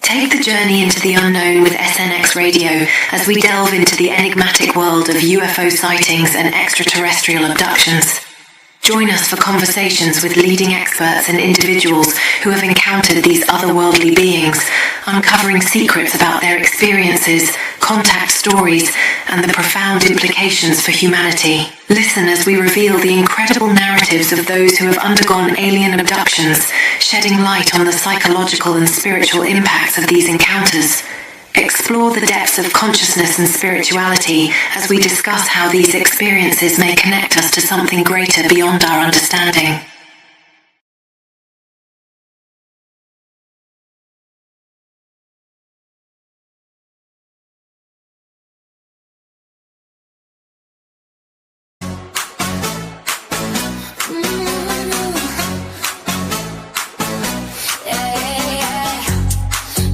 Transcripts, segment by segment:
Take the journey into the unknown with SNX Radio as we delve into the enigmatic world of UFO sightings and extraterrestrial abductions. Join us for conversations with leading experts and individuals who have encountered these otherworldly beings, uncovering secrets about their experiences, contact stories, and the profound implications for humanity. Listen as we reveal the incredible narratives of those who have undergone alien abductions, shedding light on the psychological and spiritual impacts of these encounters. Explore the depths of consciousness and spirituality as we discuss how these experiences may connect us to something greater beyond our understanding.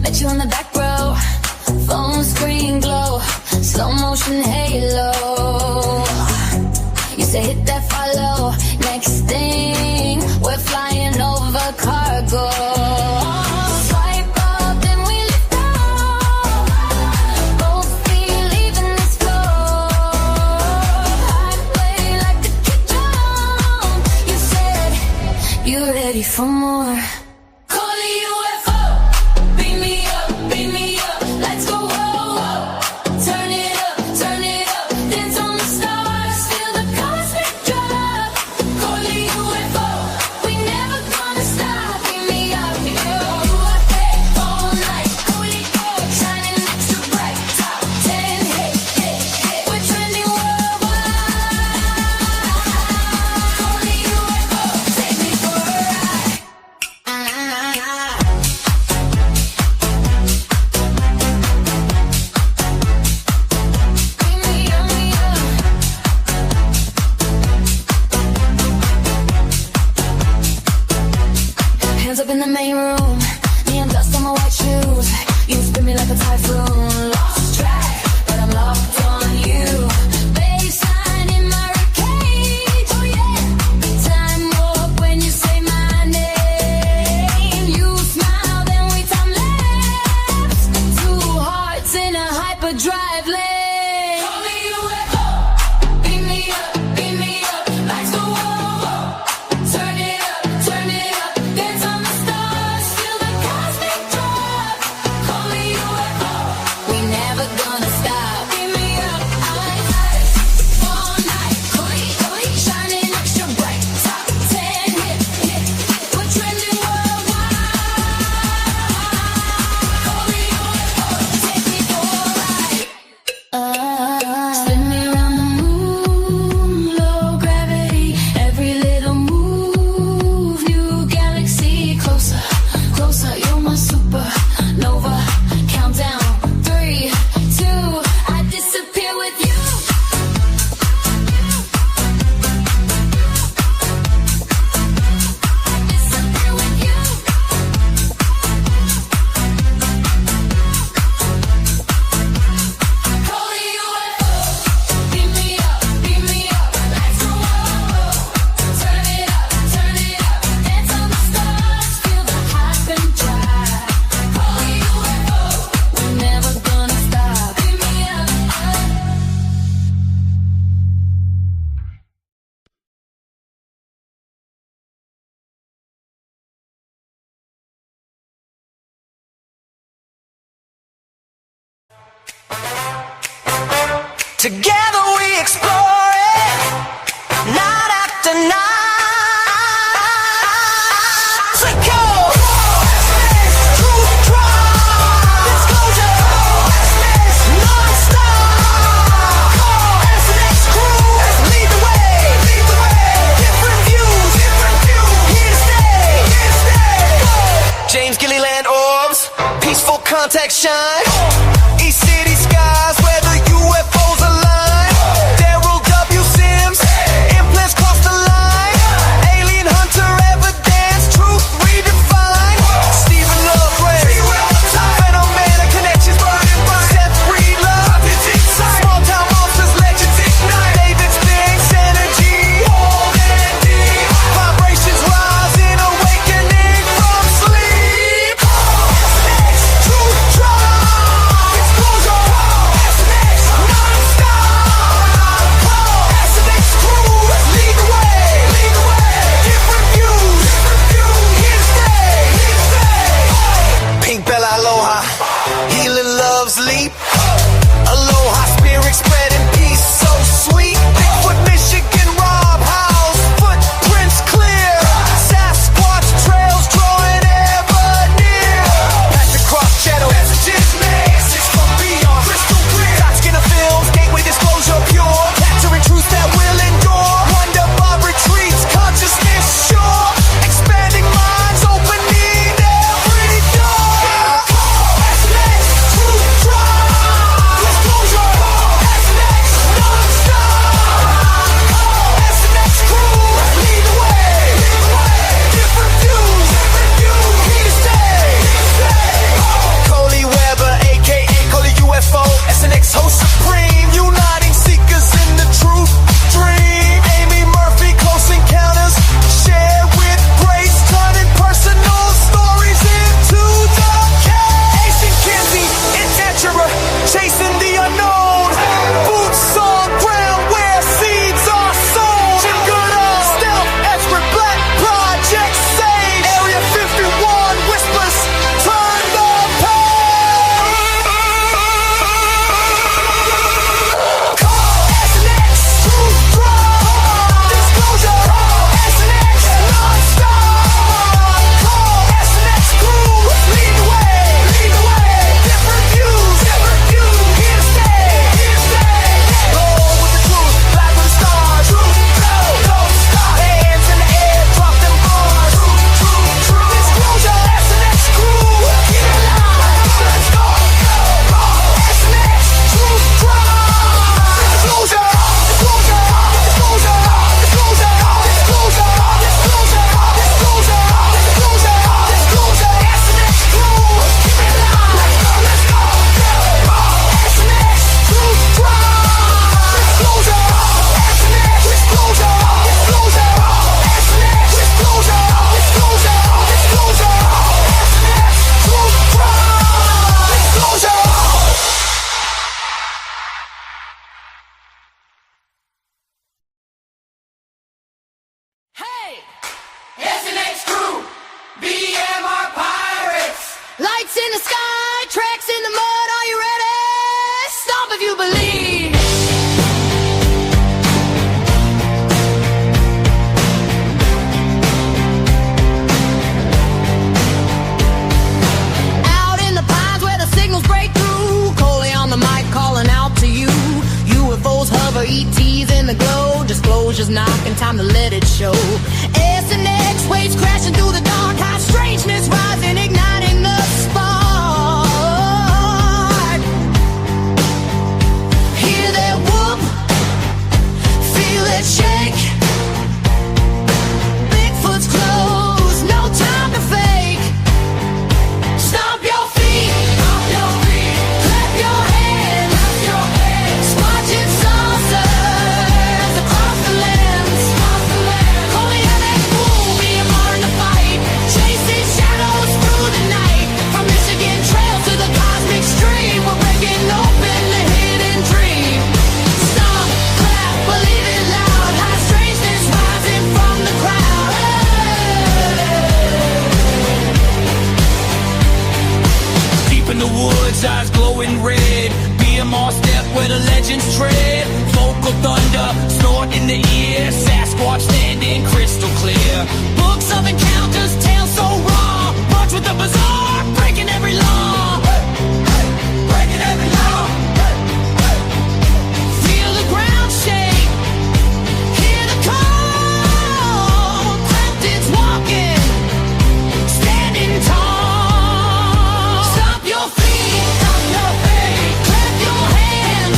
Met you on the back row. Phone screen glow, slow motion halo. You say hit that follow. Next thing, we're flying over cargo. Swipe up, then we lift off. Both feet leaving this floor. Highway like a kick drum. You said you're ready for more. Up in the main room, me and dust on my white shoes. You spin me like a typhoon. Lost track, but I'm locked on you. Baseline in my ribcage, oh yeah. Time warp when you say my name. You smile, then we time lapse. Two hearts in a hyperdrive lane. Call me UFO, beam me up, lights go whoa. Turn it up, dance on the stars, feel the cosmic drive. Call me UFO, we never gonna stop. Beam me up, eyes all night. Shining extra bright. Top 10 hit. We're trending worldwide. Call me UFO, take me for a ride. Spin me around the moon, low gravity. Every little move, new galaxy. Closer, you're my supernova. Countdown, 3, 2, I disappear with you. Disappear with you. Call the UFO, beam me up, lights go whoa. Turn it up, dance on the stars, feel the hype and drive. Call the UFO, we're never gonna stop. Beam me up. Together we explore it, night after night. So go! Truth drive! Disclosure! Non-stop! SNX crew! Lead the way! Different views! Here to stay! James Gilliland orbs, peaceful contact shine. East City skies where the UFOs align. Daryl W. Sims, implants cross the line. Alien hunter evidence, truth redefined. Stephen Love Ray, phenomenal connections burning bright. Seth Reed Love, small town monsters, legends ignite. David Spinks energy, holding deep. Vibrations rising, awakening from sleep. Truth disclosures knocking, time to let it show. S and X waves crashing through the dark, high strangeness rising, igniting the spark. Hear that whoop, feel it shake. Bigfoot's close, no time to fake. Stomp your feet, clap your hands, squatching saucers across the lands. Calling out that fool, BMR in the fight, chasing shadows through the night. From Michigan trails to the cosmic stream, we're breaking open the hidden dream. Stomp, clap, believe it loud, high strangeness rising from the crowd. Deep in the woods, eyes glowing red. BMR step where the legends tread. Vocal thunder, snort in the ear. Sasquatch standing crystal clear. Books of encounters, tales so raw. March with the bizarre, breaking every law. Breaking every law. Feel the ground shake, hear the call. Cryptids walking, standing tall. Stomp your feet, clap your hands,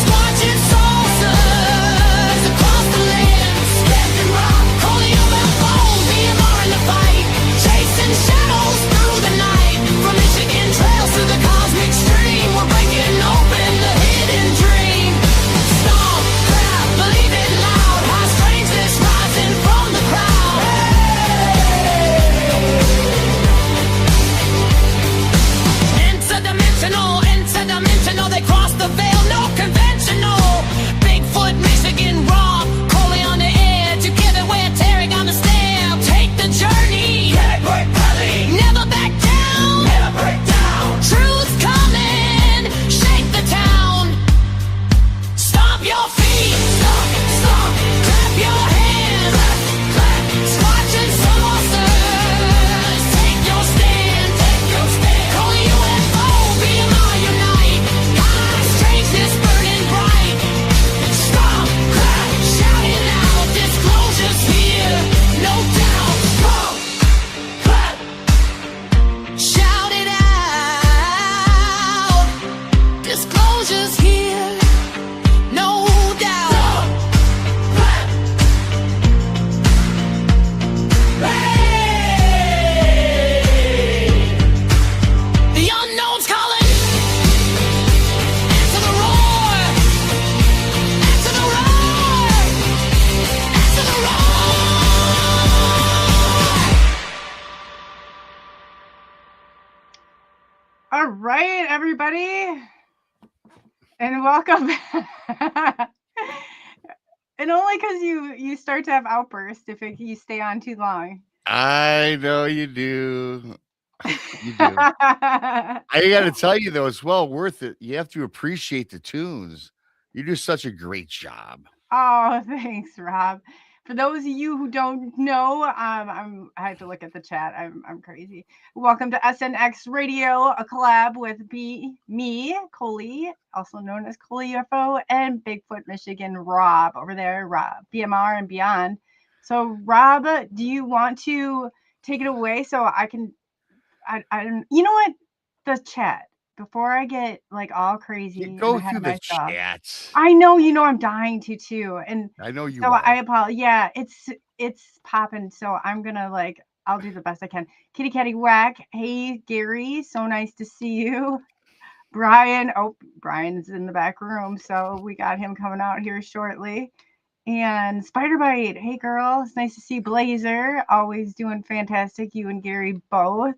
squatching saucers across the lands. Captain Rock, calling your phone, BMR in the fight, chasing shadows through the night. From Michigan trails to the cosmic stream, we're breaking open the hidden dream. Stomp, clap, believe it loud, high strangeness rising from the crowd. Interdimensional, they cross the veil, no conventional. Bigfoot, Michigan, raw, calling on the air. Together we're tearing on the stair. Take the journey, never back down. Truth's coming, shake the town. Stomp your feet, clap your hands, squatching saucers. Take your stand, calling UFO, BMR unite. High strangeness burning bright. Stomp, clap, shout it out. Disclosures here, no doubt. Stomp, clap, shout it out. Disclosures here, no doubt. The unknown's calling. Answer the roar. Answer the roar. Answer the roar. All right, everybody, and welcome. And only because you start to have outbursts if you stay on too long. I know you do. You do. I got to tell you, though, it's well worth it. You have to appreciate the tunes. You do such a great job. Oh, thanks, Rob. For those of you who don't know, I have to look at the chat. I'm crazy. Welcome to SNX Radio, a collab with me, Coley, also known as Coley UFO, and Bigfoot Michigan Rob over there, Rob, BMR and beyond. So, Rob, do you want to take it away so I can? I don't. You know what? The chat. Before I get like all crazy, You go and ahead through of the myself. chat. I know, I'm dying to too, and I know you so are. I apologize. Yeah, it's popping. So I'm gonna I'll do the best I can. Kitty Catty Whack. Hey Gary, so nice to see you. Bryan. Oh, Bryan's in the back room, so we got him coming out here shortly. And Spider Bite. Hey girl, it's nice to see Blazer. Always doing fantastic. You and Gary both.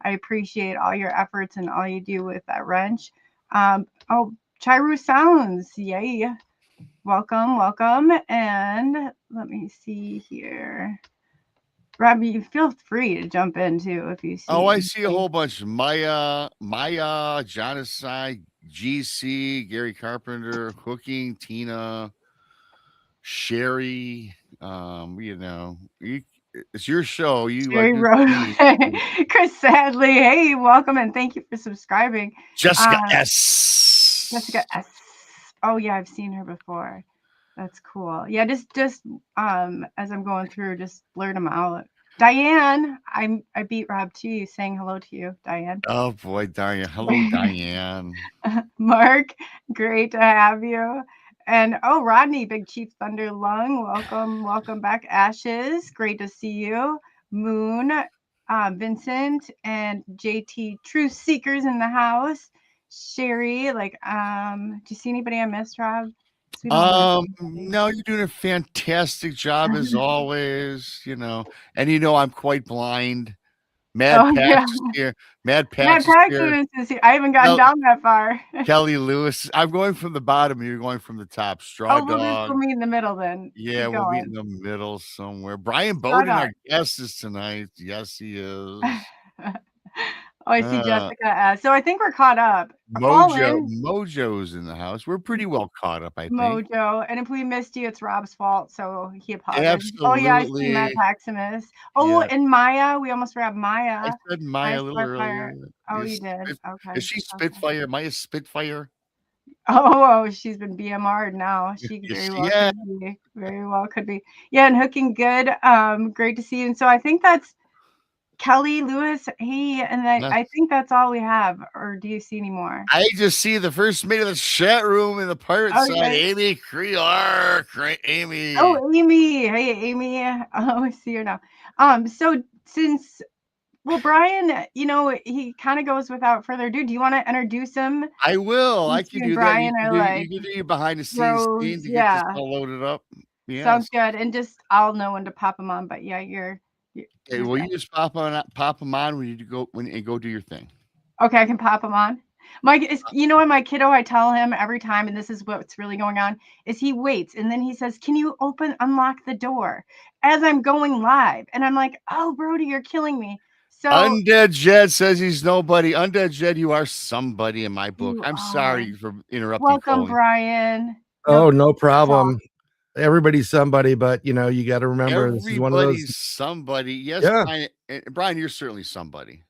I appreciate all your efforts and all you do with that wrench. Chiru Sounds. Yay. Welcome. And let me see here. Rob, you feel free to jump in too if you see. Oh, I see a whole bunch. Maya, Jonasai, GC, Gary Carpenter, Hooking, Tina, Sherry. It's your show. You Sherry Rose. Chris Sadley. Hey, welcome and thank you for subscribing. Jessica S. Jessica S. Oh yeah, I've seen her before. That's cool. Yeah, just as I'm going through, just blurt them out. Diane, I beat Rob too, saying hello to you, Diane. Oh boy, Diane. Hello, Diane. Mark, great to have you. And oh, Rodney, Big Chief Thunder Lung, welcome back. Ashes, great to see you. Moon, Vincent, and JT Truth Seekers in the house. Sherry, do you see anybody I missed, Rob? 'Cause we don't lose anybody. No, you're doing a fantastic job as always, and I'm quite blind. Mad Oh Pax yeah, is here. Mad Matt Pax is here. Paxton is here. I haven't gotten Kel- down that far. Kelly Lewis. I'm going from the bottom. You're going from the top. Straw Oh, we'll Dog. meet in the middle then. Yeah, Keep we'll meet in going. the middle somewhere. Brian Straw Bowden, Dog. our guest, is tonight. Yes, he is. Oh, I see Uh, Jessica. So I think we're caught up. Fallen Mojo's in the house. We're pretty well caught up, I think. Mojo. And if we missed you, it's Rob's fault. So he apologized. Oh, yeah, I see Matt Absolutely. Maximus. Oh, Yeah. and Maya. We almost grabbed I Maya. said Maya a little Spitfire. earlier. Oh, Is you did. Spit- Okay. Is she Okay. Spitfire? Maya Spitfire? Oh, she's been BMR'd now. She Yes, very well yeah. could be. Very well could be. Yeah, and hooking good. Great to see you. And so I think that's Kelly Lewis. Hey, and I think that's all we have. Or do you see any more? I just see the first mate of the chat room in the pirate side, Okay. Amy Creolar. Amy. Oh, Amy. Hey, Amy. Oh, I see her now. So since Bryan, he kind of goes without further ado. Do you want to introduce him? I will. I You can and do that. You Bryan can are do like you can do your behind the scenes bros. scene to get this Yeah. all loaded up. Yes. Sounds good. And just I'll know when to pop them on. But yeah, you're Okay, well, you just pop them on when you go do your thing. okay. I can pop them on. What my kiddo, I tell him every time, and this is what's really going on, is he waits and then he says, "Can you unlock the door?" as I'm going live, and I'm like, "Oh, Brody, you're killing me." So Undead Jed says he's nobody. Undead Jed, you are somebody in my book. you I'm are. sorry for interrupting. Welcome, Colleen. Bryan. Oh, no problem. Everybody's somebody, but you got to remember this is one of Everybody's those. somebody. Yes, Yeah. Bryan, you're certainly somebody.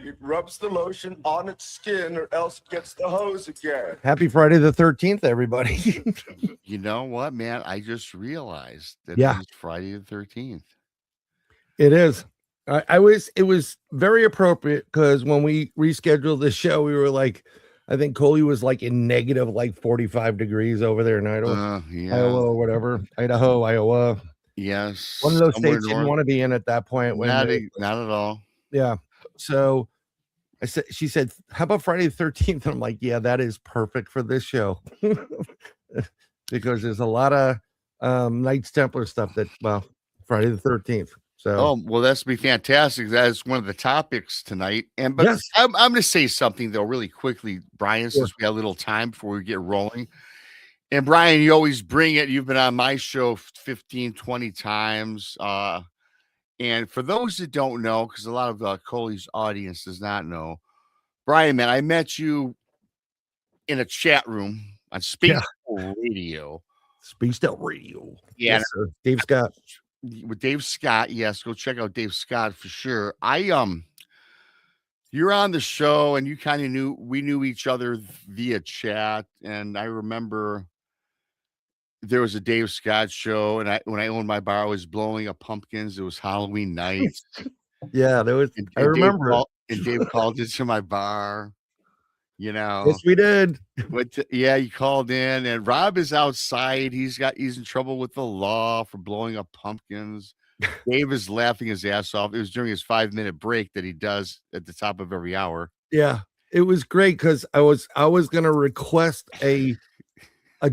It rubs the lotion on its skin or else it gets the hose again. Happy Friday the 13th, everybody. You know what, man? I just realized that Yeah. it's Friday the 13th. It is. It was very appropriate because when we rescheduled the show, we were like, I think Coley was like in negative like 45 degrees over there in Idaho, Yeah. Iowa or whatever. Idaho, Iowa. Yes. One of those somewhere states didn't north. want to be in at that point. Not at all. Yeah. So she said, how about Friday the 13th? And I'm like, yeah, that is perfect for this show. Because there's a lot of Knights Templar stuff Friday the 13th. So Oh, well, that's be fantastic. That is one of the topics tonight. But yes. I'm going to say something though, really quickly, Bryan, since we got a little time before we get rolling. And Bryan, you always bring it. You've been on my show 15, 20 times. And for those that don't know, because a lot of Coley's audience does not know, Bryan, man, I met you in a chat room on Space Radio. Spaced Out Radio. Yeah. Yes, sir. Dave Scott. With Dave Scott. Yes, go check out Dave Scott for sure. You're on the show and you kind of we knew each other via chat. And I remember there was a Dave Scott show, and when I owned my bar, I was blowing up pumpkins. It was Halloween night. Yeah, there was. I remember. And Dave called into my bar. Yes, we did. He called in, and Rob is outside. He's in trouble with the law for blowing up pumpkins. Dave is laughing his ass off. It was during his 5-minute break that he does at the top of every hour. Yeah, it was great because I was gonna request a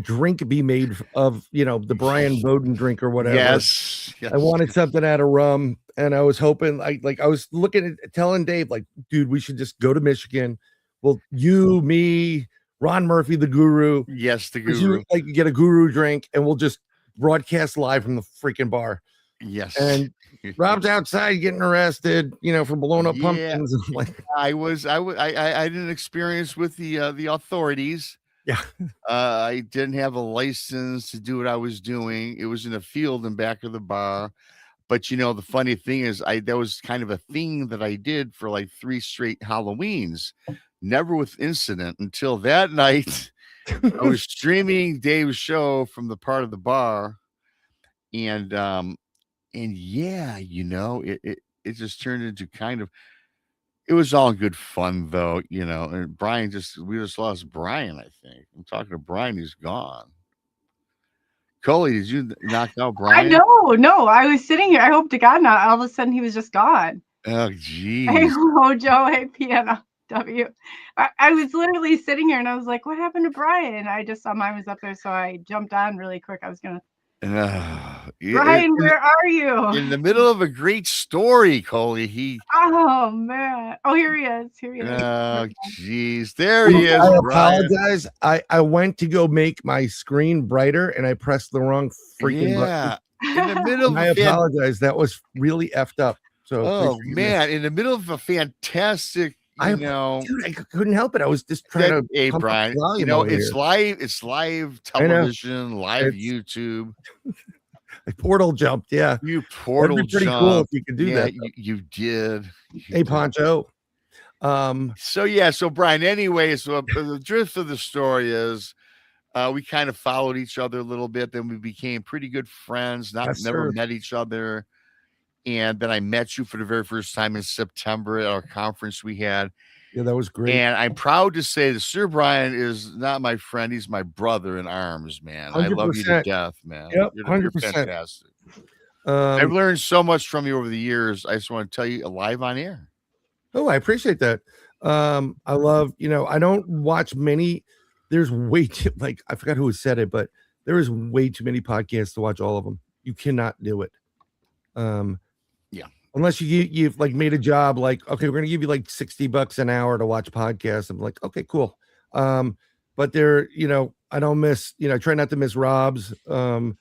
drink be made of the Bryan Bowden drink or whatever. Yes. I wanted something out of rum, and I was hoping I was looking at telling Dave, like, dude, we should just go to Michigan. Well, you, me, Ron Murphy, the guru. Yes, the guru. You get a guru drink, and we'll just broadcast live from the freaking bar. Yes. And Rob's outside getting arrested, for blowing up pumpkins. And like, I didn't experience with the authorities. Yeah. I didn't have a license to do what I was doing. It was in a field in back of the bar. But the funny thing is that was kind of a thing that I did for like 3 straight Halloweens, never with incident until that night. I was streaming Dave's show from the part of the bar, and yeah, it just turned into kind of. It was all good fun though, And we just lost Bryan. I think I'm talking to Bryan. He's gone. Coley, did you knock out I Bryan? know, no, I was sitting here. I hope to God not. All of a sudden, he was just gone. Oh, Hey, jeez. Mojo, hey, PNW. I was literally sitting here and I was like, what happened to Bryan? I just saw mine was up there, so I jumped on really quick. I was going to, Bryan, where are you? In the middle of a great story, Coley. Oh, man. Oh, here he is. Oh, jeez. There he is, I Bryan. apologize. I went to go make my screen brighter and I pressed the wrong freaking button. In the middle of I apologize. That was really effed up. So oh man, in the middle of a fantastic, dude, I couldn't help it. I was just trying to. Hey, Bryan, it's live. It's live television, live YouTube. I portal jumped. Yeah, you portal That'd be pretty jump. cool if you could do that. You did. Hey, Poncho. So Bryan. Anyway, so the drift of the story is. We kind of followed each other a little bit. Then we became pretty good friends. Never met each other. And then I met you for the very first time in September at our conference we had. Yeah, that was great. And I'm proud to say that Sir Bryan is not my friend. He's my brother in arms, man. 100%. I love you to death, man. Yep, You're 100%. Fantastic. I've learned so much from you over the years. I just want to tell you live on air. Oh, I appreciate that. I love, I don't watch many. There's way too, I forgot who said it, but there is way too many podcasts to watch all of them. You cannot do it. Yeah. Unless you've made a job, okay, we're going to give you $60 an hour to watch podcasts. I'm like, okay, cool. But there, I don't miss, I try not to miss Rob's, and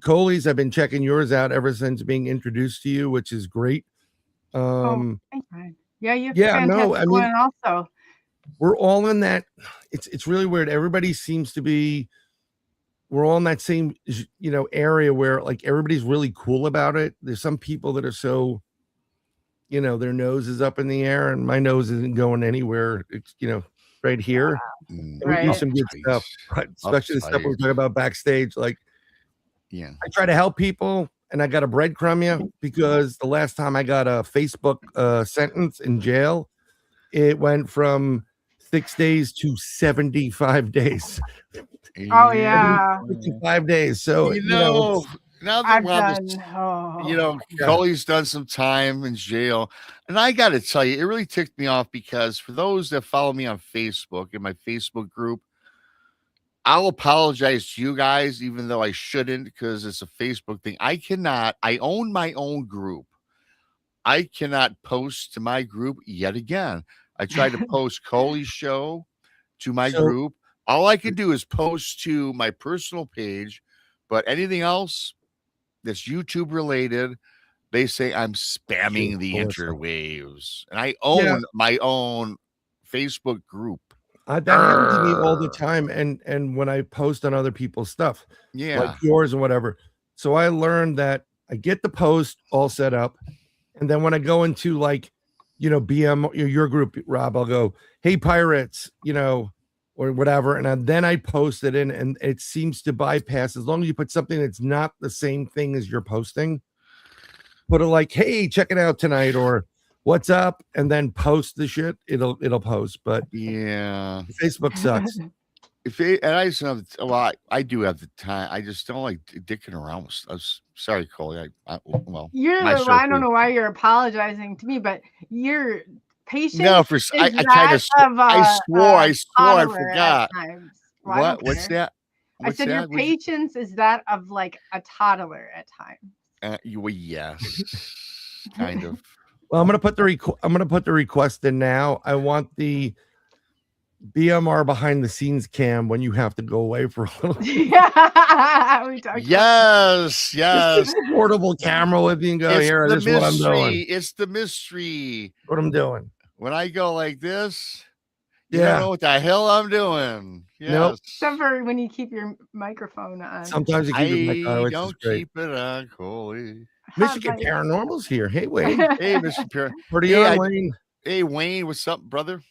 Coley's. I've been checking yours out ever since being introduced to you, which is great. Thanks, Bryan. Yeah, you have fantastic one also. We're all in that. It's really weird. Everybody seems to be. We're all in that same area where everybody's really cool about it. There's some people that are so, their nose is up in the air, and my nose isn't going anywhere. It's right here. Right. We do some good stuff, especially the stuff we're talking about backstage. I try to help people, and I got to breadcrumb you because the last time I got a Facebook sentence in jail, it went from 6 days to 75 days. Oh yeah, 5 days. So now that Coley's done some time in jail, and I got to tell you, it really ticked me off because for those that follow me on Facebook in my Facebook group, I'll apologize to you guys, even though I shouldn't, because it's a Facebook thing. I own my own group. I cannot post to my group yet again. I tried to post Coley's show to my group. All I can do is post to my personal page, but anything else that's YouTube related, they say I'm spamming the interwaves. And I own my own Facebook group. That happens to me all the time. And when I post on other people's stuff, like yours and whatever. So I learned that I get the post all set up. And then when I go into BM, your group, Rob, I'll go, hey, pirates, or whatever. And then I post it in, and it seems to bypass, as long as you put something that's not the same thing as you're posting, put it hey, check it out tonight, or what's up, and then post the shit. It'll post. But yeah, Facebook sucks. I do have the time. I just don't like dicking around with stuff. Sorry, Coley. I don't know why you're apologizing to me, but you're patient. No, I swore I forgot. What's that? I said your patience is that of a toddler at times. Yes, kind of. Well, I'm gonna put the request in now. I want the BMR behind the scenes cam when you have to go away for a little. Yes. Just a portable camera with you and go here. This is what I'm doing. It's the mystery. What I'm doing. When I go like this, you don't know what the hell I'm doing. Yes. Nope. Except for when you keep your microphone on. Sometimes you keep it on. Don't keep it on, Coley. Michigan Paranormal's here. Hey, Wayne. Hey, Mr. Paranormal. Wayne. Hey, Wayne. What's up, brother?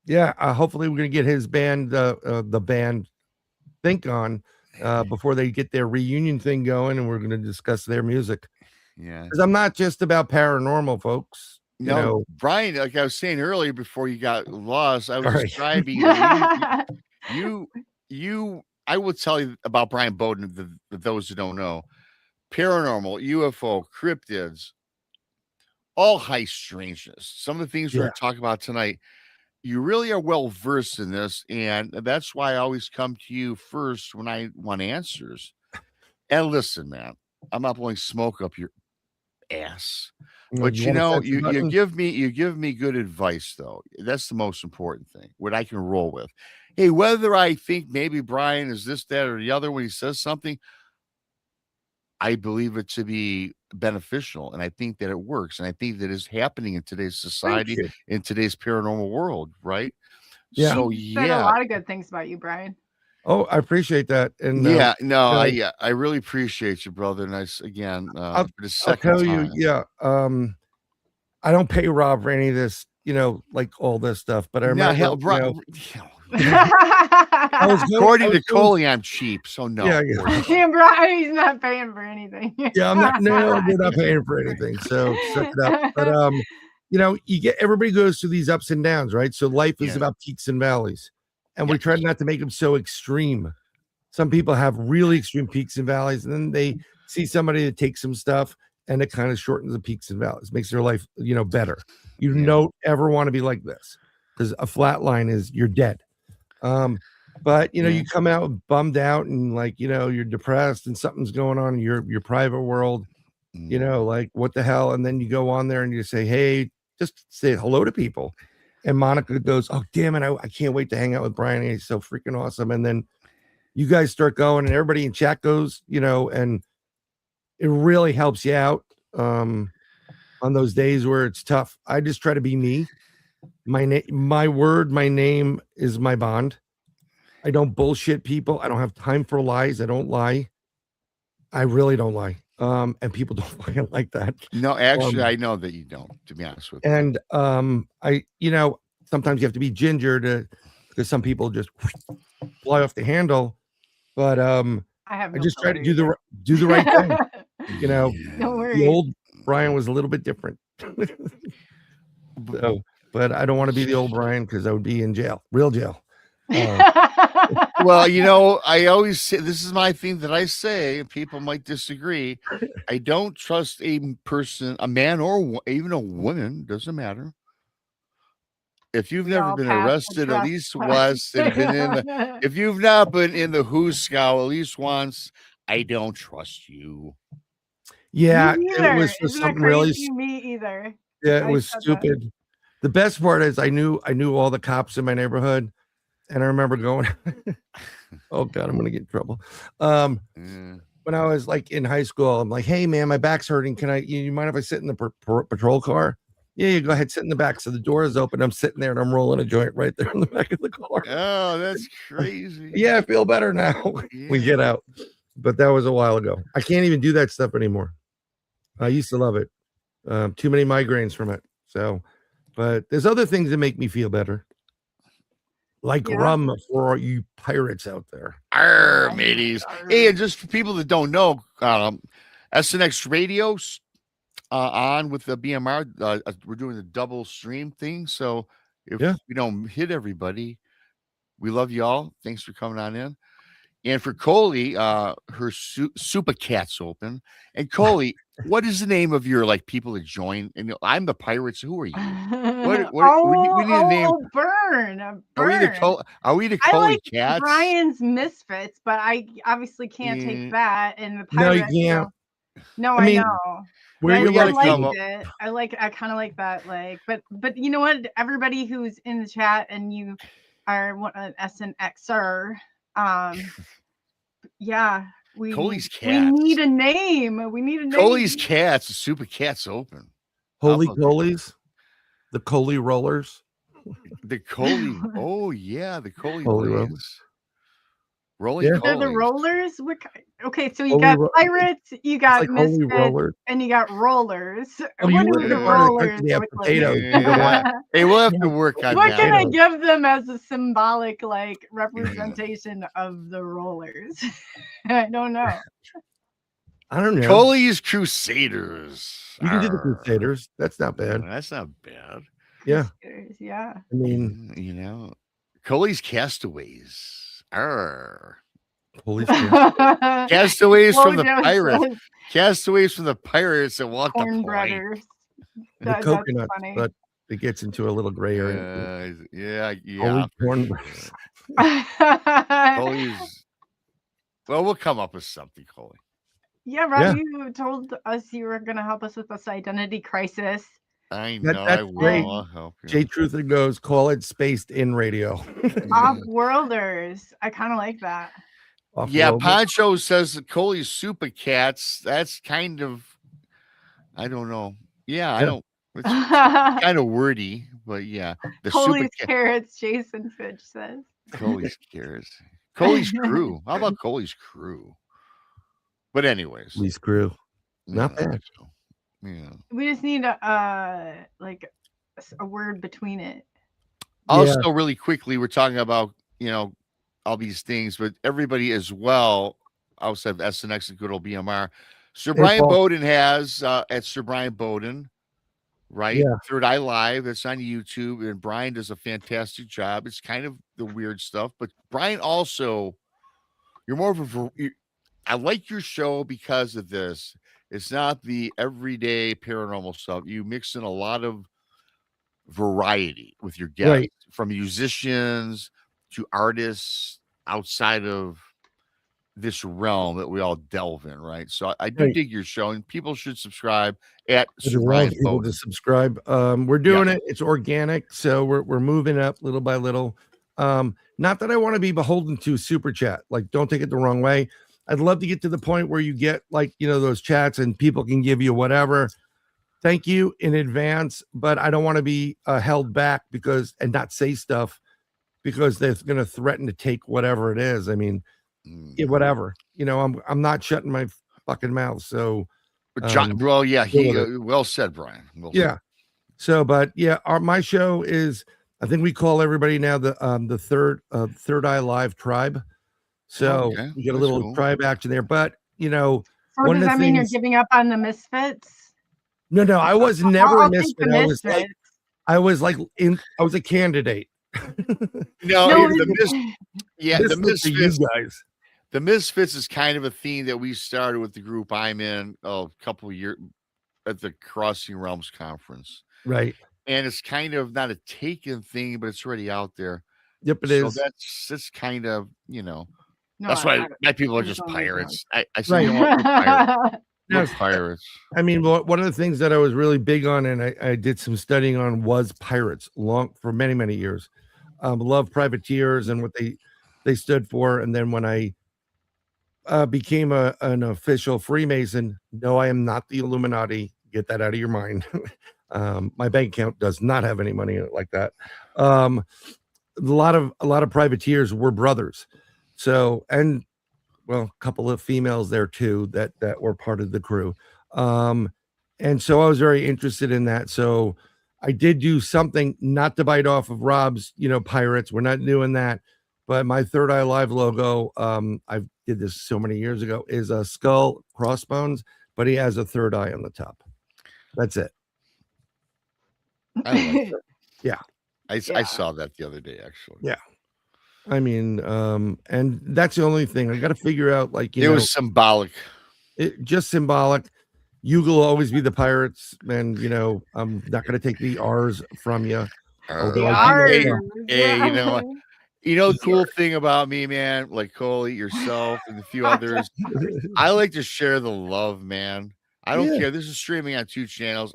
Yeah, hopefully we're gonna get his band, the band Think On, before they get their reunion thing going, and we're gonna discuss their music. Yeah. Because I'm not just about paranormal, folks. You No, know, Brian, like I was saying earlier before you got lost, I was Sorry. describing that I will tell you about Brian Bowden, the those who don't know. Paranormal, UFO, cryptids, all high strangeness. Some of the things we're Yeah. going to talk about tonight, you really are well versed in this, and that's why I always come to you first when I want answers. And listen, man, I'm not blowing smoke up your ass. But You want a censor you button? give me good advice though. That's the most important thing. What I can roll with. Hey, whether I think maybe Brian is this, that, or the other when he says something, I believe it to be beneficial, and I think that it works, and I think that is happening in today's Thank society, you. in today's paranormal world, right? Yeah. So He said a lot of good things about you, Brian. Oh, I appreciate that. And yeah, no, you know, I really appreciate you, brother. And again I'll, for the I'll second tell you, time. yeah. I don't pay Rob for any of this, like all this stuff. But I No, remember, hell, I was according to going, Coley, I'm cheap, so no. Yeah, of yeah. course not. Damn, Brian, he's not paying for anything. Yeah, I'm not. No, we're not paying for anything. So suck it up. But you get everybody goes through these ups and downs, right? So life is Yeah. about peaks and valleys, and we Yes. try not to make them so extreme. Some people have really extreme peaks and valleys, and then they see somebody that takes some stuff, and it kind of shortens the peaks and valleys, makes their life, better. You Yeah. don't ever want to be like this, because a flat line is you're dead. But you come out bummed out and you're depressed and something's going on in your private world, like what the hell? And then you go on there and you say, hey, just say hello to people. And Monica goes, oh damn it, I can't wait to hang out with Brian. He's so freaking awesome. And then you guys start going and everybody in chat goes, and it really helps you out on those days where it's tough. I just try to be me. My name is my bond. I don't bullshit people. I don't have time for lies. I don't lie. I really don't lie. And people don't fucking like that. No, actually, I know that you don't, to be honest with you. And sometimes you have to be ginger because some people just fly off the handle. But I just try to do the right thing. Don't worry. The old Brian was a little bit different. So, but I don't want to be the old Brian because I would be in jail, real jail. Well, I always say this is my thing that I say, and people might disagree. I don't trust a person, a man or even a woman, doesn't matter. If you've never all been pass the arrested at trust least once, and if you've not been in the Who's Scout at least once, I don't trust you. Yeah, Me it either. was for Isn't that something really. crazy? Me either. Yeah, it I was said that. stupid. The best part is I knew all the cops in my neighborhood, and I remember going, oh God, I'm gonna get in trouble. When I was like in high school, I'm like, hey man, my back's hurting. Can you mind if I sit in the patrol car? Yeah, you go ahead, sit in the back. So the door is open. I'm sitting there and I'm rolling a joint right there in the back of the car. Oh, that's crazy. Yeah, I feel better now. We get out. But that was a while ago. I can't even do that stuff anymore. I used to love it. Too many migraines from it. So, but there's other things that make me feel better. Like rum for you pirates out there. Arr, mateys. Hey, and just for people that don't know, SNX Radio's on with the BMR. We're doing the double stream thing. So if we don't hit everybody, we love you all. Thanks for coming on in. And for Coley, her Super Cat's open. And Coley, what is the name of your people that join? And I'm the Pirates. Who are you? We need a name. Burn. Are we the Coley Cats? Brian's Misfits, but I obviously can't take that. And the No, Pirates. you can't. No, I mean, know. Where you gotta like come up. it. I kind of like that. But you know what? Everybody who's in the chat and you are an SNXer. Yeah, Coley's Cats. We need a name. Coley's Cats. The Super Cats open. Holy Colies, the Coley Rollers. The Coley. Oh yeah, the Coley Holy Rollers. Rolling Yeah. They're the Collies. rollers. Okay, so you Holy got ro- pirates, you It's got like holy misfits, roller. and you got rollers. Oh, What you are wouldn't the have wanted to cook rollers? them. They have Which ones? potatoes. You don't want. Yeah. Hey, we'll have to work on What can I that. give them as a symbolic like representation of the rollers? I don't know. I don't know. Collies Crusaders. You can do the Arr. Crusaders. That's not bad. That's not bad. Yeah. Crusaders, yeah. I mean, You know, Collies Castaways. Arr. holy shit. Castaways from the Mojo pirates. says Castaways from the pirates that want the point. cornbreaders. The That's coconuts, funny. but it gets into a little gray area. Yeah. Holy for cornbread. sure. Collies. Well, we'll come up with something, Collie. Yeah, Rob, Yeah. you told us you were going to help us with this identity crisis. I That- know. that's I will. great. I'll help you. Jay Truther goes, call it spaced in radio. Off-worlders. I kind of like that. Yeah, Off-world. Poncho says the Coley's super cats. That's kind of, I don't know. Yeah, I Yeah. don't. It's kind of wordy, but yeah, the Coley's super cat. carrots, Jason Fitch says. Coley's cares. Coley's crew. How about Coley's crew? But anyways, Lee's crew. Not yeah, bad. so, yeah. We just need a word between it. Also, really quickly, we're talking about all these things, but everybody as well outside of SNX and good old BMR. Sir Brian Paul. Bowden has at Sir Brian Bowden, right? Yeah. Third Eye Live. That's on YouTube, and Brian does a fantastic job. It's kind of the weird stuff, but Brian also, you're more of a. I like your show because of this. It's not the everyday paranormal stuff. You mix in a lot of variety with your guests, Right. from musicians to artists outside of this realm that we all delve in, right? So I do Right. dig your show, and people should subscribe at It Sir allows Brian people Bowden. to subscribe. We're doing it. It's organic, so we're moving up little by little. Not that I want to be beholden to super chat. Like, don't take it the wrong way. I'd love to get to the point where you get those chats and people can give you whatever. Thank you in advance, but I don't want to be held back and not say stuff because they're going to threaten to take whatever it is. I mean, whatever. I'm not shutting my fucking mouth. So, But John, well said, Brian. Well said. yeah. So, but yeah, my show is. I think we call everybody now the Third Eye Live Tribe. So Okay, you get a that's little cool. tribe action there. But So one of does the that mean you're things- giving up on the misfits? no, I was never I'll a take misfit. the I was misfits. I was a candidate. No, No, the Misfits are you Misfits. guys. The Misfits is kind of a theme that we started with the group I'm in a couple of years at the Crossing Realms conference. Right. And it's kind of not a taken thing, but it's already out there. Yep, it So is. that's kind of, no, that's I why my people are I just don't like pirates. I Right. say, you know what, we're pirates. We're Yes. pirates. I mean, one of the things that I was really big on, and I did some studying on, was pirates for many, many years. Love privateers and what they stood for. And then when I became an official Freemason, no, I am not the Illuminati. Get that out of your mind. My bank account does not have any money in it like that. A lot of privateers were brothers. So, and well, a couple of females there too that were part of the crew. And so I was very interested in that. So I did do something, not to bite off of Rob's, pirates. We're not doing that. But my Third Eye Live logo, I did this so many years ago, is a skull, crossbones, but he has a third eye on the top. That's it. I like that. Yeah. I Yeah. saw that the other day, actually. Yeah. I mean, and that's the only thing I got to figure out. It was symbolic. Just symbolic. You will always be the pirates, and I'm not going to take the R's from you. Although I do like Hey, you know the cool thing about me, man, like Coley, yourself, and a few others. I like to share the love, man. I don't Yeah. care. This is streaming on 2 channels.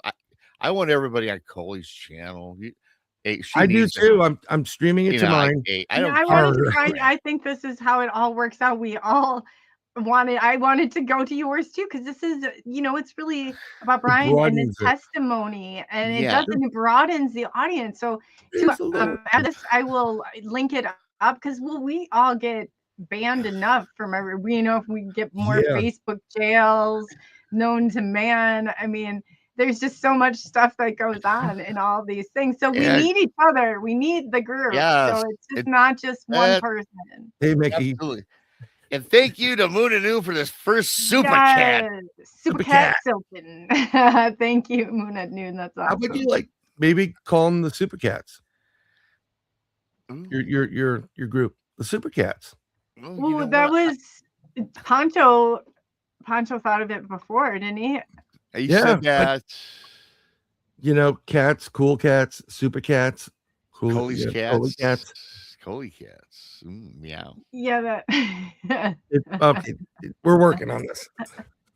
I want everybody on Coley's channel. I do too. I'm streaming it to mine. I don't I care. wanted to find. I think this is how it all works out. We all I wanted to go to yours too, because this is, it's really about Brian and his broadens it. testimony, and Yeah. it broadens the audience. So It's a little- add this, I will link it up, because we all get banned enough from if we get more Yeah. Facebook jails known to man. I mean, there's just so much stuff that goes on in all these things. So we Yeah. need each other. We need the group. Yes, So it's just it- not just one uh, person. Hey, Mickey. Absolutely. And thank you to Moon and Noon for this first super cat. Super Super cat cat. Silken. Thank you, Moon at Noon. That's awesome. How would you like maybe call them the Super Cats? Ooh, Your group, the Super Cats. well, you Ooh, know that what? was Pancho. Pancho thought of it before, didn't he? You Yeah, said that. You know, cats, cool cats, super cats, cool Coley's cats. Coley cats. Coley cats. Meow. Yeah, that. Okay, we're working on this.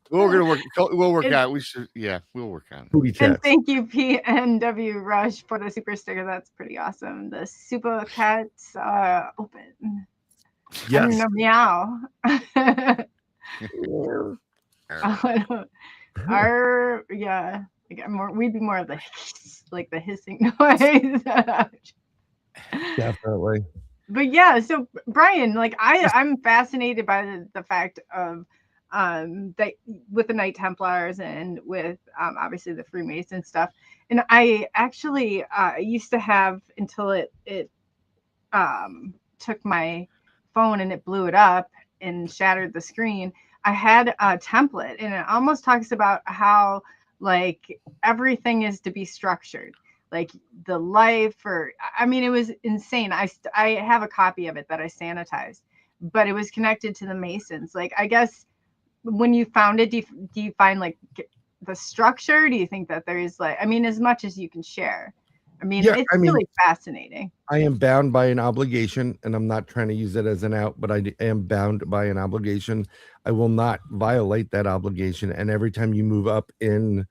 We're gonna work. We'll work And- out. We should. Yeah, we'll work on it. Booty And cats. thank you, PNW Rush, for the super sticker. That's pretty awesome. The super cats open. Yes. And the meow. Yeah. We'd be more of the like the hissing noise. Definitely. But yeah, so Bryan, like I'm fascinated by the fact of that with the Knight Templars and with obviously the Freemason stuff. And I actually used to have, until it took my phone and it blew it up and shattered the screen, I had a template, and it almost talks about how like everything is to be structured, like the life, or I mean, it was insane. I have a copy of it that I sanitized, but it was connected to the Masons. Like, I guess when you found it, do you find like the structure? Do you think that there is like, I mean, as much as you can share? I mean, Yeah, it's I mean, really fascinating. I am bound by an obligation, and I'm not trying to use it as an out, but I am bound by an obligation. I will not violate that obligation. And every time you move up in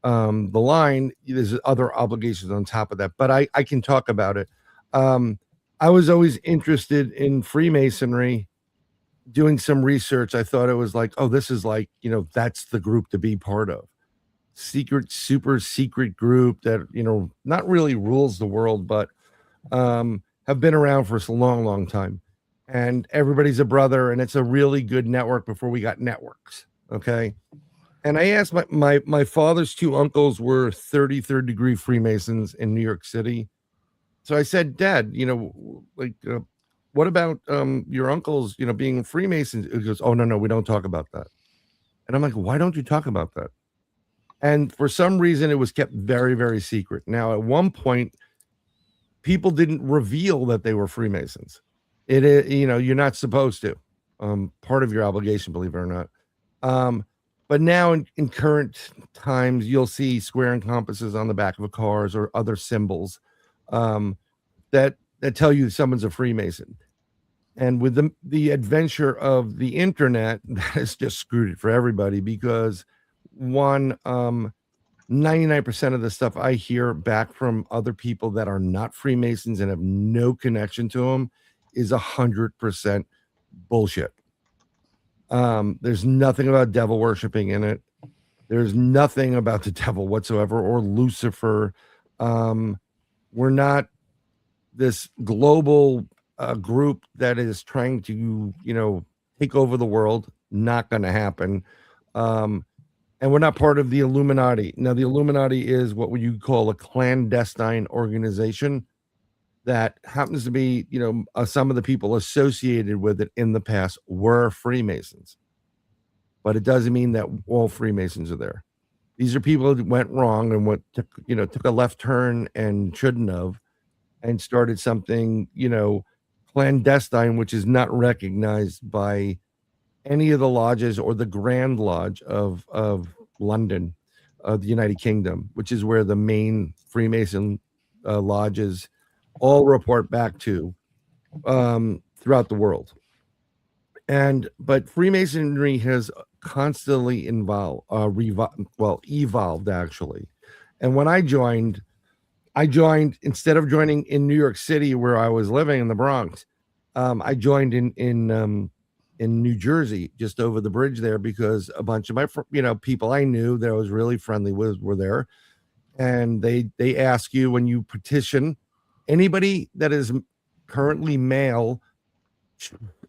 the line, there's other obligations on top of that. But I can talk about it. I was always interested in Freemasonry. Doing some research, I thought it was like, oh, this is like, that's the group to be part of. Secret, super secret group that not really rules the world, but have been around for a long time, and everybody's a brother, and it's a really good network before we got networks. Okay. And I asked my father's two uncles were 33rd degree Freemasons in New York City. So I said, Dad, what about your uncles being Freemasons? He goes, oh, no, we don't talk about that. And I'm like, why don't you talk about that? And for some reason, it was kept very, very secret. Now, at one point, people didn't reveal that they were Freemasons. It is, you're not supposed to. Part of your obligation, believe it or not. But now in current times, you'll see square and compasses on the back of cars or other symbols that tell you someone's a Freemason. And with the adventure of the internet, that has just screwed it for everybody, because 99% of the stuff I hear back from other people that are not Freemasons and have no connection to them is 100% bullshit. There's nothing about devil worshiping in it. There's nothing about the devil whatsoever, or Lucifer. We're not this global group that is trying to, take over the world. Not going to happen. And we're not part of the Illuminati. Now, the Illuminati is what you call a clandestine organization that happens to be, some of the people associated with it in the past were Freemasons. But it doesn't mean that all Freemasons are there. These are people that went wrong and took a left turn and shouldn't have, and started something, clandestine, which is not recognized by any of the lodges or the Grand Lodge of London, the United Kingdom, which is where the main Freemason lodges all report back to throughout the world. But Freemasonry has constantly evolved actually. And when I joined instead of joining in New York City, where I was living in the Bronx, I joined in New Jersey, just over the bridge there, because a bunch of my people I knew that I was really friendly with were there. And they ask you, when you petition, anybody that is currently male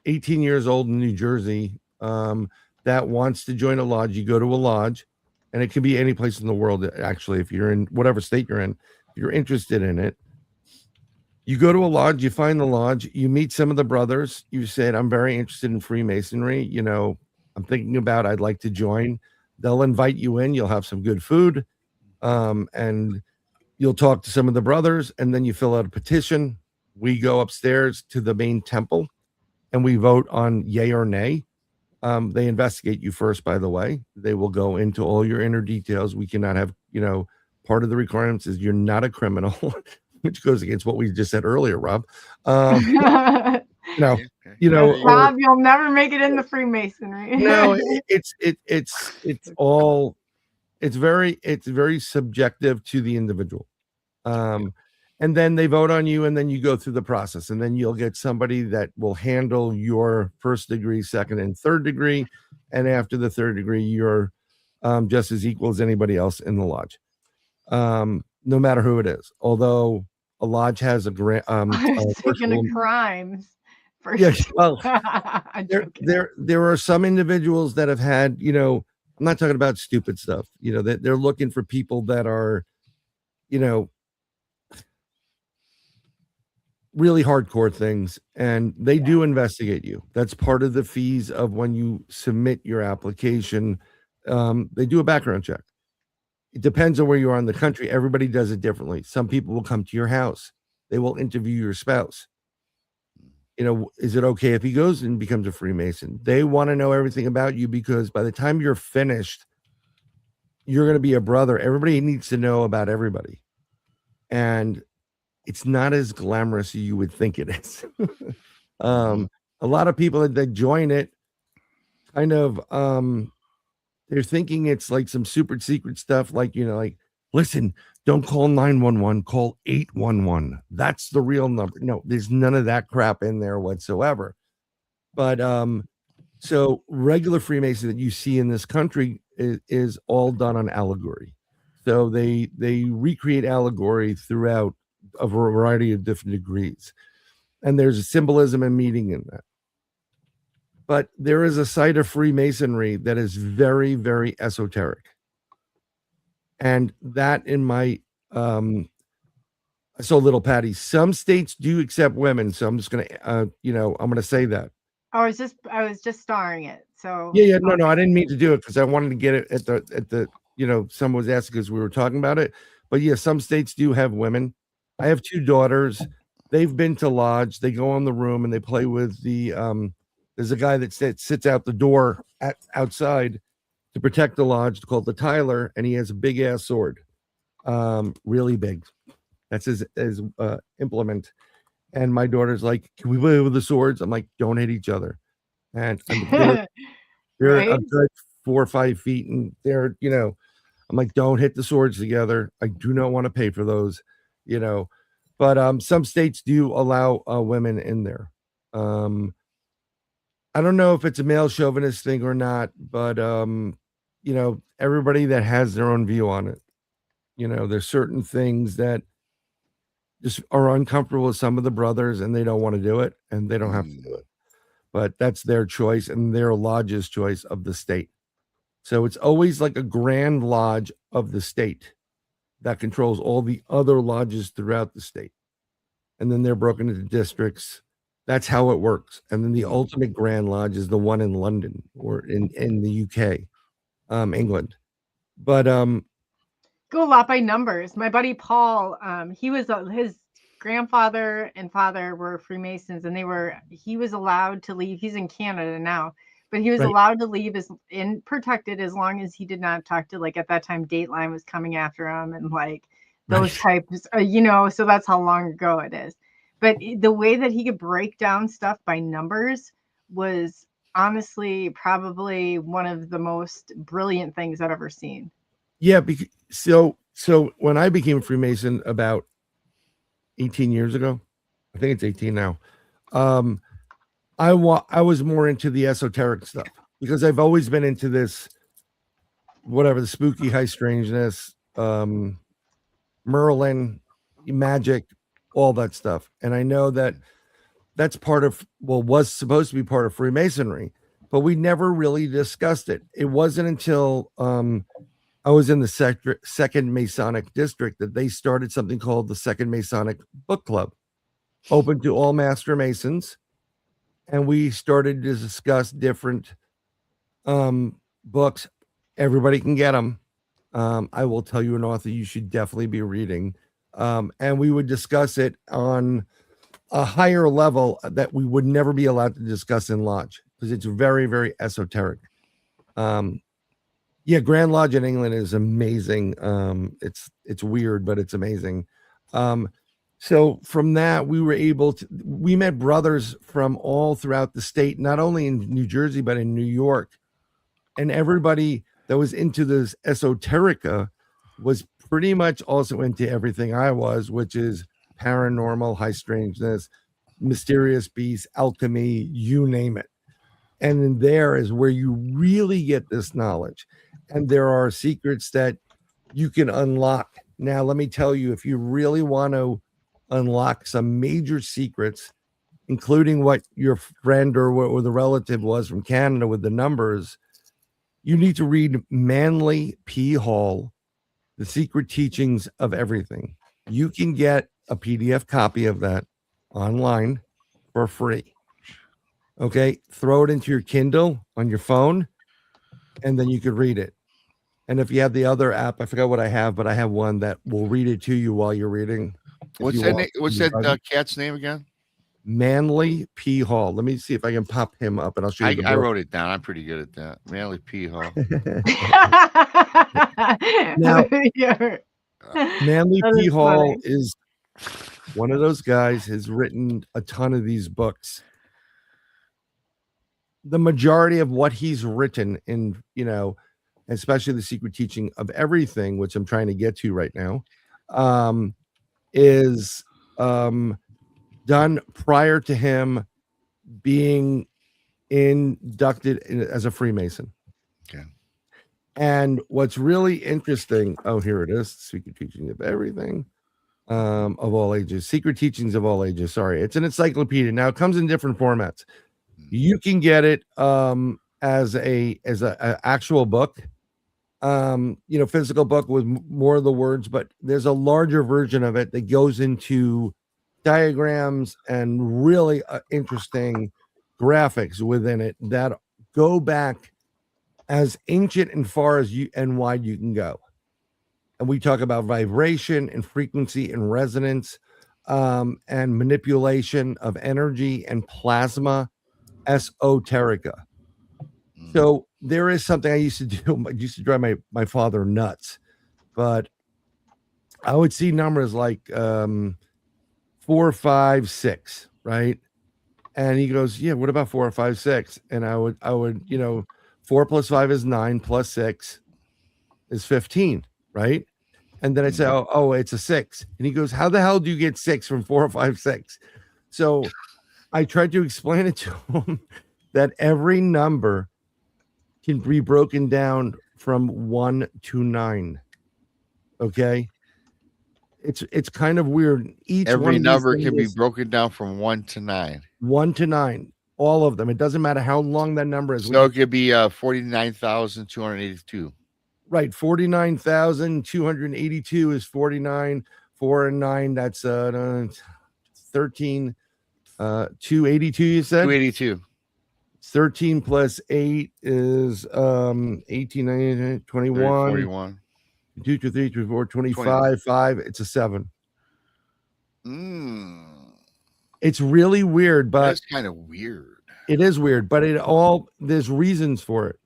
18 years old in New Jersey that wants to join a lodge, you go to a lodge, and it can be any place in the world. Actually, if you're in whatever state you're in, if you're interested in it, you go to a lodge, you find the lodge, you meet some of the brothers. You said, I'm very interested in Freemasonry. You know, I'm thinking about, I'd like to join. They'll invite you in. You'll have some good food. And you'll talk to some of the brothers, and then you fill out a petition. We go upstairs to the main temple and we vote on yay or nay. They investigate you first, by the way. They will go into all your inner details. We cannot have, you know, part of the requirements is you're not a criminal, which goes against what we just said earlier, Rob. Rob, Or, you'll never make it in the Freemasonry. no, it's very subjective to the individual. And then they vote on you, and then you go through the process, and then you'll get somebody that will handle your first degree, second and third degree. And after the third degree, you're just as equal as anybody else in the lodge, no matter who it is. Although a lodge has a grant. Speaking of crimes. Yeah, well, there are some individuals that have had, you know, I'm not talking about stupid stuff, you know, that they're looking for people that are, you know, really hardcore things, and they do investigate you. That's part of the fees of when you submit your application. They do a background check. It depends on where you are in the country. Everybody does it differently. Some people will come to your house. They will interview your spouse. You know, is it okay if he goes and becomes a Freemason? They want to know everything about you, because by the time you're finished, you're going to be a brother. Everybody needs to know about everybody. And it's not as glamorous as you would think it is. A lot of people that join it kind of, they're thinking it's like some super secret stuff. Like, you know, like, listen, don't call 911, call 811. That's the real number. No, there's none of that crap in there whatsoever. But so regular Freemason that you see in this country is all done on allegory. So they recreate allegory throughout a variety of different degrees, and there's a symbolism and meaning in that. But there is a side of Freemasonry that is very, very esoteric, and that in my I saw little Patty. Some states do accept women, so I'm just gonna I'm gonna say that. I was just starring it. So Yeah, no, I didn't mean to do it because I wanted to get it at the someone was asking because we were talking about it. But yeah, some states do have women. I have two daughters. They've been to lodge. They go in the room and they play with the there's a guy that sits out the door outside to protect the lodge called the Tyler, and he has a big ass sword. Really big. That's his implement. And my daughter's like, can we play with the swords? I'm like, don't hit each other. And they're Right? a good 4 or 5 feet, and they're, I'm like, don't hit the swords together. I do not want to pay for those, but some states do allow women in there. I don't know if it's a male chauvinist thing or not, but everybody that has their own view on it. There's certain things that just are uncomfortable with some of the brothers, and they don't want to do it, and they don't have to do it. But that's their choice and their lodge's choice of the state. So it's always like a grand lodge of the state that controls all the other lodges throughout the state. And then they're broken into districts. That's how it works. And then the ultimate grand lodge is the one in London or in the UK, England. But go a lot by numbers. My buddy Paul, he was his grandfather and father were Freemasons, and he was allowed to leave. He's in Canada now, but he was allowed to leave protected as long as he did not talk to, like, at that time Dateline was coming after him and like those types, so that's how long ago it is. But the way that he could break down stuff by numbers was honestly probably one of the most brilliant things I've ever seen. Yeah, so when I became a Freemason about 18 years ago, I think it's 18 now, I was more into the esoteric stuff because I've always been into this, whatever, the spooky, high strangeness, Merlin, magic, all that stuff. And I know that that's part of, well, was supposed to be part of Freemasonry, but we never really discussed it. It wasn't until I was in the second Masonic district that they started something called the Second Masonic Book Club, open to all Master Masons. And we started to discuss different books. Everybody can get them. I will tell you an author you should definitely be reading. And we would discuss it on a higher level that we would never be allowed to discuss in Lodge, because it's very, very esoteric. Yeah, Grand Lodge in England is amazing. It's weird, but it's amazing. So from that, we met brothers from all throughout the state, not only in New Jersey, but in New York. And everybody that was into this esoterica was pretty much also into everything I was, which is paranormal, high strangeness, mysterious beasts, alchemy, you name it. And in there is where you really get this knowledge. And there are secrets that you can unlock. Now, let me tell you, if you really want to unlock some major secrets, including what your friend or the relative was from Canada with the numbers, you need to read Manly P. Hall, The Secret Teachings of Everything. You can get a PDF copy of that online for free. Okay, throw it into your Kindle on your phone, and then you could read it. And if you have the other app, I forgot what I have, but I have one that will read it to you while you're reading. What's that cat's name again? Manly P. Hall. Let me see if I can pop him up, and I'll show you. I wrote it down. I'm pretty good at that. Manly P. Hall. Now, Yeah. Manly That P. is Hall funny. is one of those guys, has written a ton of these books. The majority of what he's written in, especially The Secret Teaching of Everything, which I'm trying to get to right now, is done prior to him being inducted as a Freemason. Okay. And what's really interesting, here it is, Secret Teachings of Everything, of all ages, Secret Teachings of all ages. Sorry, it's an encyclopedia. Now it comes in different formats. You can get it as a actual book, physical book with more of the words, but there's a larger version of it that goes into diagrams and really interesting graphics within it that go back as ancient and far as you and wide you can go. And we talk about vibration and frequency and resonance, and manipulation of energy and plasma, esoterica. So there is something I used to do. I used to drive my father nuts, but I would see numbers like 4, 5, 6, right? And he goes, "Yeah, what about 4, 5, 6?" And I would, 4 plus 5 is 9, plus 6 is 15, right? And then I say, oh, it's a 6. And he goes, "How the hell do you get 6 from 4, 5, 6?" So I tried to explain it to him that every number can be broken down from 1 to 9. Okay. It's kind of weird. Every number can be broken down from 1 to 9. 1 to 9. All of them. It doesn't matter how long that number is. So it could be 49,282. Right. 49,282 is 49. 4 and 9. That's 13. 282, you said? 282. 13 plus 8 is 18, 19, 21. 41. 2, 2, 3, 2, 4, 25, 5. It's a 7. It's really weird, but that's kind of weird. It is weird, but there's reasons for it.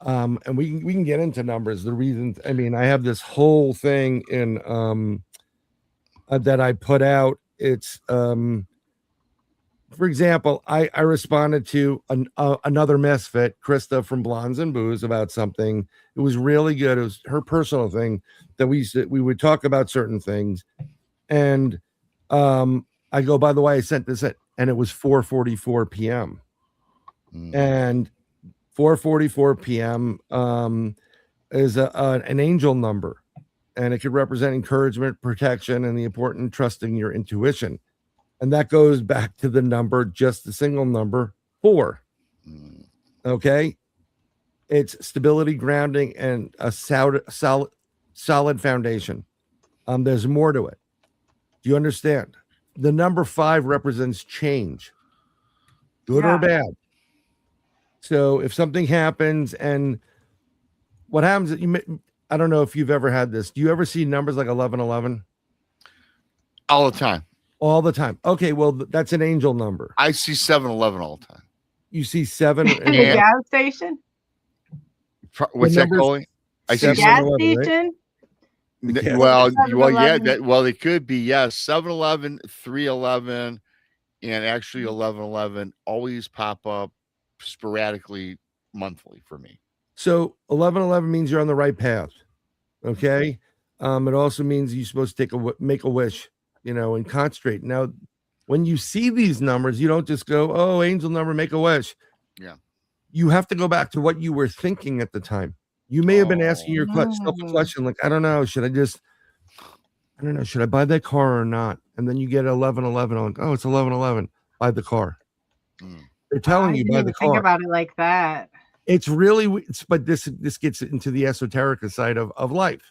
And we can get into numbers, the reasons. I mean, I have this whole thing in that I put out. It's for example, I responded to another misfit, Krista from Blondes and Booze, about something. It was really good. It was her personal thing that we would talk about certain things. And I go, by the way, I sent this and it was 4:44 p.m. And 4:44 p.m. Is an angel number, and it could represent encouragement, protection, and the important trusting your intuition. And that goes back to the number, just the single number 4. Mm. Okay. It's stability, grounding, and a solid foundation. There's more to it. Do you understand? The number 5 represents change, good or Yeah. bad. So if something happens, and what happens, I don't know if you've ever had this. Do you ever see numbers like 1111? All the time. All the time. Okay, well, that's an angel number. I see 7-Eleven all the time. You see 7 In the Yeah. gas station? What's that, numbers- Coley? I see 7-Eleven, Gas right? station? Yeah. Well, yeah, 7-Eleven. it could be, yes. 7-Eleven, 3-11, and actually 11-11 always pop up sporadically monthly for me. So 1111 means you're on the right path. Okay. It also means you're supposed to make a wish, and concentrate. Now, when you see these numbers, you don't just go, "Oh, angel number, make a wish." Yeah. You have to go back to what you were thinking at the time. You may have been asking yourself a question like, "I don't know, should I buy that car or not?" And then you get 1111. I'm like, "Oh, it's 1111. Buy the car." Mm. They're telling I you didn't buy even the think car. about it like that. It's really, but this gets into the esoteric side of life.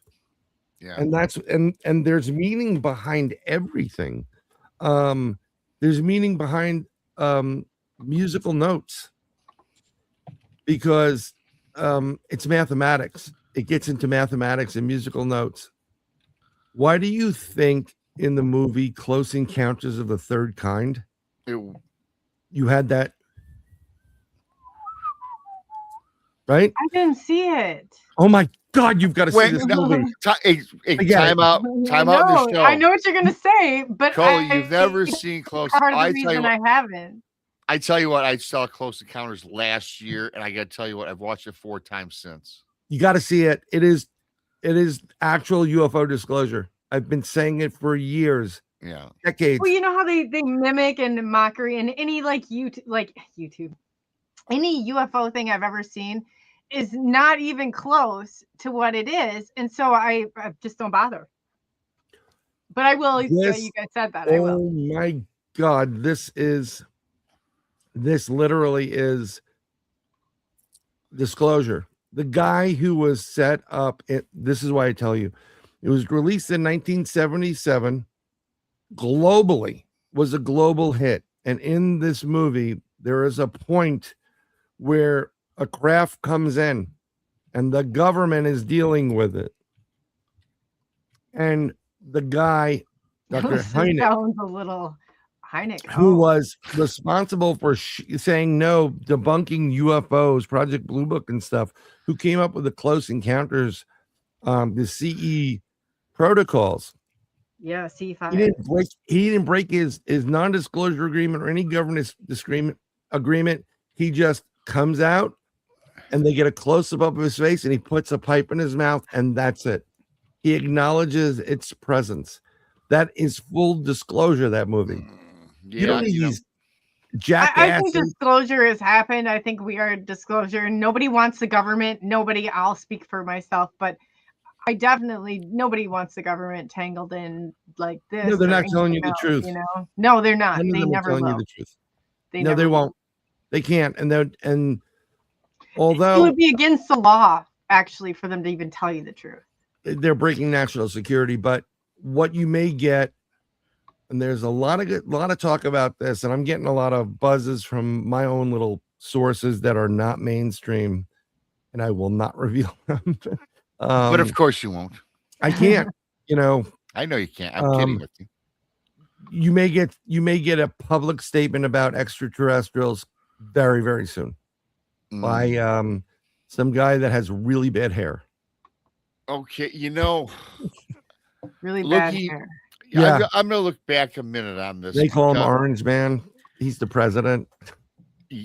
Yeah. And that's and there's meaning behind everything. There's meaning behind musical notes, because it's mathematics. It gets into mathematics and musical notes. Why do you think in the movie Close Encounters of the Third Kind you had that, right? I didn't see it. Oh my God, you've got to see Wait, this no, movie. time out the show. I know what you're gonna say, but Cole, you've never seen Close. part of the I tell you reason what, I haven't. I tell you what, I saw Close Encounters last year, and I got to tell you what, I've watched it 4 times since. You got to see it. It is actual UFO disclosure. I've been saying it for years, Yeah. decades. Well, you know how they mimic and mockery, and any YouTube, any UFO thing I've ever seen is not even close to what it is, and so I just don't bother. But I will. You guys said that. I will. Oh my God, this literally is disclosure. The guy who was set up, this is why I tell you, it was released in 1977, globally, was a global hit. And in this movie, there is a point where a craft comes in and the government is dealing with it. And the guy, Dr. Hynek, Sounds a little Hynek, who was responsible for saying no, debunking UFOs, Project Blue Book and stuff, who came up with the Close Encounters, the CE protocols. Yeah, C5. He didn't break his non-disclosure agreement or any governance agreement. He just comes out and they get a close-up of his face and he puts a pipe in his mouth, and that's it. He acknowledges its presence. That is full disclosure, that movie. Yeah, You don't need these I jackasses. think disclosure has happened. I think we are disclosure. Nobody wants the government. I'll speak for myself, but nobody wants the government tangled in like this. No, they're or not telling you anything the else, truth. No, they're not. None of They them are never telling will. you the truth. They No, they will. won't. They can't. And It although would be against the law, actually, for them to even tell you the truth. they're breaking national security, but what you may get, and there's a lot of talk about this, and I'm getting a lot of buzzes from my own little sources that are not mainstream, and I will not reveal them. But of course you won't. I can't. I know you can't. I'm kidding with you. You may get a public statement about extraterrestrials very, very soon by some guy that has really bad hair. Okay, Really bad looking- hair. Yeah. I'm going to look back a minute on this. They call him because, Orange Man. He's the president.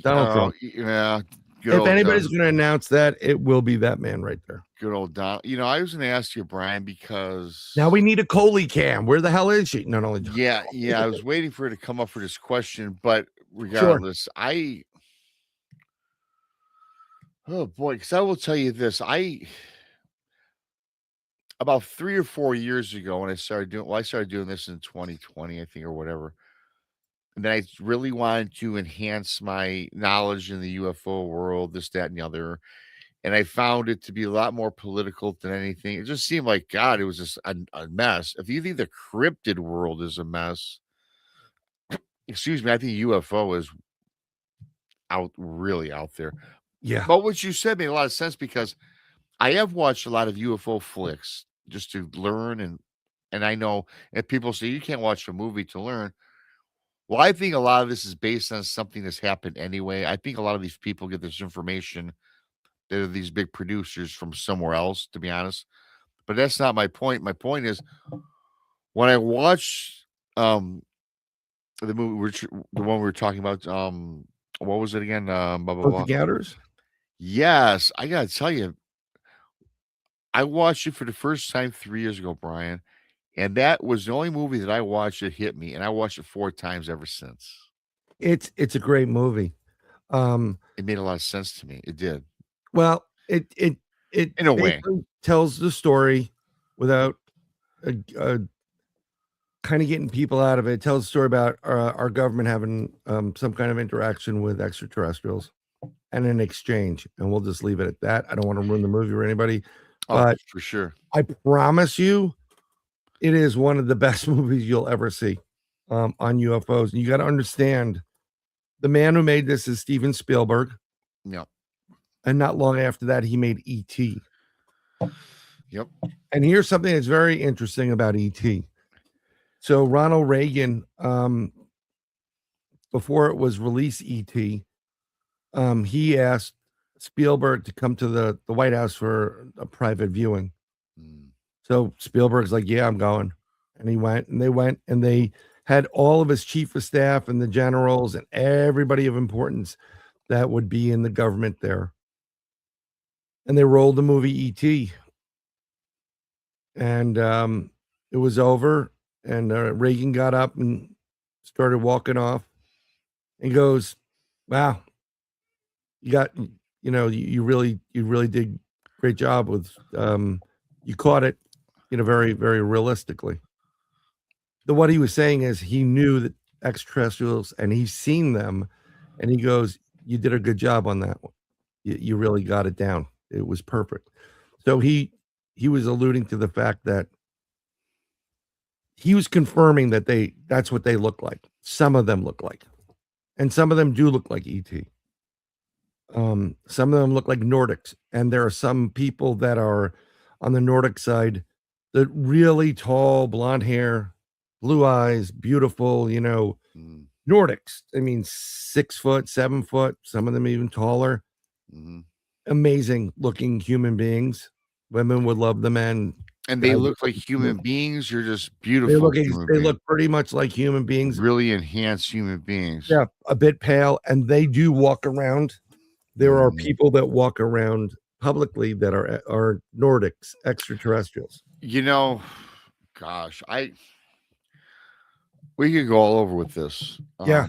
Donald Trump. Yeah. If anybody's going to announce that, it will be that man right there. Good old Donald. I was going to ask you, Brian, because Now we need a Coley cam. Where the hell is she? No. Yeah, I was waiting for her to come up for this question, but regardless, oh boy, because I will tell you this, about 3 or 4 years ago when I started doing this in 2020, I think, or whatever. and then I really wanted to enhance my knowledge in the UFO world, this, that, and the other. And I found it to be a lot more political than anything. It just seemed like, God, it was just a mess. If you think the cryptid world is a mess, excuse me, I think UFO is really out there. Yeah. But what you said made a lot of sense because I have watched a lot of UFO flicks just to learn, and I know, and people say you can't watch a movie to learn. Well, I think a lot of this is based on something that's happened anyway. I think a lot of these people get this information, they're these big producers from somewhere else, to be honest. But that's not my point. My point is when I watch the movie, the one we were talking about, what was it again? Blah blah Close blah. Encounters. Yes, I gotta tell you, I watched it for the first time 3 years ago, Brian, and that was the only movie that I watched that hit me, and I watched it 4 times ever since. It's a great movie. It made a lot of sense to me. It did. Well, it In a way. basically tells the story without kind of getting people out of it. It tells the story about our government having some kind of interaction with extraterrestrials and an exchange. And we'll just leave it at that. I don't want to ruin the movie for anybody, but for sure. I promise you, it is one of the best movies you'll ever see on UFOs. And you got to understand, the man who made this is Steven Spielberg. Yeah. And not long after that, he made E.T. Yep. And here's something that's very interesting about E.T. So Ronald Reagan, before it was released, E.T., he asked Spielberg to come to the White House for a private viewing. So Spielberg's like, yeah, I'm going. And he went, and they went, and they had all of his chief of staff and the generals and everybody of importance that would be in the government there. And they rolled the movie E.T. And it was over, and Reagan got up and started walking off and goes, wow, you really did a great job with, you caught it, very, very realistically. What he was saying is he knew that extraterrestrials, and he's seen them, and he goes, you did a good job on that one. You really got it down. It was perfect. So he was alluding to the fact that he was confirming that that's what they look like. Some of them look like, and some of them do look like ET. Some of them look like Nordics, and there are some people that are on the Nordic side, that really tall, blonde hair, blue eyes, beautiful, Nordics. I mean, 6 foot, 7 foot, some of them even taller. Amazing looking human beings. Women would love them, and they look like human beings. You're just beautiful. They look pretty much like human beings. Really enhanced human beings. Yeah, a bit pale, and they do walk around. There are people that walk around publicly that are Nordics, extraterrestrials. Gosh, we could go all over with this. Yeah.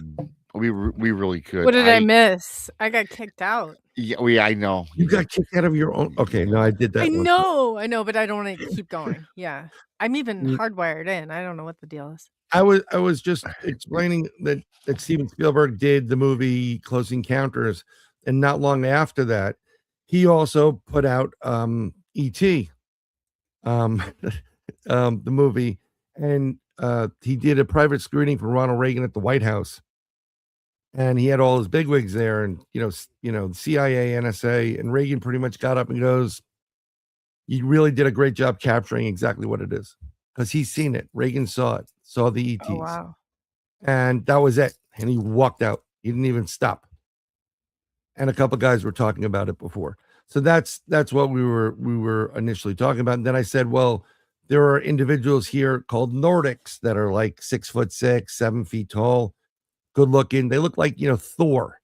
We really could. What did I miss? I got kicked out. Yeah, I know. You got kicked out of your own. Okay, no, I did that. I know, but I don't want to keep going. Yeah. I'm even hardwired in. I don't know what the deal is. I was just explaining that Steven Spielberg did the movie Close Encounters, and not long after that, he also put out E.T. The movie, and he did a private screening for Ronald Reagan at the White House, and he had all his bigwigs there, and CIA, NSA, and Reagan pretty much got up and goes, "You really did a great job capturing exactly what it is," because he's seen it. Reagan saw the ETs. Oh, wow. And that was it. And he walked out. He didn't even stop. And a couple of guys were talking about it before. So that's what we were initially talking about. And then I said, well, there are individuals here called Nordics that are like 6'6", 7 feet tall, good looking. They look like, Thor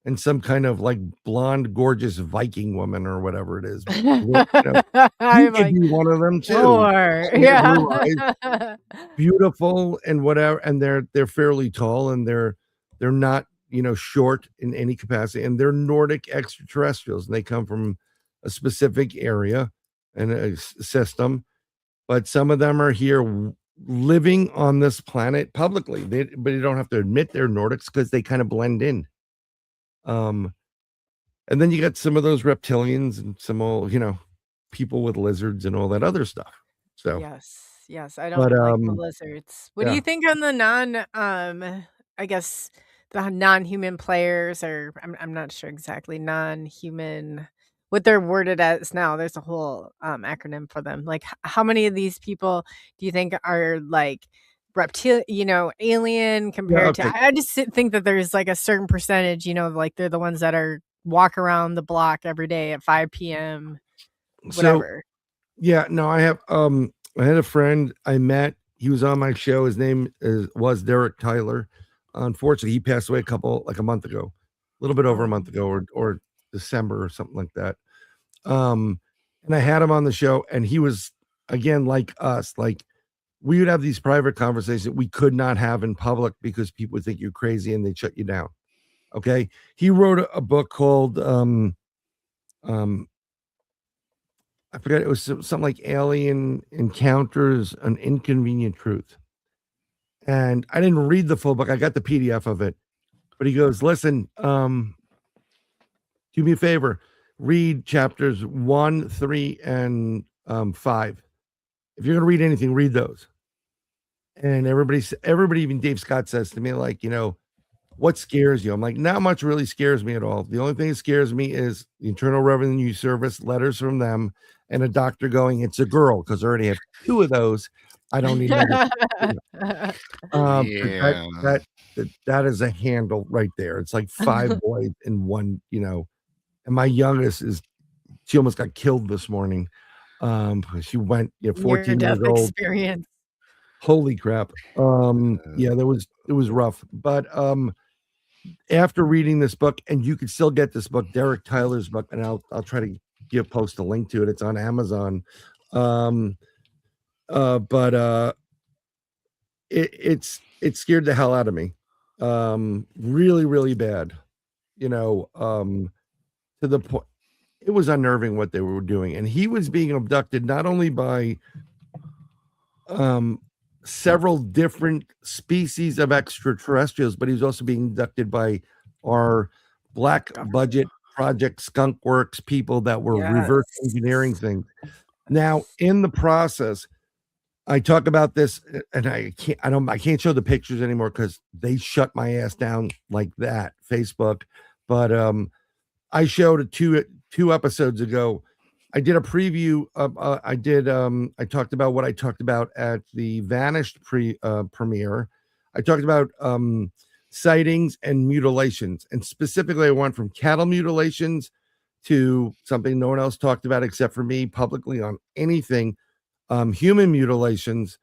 and some kind of like blonde, gorgeous Viking woman or whatever it is. You could be one of them too. Thor. Yeah. Beautiful and whatever. And they're fairly tall, and they're not, short in any capacity. And they're Nordic extraterrestrials, and they come from a specific area and a system. But some of them are here living on this planet publicly. But you don't have to admit they're Nordics because they kind of blend in. And then you got some of those reptilians and some old, people with lizards and all that other stuff. So Yes, I But, don't like the lizards. What do yeah. you think on the I guess the non-human players, or I'm not sure exactly, non-human, what they're worded as now? There's a whole acronym for them. Like, how many of these people do you think are like alien compared to? Okay. I just think that there's like a certain percentage, like they're the ones that are walk around the block every day at 5 p.m. So whatever. yeah, no, I have I had a friend I met. He was on my show. His name was Derek Tyler. Unfortunately, he passed away a month ago, a little bit over a month ago, or December or something like that. And I had him on the show, and he was, again, like us, like we would have these private conversations that we could not have in public because people would think you're crazy and they'd shut you down. Okay. He wrote a book called I forgot, it was something like Alien Encounters, An Inconvenient Truth. And I didn't read the full book. I got the PDF of it. But he goes, listen, do me a favor, read chapters 1, 3, and 5. If you're going to read anything, read those. And everybody, even Dave Scott, says to me, like, what scares you? I'm like, not much really scares me at all. The only thing that scares me is the Internal Revenue Service, letters from them, and a doctor going, it's a girl, because I already have 2 of those. I don't need another. Yeah. That is a handle right there. It's like 5 boys in one, and my youngest she almost got killed this morning. She went 14 years Near-death old. experience. Holy crap. Yeah, it was rough. But after reading this book, and you can still get this book, Derek Tyler's book, and I'll try to post a link to it. It's on Amazon. But it scared the hell out of me. Really, really bad. To the point it was unnerving what they were doing. And he was being abducted not only by several different species of extraterrestrials, but he was also being abducted by our black budget Project Skunk Works people that were reverse engineering things. Now, in the process, I talk about this, and I can't show the pictures anymore because they shut my ass down like that, Facebook. But I showed it two episodes ago. I did a preview of I talked about what I talked about at the Vanished premiere. I talked about sightings and mutilations, and specifically I went from cattle mutilations to something no one else talked about except for me publicly on anything, human mutilations.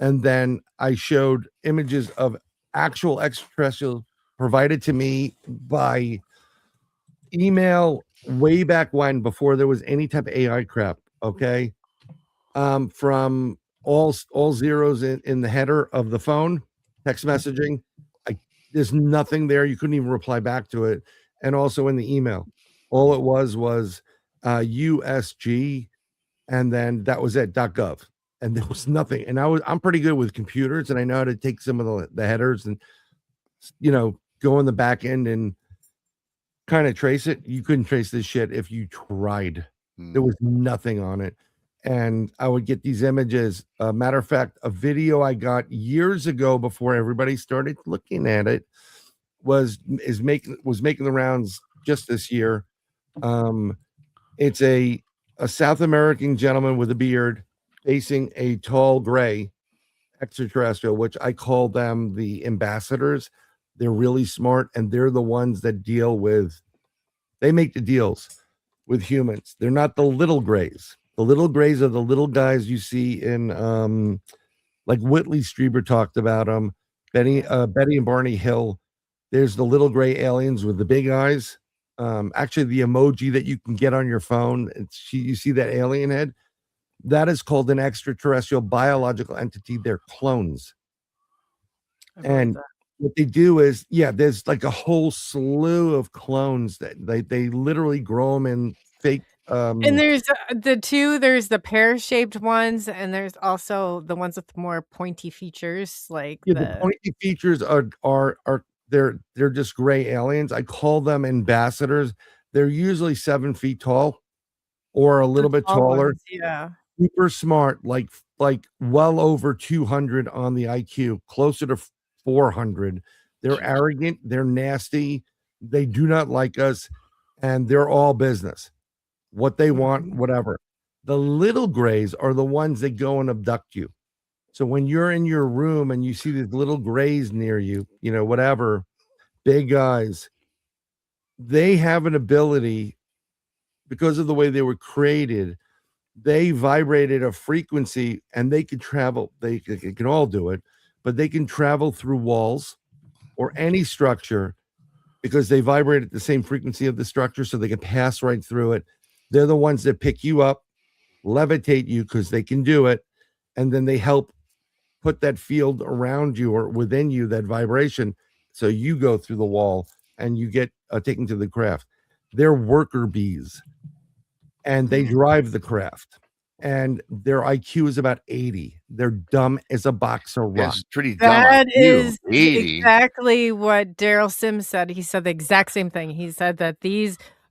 And then I showed images of actual extraterrestrials provided to me by email way back when, before there was any type of AI crap. Okay. From all zeros in the header of the phone, text messaging. There's nothing there. You couldn't even reply back to it. And also in the email, all it was USG, and then that was it, .gov, and there was nothing. And I'm pretty good with computers, and I know how to take some of the headers and go in the back end and kind of trace it. You couldn't trace this shit if you tried. There was nothing on it. And I would get these images. Matter of fact, a video I got years ago before everybody started looking at it was making the rounds just this year. It's a South American gentleman with a beard facing a tall gray extraterrestrial, which I call them the ambassadors. They're really smart, and they're the ones that they make the deals with humans. They're not the little grays. The little grays are the little guys you see in like Whitley Strieber talked about them. Betty and Barney Hill. There's the little gray aliens with the big eyes. Actually, the emoji that you can get on your phone, you see that alien head? That is called an extraterrestrial biological entity. They're clones. And what they do is, there's like a whole slew of clones that they literally grow them in fake And there's there's the pear-shaped ones, and there's also the ones with more pointy features, like yeah, the pointy features are they're just gray aliens. I call them ambassadors. They're usually 7 feet tall or a little bit tall taller. ones, yeah. Super smart, like well over 200 on the IQ, closer to 400. They're arrogant, they're nasty, they do not like us, and they're all business. What they want, whatever. The little grays are the ones that go and abduct you. So when you're in your room and you see these little grays near you, you know, whatever, big guys, they have an ability because of the way they were created. They vibrated a frequency and they can travel. They can all do it, but they can travel through walls or any structure because they vibrate at the same frequency of the structure, so they can pass right through it. They're the ones that pick you up, levitate you because they can do it, and then they help put that field around you or within you, that vibration, so you go through the wall and you get taken to the craft. They're worker bees, and they drive the craft. And their IQ is about 80. They're dumb as a box of rocks. That's pretty dumb. That is 80. exactly what Daryl Sims said. He said the exact same thing. He said that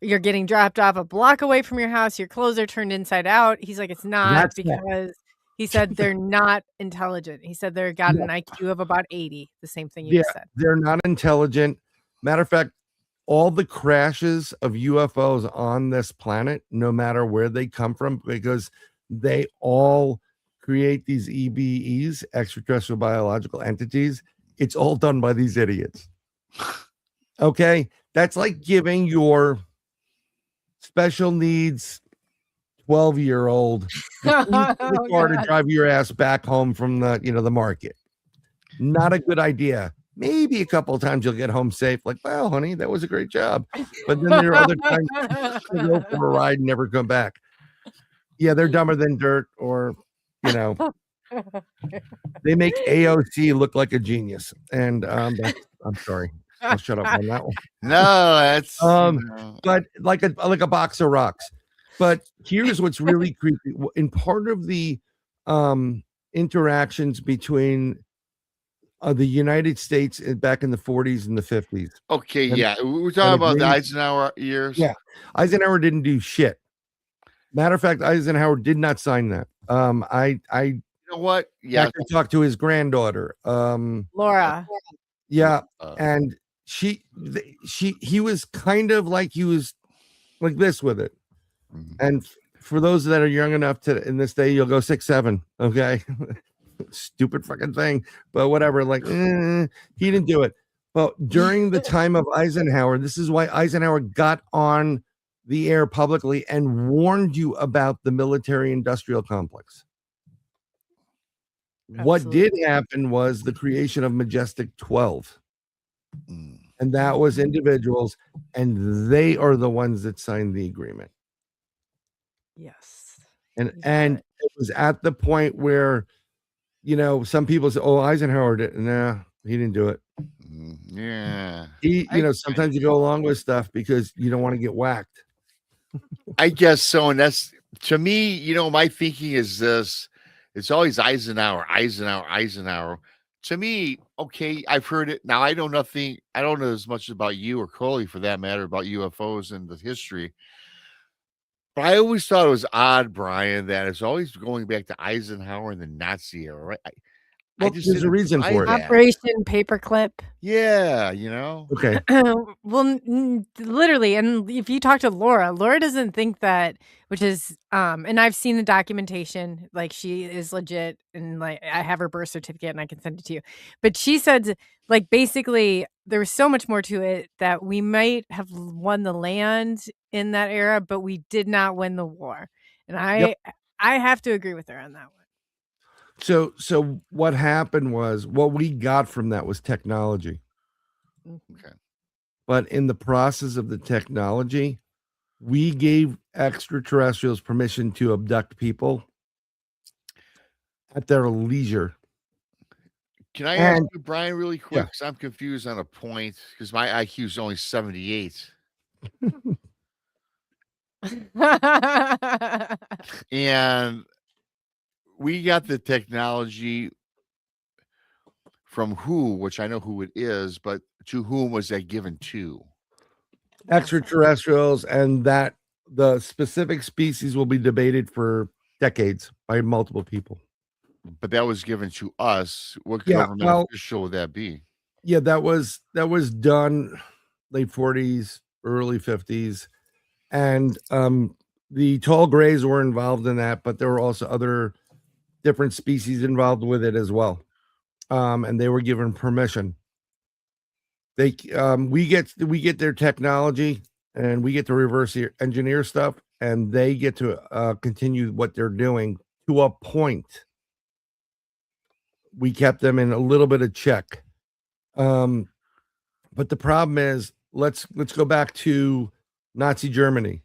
you're getting dropped off a block away from your house. Your clothes are turned inside out. He's like, it's not That's because he said they're not intelligent. He said they've got an IQ of about 80. The same thing you just said. They're not intelligent. Matter of fact, all the crashes of UFOs on this planet, no matter where they come from, because they all create these EBEs, extraterrestrial biological entities. It's all done by these idiots. Okay? That's like giving your special needs 12-year-old the car to drive your ass back home from the market. Not a good idea. Maybe a couple of times you'll get home safe, like, well, honey, that was a great job. But then there are other times you go for a ride and never come back. Yeah, they're dumber than dirt, or they make AOC look like a genius. And I'm sorry, I'll shut up on that one. No, that's but like a box of rocks. But here's what's really creepy. In part of the interactions between the United States back in the 40s and the 50s. Okay, yeah. We're talking about the Eisenhower years. Yeah. Eisenhower didn't do shit. Matter of fact, Eisenhower did not sign that. I you know what? Yeah. I could talk to his granddaughter. Laura. Yeah. And he was kind of like, he was like this with it. Mm-hmm. And for those that are young enough to in this day, you'll go 6'7", okay? Stupid fucking thing, but whatever. Like, he didn't do it. But during the time of Eisenhower, this is why Eisenhower got on the air publicly and warned you about the military-industrial complex. Absolutely. What did happen was the creation of Majestic 12, and that was individuals, and they are the ones that signed the agreement. Yes, and it was at the point where, some people say, "Oh, Eisenhower didn't." Nah, he didn't do it. Yeah, sometimes you go along with stuff because you don't want to get whacked. I guess so, and that's, to me, my thinking is this: it's always Eisenhower. To me, okay, I've heard it. Now I know nothing. I don't know as much about you or Coley, for that matter, about UFOs and the history. But I always thought it was odd, Brian, that it's always going back to Eisenhower and the Nazi era, right? Well, there's a reason for it. Operation Paperclip. Yeah, Okay. Well, literally, and if you talk to Laura doesn't think that, which is, and I've seen the documentation, like, she is legit, and like, I have her birth certificate and I can send it to you. But she said, like, basically, there was so much more to it that we might have won the land in that era, but we did not win the war. And I have to agree with her on that one. So what happened was, what we got from that was technology. Okay. But in the process of the technology, we gave extraterrestrials permission to abduct people at their leisure. Can I ask you, Brian, really quick? Because I'm confused on a point, because my IQ is only 78. And we got the technology from who, which I know who it is, but to whom was that given to? Extraterrestrials, and that the specific species will be debated for decades by multiple people. But that was given to us. What Yeah, government well, official would that be? yeah, that was done late 40s, early 50s, and the tall grays were involved in that, but there were also other different species involved with it as well, and they were given permission. They we get their technology, and we get to reverse engineer stuff, and they get to continue what they're doing to a point. We kept them in a little bit of check. But the problem is, let's go back to Nazi Germany.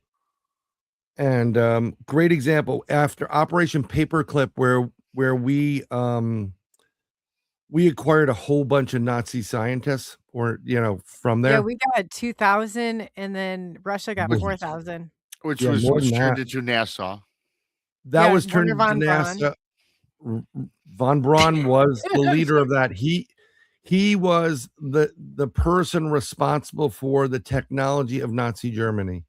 And great example after Operation Paperclip, where we acquired a whole bunch of Nazi scientists, or from Yeah, there. we got 2,000, and then Russia got Which- 4,000. Which Yeah, more was than turned that. into NASA. That Yeah, was turned Werner into von Braun. NASA. Von Braun was the leader of that. He was the person responsible for the technology of Nazi Germany.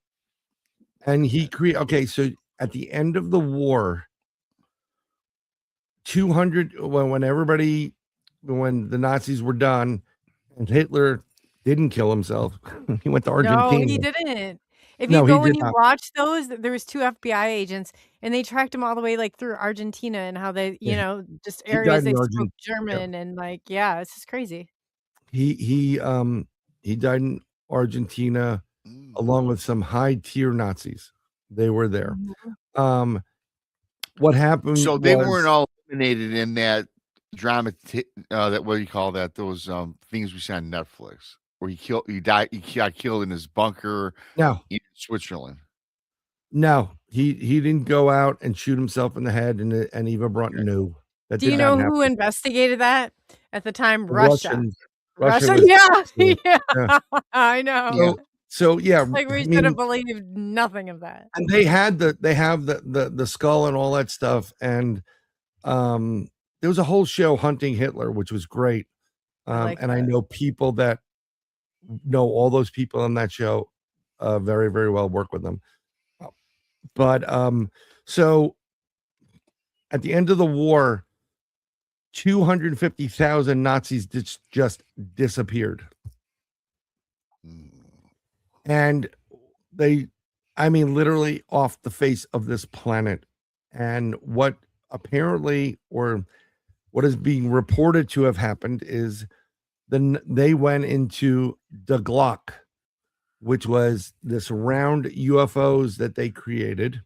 And he created, okay, so at the end of the war, 200, when the Nazis were done and Hitler didn't kill himself, he went to Argentina. No, he didn't. If No, you he go and did you not. watch those, there was 2 FBI agents, and they tracked him all the way, like, through Argentina, and how they, just He died areas in they Argentina. spoke German, and, like, yeah, it's just crazy. He died in Argentina along with some high tier Nazis. They were there. Mhm. What happened So they was, weren't all eliminated in that drama. That what do you call that? Those things we see on Netflix, where he got killed in his bunker no, in Switzerland. he didn't go out and shoot himself in the head, and Eva Braun. No, that Do did you not know who happen. investigated that at the time? The Russia. Russia Russia, was yeah, yeah. yeah, I know. Yeah. So yeah, Like, we I should have mean, believed nothing of that. and they have the skull and all that stuff, and there was a whole show hunting Hitler, which was great. I like And I that. know people that know all those people on that show very, very well, work with them. But so at the end of the war, 250,000 Nazis just disappeared. And literally off the face of this planet. And what apparently, or what is being reported to have happened, is then they went into the Glock, which was this round UFOs that they created,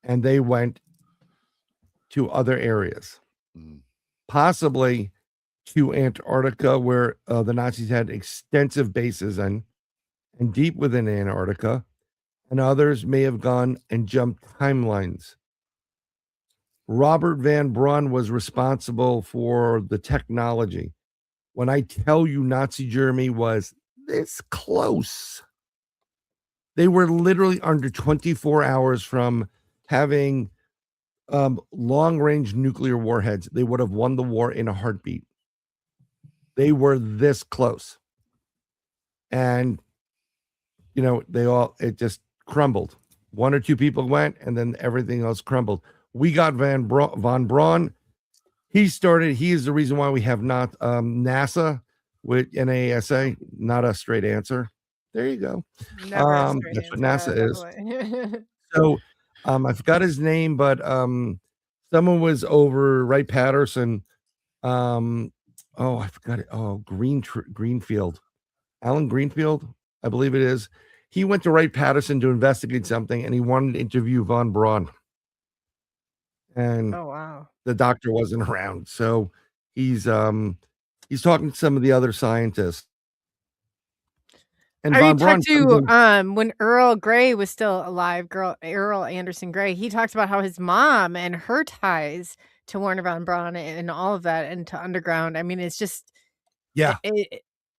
and they went to other areas, possibly to Antarctica, where the Nazis had extensive bases and deep within Antarctica, and others may have gone and jumped timelines. Robert Van Braun was responsible for the technology. When I tell you Nazi Germany was this close, they were literally under 24 hours from having long-range nuclear warheads. They would have won the war in a heartbeat. They were this close. And, it just crumbled. 1 or 2 people went, and then everything else crumbled. We got von Braun. He is the reason why we have not NASA with NASA, not a straight answer. There you go. Never a straight That's what answer, NASA yeah, is. definitely. So I forgot his name, but someone was over Wright-Patterson. I forgot it. Oh, Greenfield. Alan Greenfield, I believe it is. He went to Wright-Patterson to investigate something, and he wanted to interview von Braun. And Oh, wow. the doctor wasn't around, so he's talking to some of the other scientists. And I von Braun talked to when Earl Grey was still alive, Earl Anderson Grey. He talked about how his mom and her ties to Werner von Braun and all of that, and to underground. I mean, it's just yeah.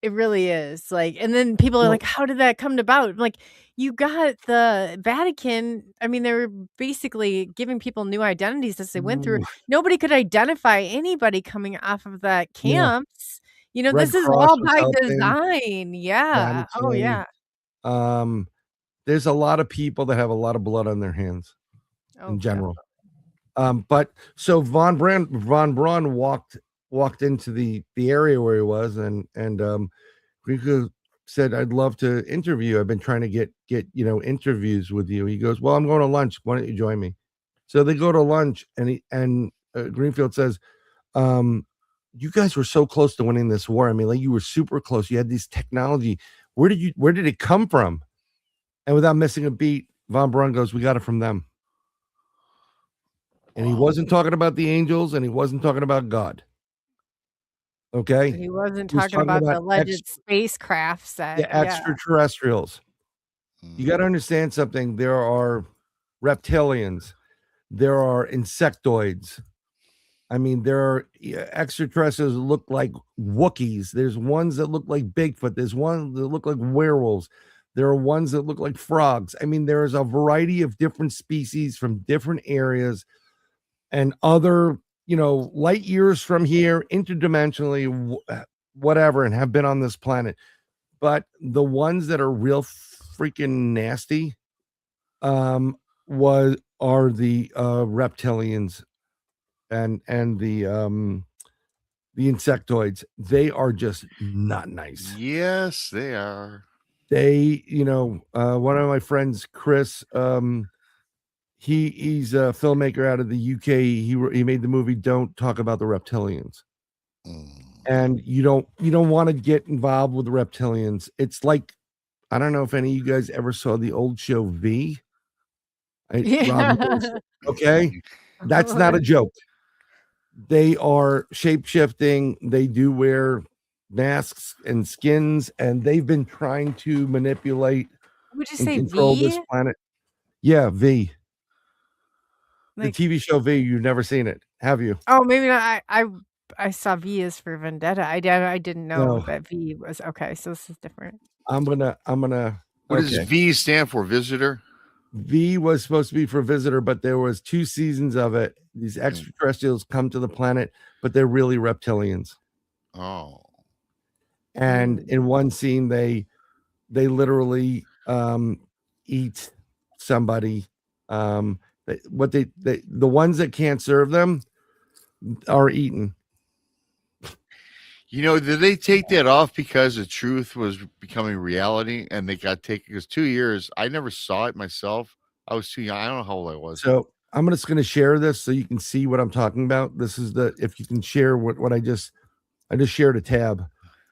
It really is. Like, and then people are Well- like, how did that come about? I'm like, you got the Vatican. I mean, they were basically giving people new identities as they went through. Ooh. Nobody could identify anybody coming off of that Yeah. camps. You know, Red this is Cross all was by helping. design. Yeah. Oh, Vatican. yeah. There's a lot of people that have a lot of blood on their hands Oh, in general. But so Von Braun walked into the area where he was, and Rico said, "I'd love to interview you. I've been trying to get interviews with you." He goes, "Well, I'm going to lunch. Why don't you join me?" So they go to lunch, and Greenfield says, "You guys were so close to winning this war. I mean, like, you were super close. You had this technology. Where did it come from?" And without missing a beat, Von Braun goes, "We got it from them." And he wasn't talking about the angels, and he wasn't talking about God. Okay? He wasn't He was talking about the alleged ex- spacecrafts that, the extraterrestrials. You got to understand something. There are reptilians, there are insectoids. I mean, there are extraterrestrials that look like Wookiees. There's ones that look like Bigfoot. There's ones that look like werewolves. There are ones that look like frogs. I mean, there's a variety of different species from different areas and other, light years from here, interdimensionally, whatever, and have been on this planet. But the ones that are real freaking nasty are the reptilians and the insectoids. They are just not nice. Yes, they are. They, one of my friends, Chris, he's a filmmaker out of the UK. He made the movie Don't Talk About the Reptilians. And you don't want to get involved with the reptilians. It's like, I don't know if any of you guys ever saw the old show V. Yeah. Okay, that's not a joke. They are shape-shifting. They do wear masks and skins, and they've been trying to manipulate Would you and say control this V? planet. Yeah, V. Like, The TV show V. You've never seen it, have you? oh, maybe not. I saw V is for Vendetta. I didn't know No. that V was okay. So this is different. I'm gonna. What does V stand for? Visitor? V was supposed to be for Visitor, but there was 2 seasons of it. These extraterrestrials come to the planet, but they're really reptilians. Oh. And in one scene, they literally eat somebody. The ones that can't serve them are eaten. Did they take that off because the truth was becoming reality and they got taken? Because 2 years, I never saw it myself. I was too young. I don't know how old I was. So I'm just going to share this so you can see what I'm talking about. This is if you can share what I just shared a tab,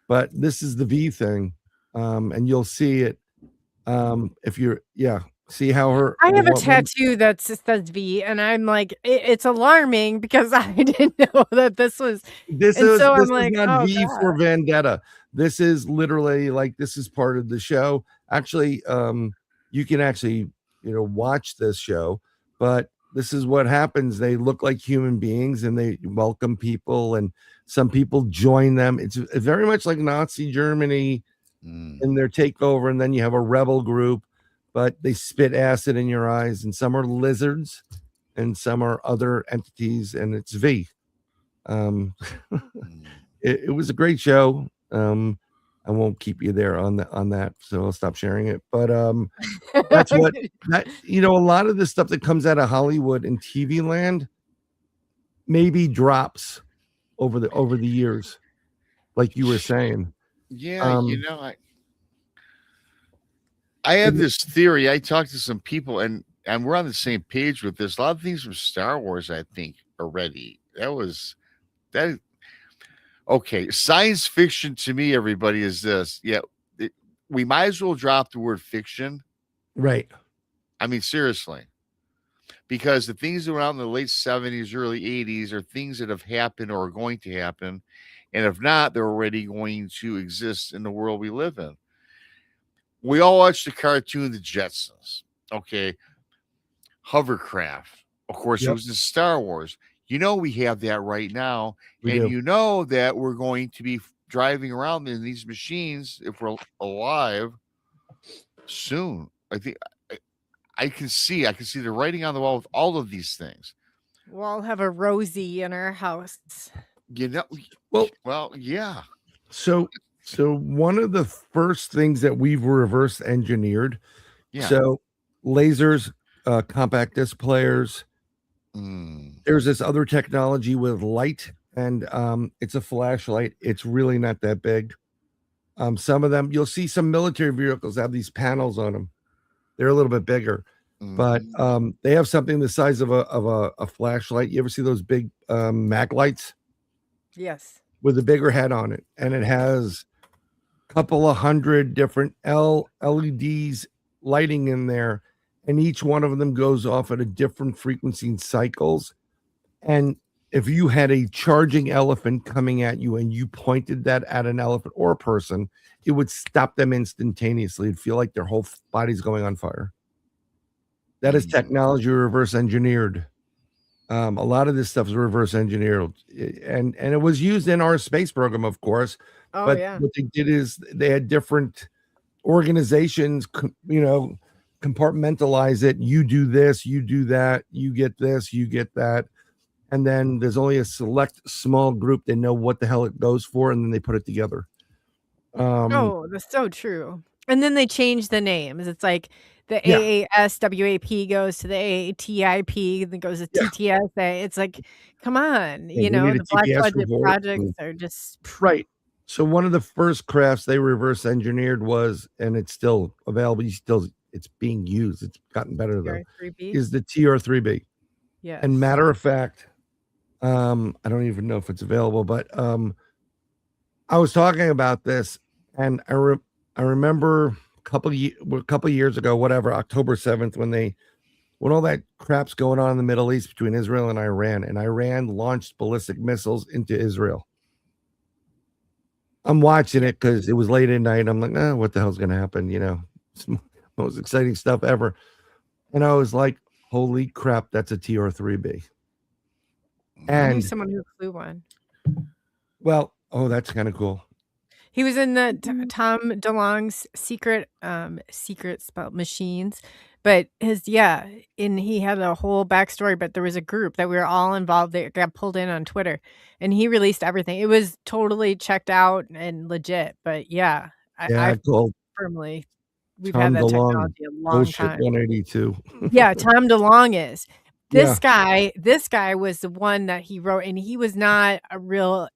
but this is the V thing. And you'll see it. If you're, see how I have a tattoo that says V, and I'm like, it's alarming because I didn't know that this was. This and is so this I'm like, is not oh, V God. for Vendetta. This is literally like, this is part of the show. Actually, you can actually watch this show, but this is what happens. They look like human beings and they welcome people, and some people join them. It's very much like Nazi Germany in their takeover, and then you have a rebel group, but they spit acid in your eyes, and some are lizards and some are other entities, and it's V. It was a great show. I won't keep you there on that, so I'll stop sharing it. But that's what a lot of the stuff that comes out of Hollywood and TV land maybe drops over the years, like you were saying. Yeah, I have this theory. I talked to some people, and we're on the same page with this. A lot of things from Star Wars, I think, already. That. Okay, science fiction to me, everybody, is this. Yeah, we might as well drop the word fiction. Right. I mean, seriously. Because the things that were out in the late 70s, early 80s are things that have happened or are going to happen. And if not, they're already going to exist in the world we live in. We all watched the cartoon The Jetsons. Okay. Hovercraft. Of course, it was in Star Wars. We have that right now. We do. You know that we're going to be driving around in these machines if we're alive soon. I think I can see the writing on the wall with all of these things. We'll all have a Rosie in our house. You know, well, yeah. So one of the first things that we've reverse engineered, Yeah. so lasers, compact disc players. There's this other technology with light, and it's a flashlight. It's really not that big. Some of them, you'll see some military vehicles have these panels on them. They're a little bit bigger, but they have something the size of a flashlight. You ever see those big mag lights? Yes. With a bigger head on it, and it has a couple of hundred different LEDs lighting in there, and each one of them goes off at a different frequency and cycles. And if you had a charging elephant coming at you and you pointed that at an elephant or a person, it would stop them instantaneously. It'd feel like their whole body's going on fire. That is technology reverse engineered. A lot of this stuff is reverse engineered, and it was used in our space program, of course. Oh, but yeah. what they did is they had different organizations, compartmentalize it. You do this, you do that, you get this, you get that. And then there's only a select small group that know what the hell it goes for, and then they put it together. Oh, that's so true. And then they change the names. It's like the Yeah. AASWAP goes to the AATIP, then goes to TTSA. It's like, come on, Yeah, you we know, need a the black TPS budget report projects and- are just Right. So one of the first crafts they reverse engineered was, and it's still available, it's being used. It's gotten better though. TR3B. Is the TR3B. Yes. And matter of fact, I don't even know if it's available, but I was talking about this, and I remember a couple years ago, whatever, October 7th, when all that crap's going on in the Middle East between Israel and Iran launched ballistic missiles into Israel. I'm watching it because it was late at night. I'm like, what the hell's going to happen? You know, it's the most exciting stuff ever. And I was like, holy crap, that's a TR3B. I knew And someone who flew one. well, that's kind of cool. He was in the Tom DeLonge's secret spelled machines, but and he had a whole backstory, but there was a group that we were all involved that got pulled in on Twitter, and he released everything. It was totally checked out and legit, but I Cool. firmly, we've Tom had that DeLonge, technology a long bullshit time. 182. Yeah, Tom DeLonge is. This Yeah. guy was the one that he wrote, and he was not a real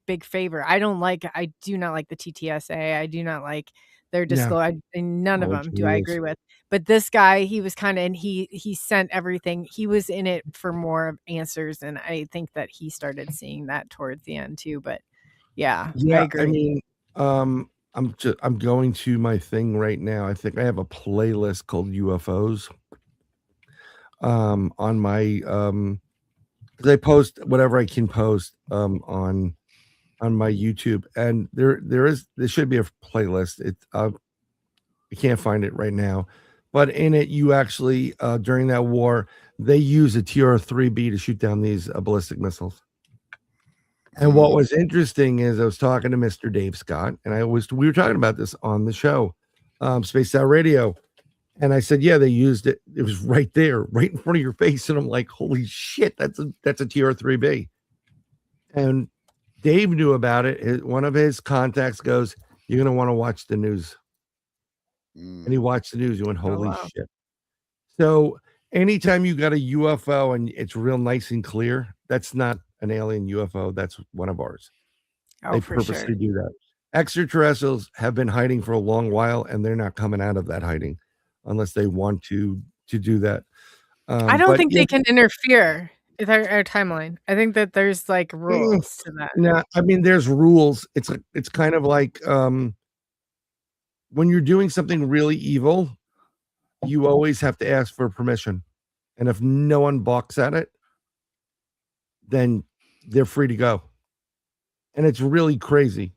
big favor. I do not like the TTSA. I do not like their disclosure. None of them do I agree with. But this guy, he was kind of, and he sent everything. He was in it for more answers, and I think that he started seeing that towards the end too. But I agree. I mean, I'm going to my thing right now. I think I have a playlist called UFOs. On my because I post whatever I can post on my YouTube, and there should be a playlist. I can't find it right now, but in it you actually during that war they use a TR-3B to shoot down these ballistic missiles. And what was interesting is I was talking to Mr. Dave Scott, and we were talking about this on the show, Space Out Radio. And I said, yeah, they used it. It was right there, right in front of your face. And I'm like, holy shit, that's a TR-3B. And Dave knew about it. One of his contacts goes, you're going to want to watch the news. And he watched the news. He went, holy shit. So anytime you got a UFO and it's real nice and clear, that's not an alien UFO. That's one of ours. They purposely do that. Extraterrestrials have been hiding for a long while, and they're not coming out of that hiding unless they want to do that. I don't think they can interfere with our timeline. I think that there's rules to that. No, I mean there's rules. It's kind of like when you're doing something really evil, you always have to ask for permission. And if no one balks at it, then they're free to go. And it's really crazy.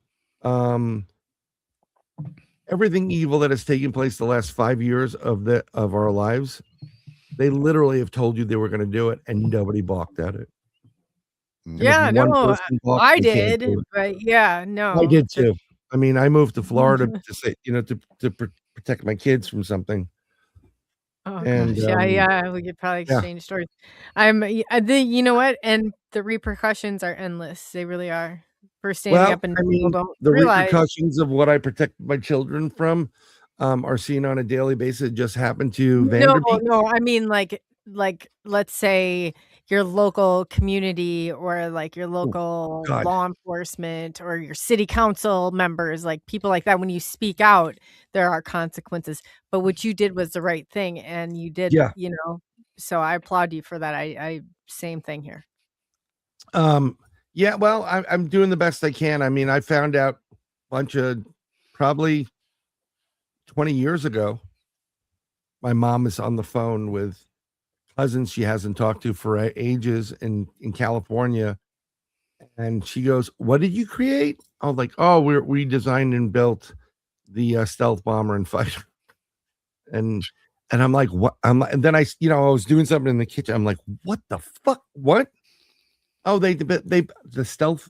Everything evil that has taken place the last 5 years of our lives, they literally have told you they were going to do it, and nobody balked at it. And if Yeah, one no, person balks, I they can't did, do it. but yeah, I no, did the too. I mean, I moved to Florida to say, protect my kids from something. Oh And gosh, yeah, we could probably yeah. exchange stories. You know what? And the repercussions are endless. They really are for standing Well, up, and I people mean, don't the realize. repercussions of what I protect my children from are seen on a daily basis. It just happened to No, Vanderbeek. no, I mean, like, let's say your local community or, like, your Oh, local God. law enforcement or your city council members, like, people like that, when you speak out, there are consequences, but what you did was the right thing, and you did, Yeah. so I applaud you for that. I same thing here. Yeah, well, I'm doing the best I can. I mean, I found out a bunch of probably 20 years ago. My mom is on the phone with cousins she hasn't talked to for ages in California. And she goes, "What did you create?" I was like, "Oh, we designed and built the stealth bomber and fighter." And I'm like, "What?" And then I was doing something in the kitchen. I'm like, "What the fuck? What?" Oh, they the stealth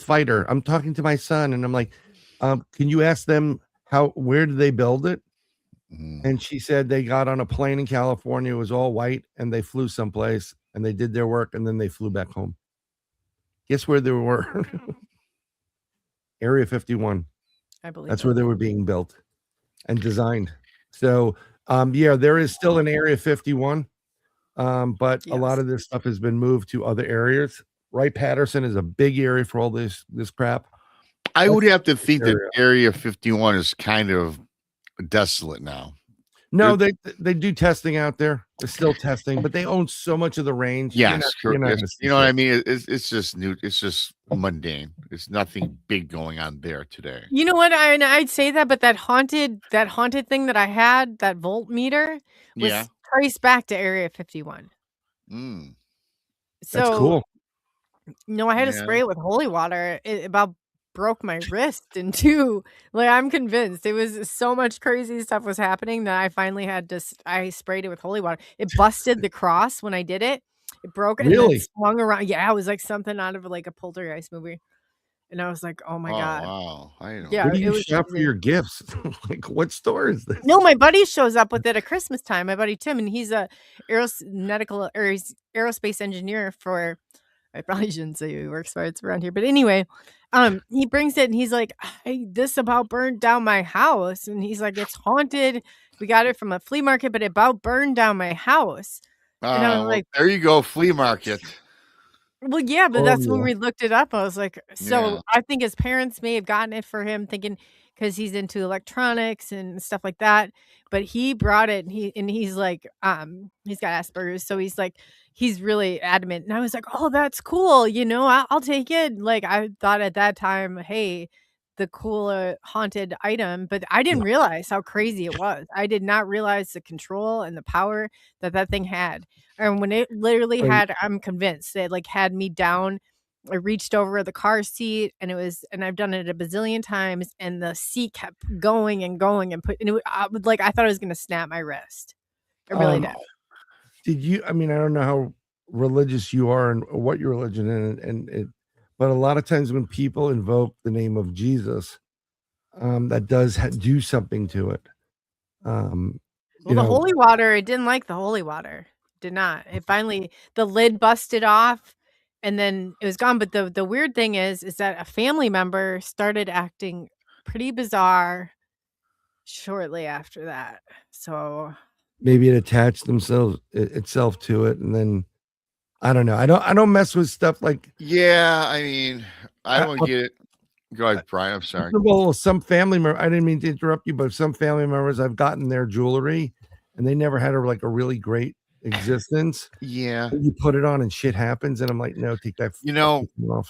fighter. I'm talking to my son, and I'm like, "Can you ask them where did they build it?" And she said they got on a plane in California. It was all white, and they flew someplace, and they did their work, and then they flew back home. Guess where they were? Area 51. I believe That's it. where they were being built and designed. So, yeah, there is still an Area 51, but a lot Yes. of this stuff has been moved to other areas. Wright-Patterson is a big area for all this crap. I would have to think that area. Area 51 is kind of desolate now. No, they do testing out there. They're still testing, but they own so much of the range. Yes, You're not yes. gonna see You know what I shit. mean? It's just new. It's just mundane. It's nothing big going on there today. You know what? I'd say that, but that haunted thing that I had, that voltmeter, Yeah. was traced back to Area 51. Mm, That's So, cool. I had to yeah. spray it with holy water. It about broke my wrist in two. Like, I'm convinced it was so much crazy stuff was happening that I finally had to. I sprayed it with holy water. It busted the cross when I did it. It broke and then Really? swung around. Yeah, it was like something out of like a poltergeist movie, and I was like, "Oh my Oh god." wow. I know. Yeah, What do it you was shop for crazy. your gifts? Like, what store is this? No, my buddy shows up with it at Christmas time. My buddy Tim, and he's a he's aerospace engineer for. I probably shouldn't say he works for it's around here, but anyway, he brings it and he's like, "Hey, this about burned down my house," and he's like, "It's haunted. We got it from a flea market, but it about burned down my house." And I was Well, like, there you go. Flea market. well, yeah, but Oh, that's when yeah. we looked it up. I was like, Yeah. so I think his parents may have gotten it for him thinking because he's into electronics and stuff like that. But he brought it and he's like, he's got Asperger's, so he's like, he's really adamant. And I was like, oh, that's cool, I'll take it. Like I thought at that time, hey, the cooler haunted item, but I didn't realize how crazy it was. I did not realize the control and the power that thing had. And when it literally So I'm convinced it like had me down. I reached over the car seat and I've done it a bazillion times and the seat kept going and going and I thought I was going to snap my wrist. I really um, did. I mean, I don't know how religious you are and what your religion but a lot of times when people invoke the name of Jesus, that does do something to it. Well, the holy water, it didn't like the holy water. Did not. It finally the lid busted off and then it was gone. But the weird thing is that a family member started acting pretty bizarre shortly after that. So maybe it attached itself to it, and then I don't know. I don't mess with stuff like Yeah. I mean, I I, don't get it. Go ahead, Brian. I'm sorry. well, some family member. I didn't mean to interrupt you, but some family members I've gotten their jewelry, and they never had a really great existence. Yeah. And you put it on, and shit happens, and I'm like, no, take that fucking thing off.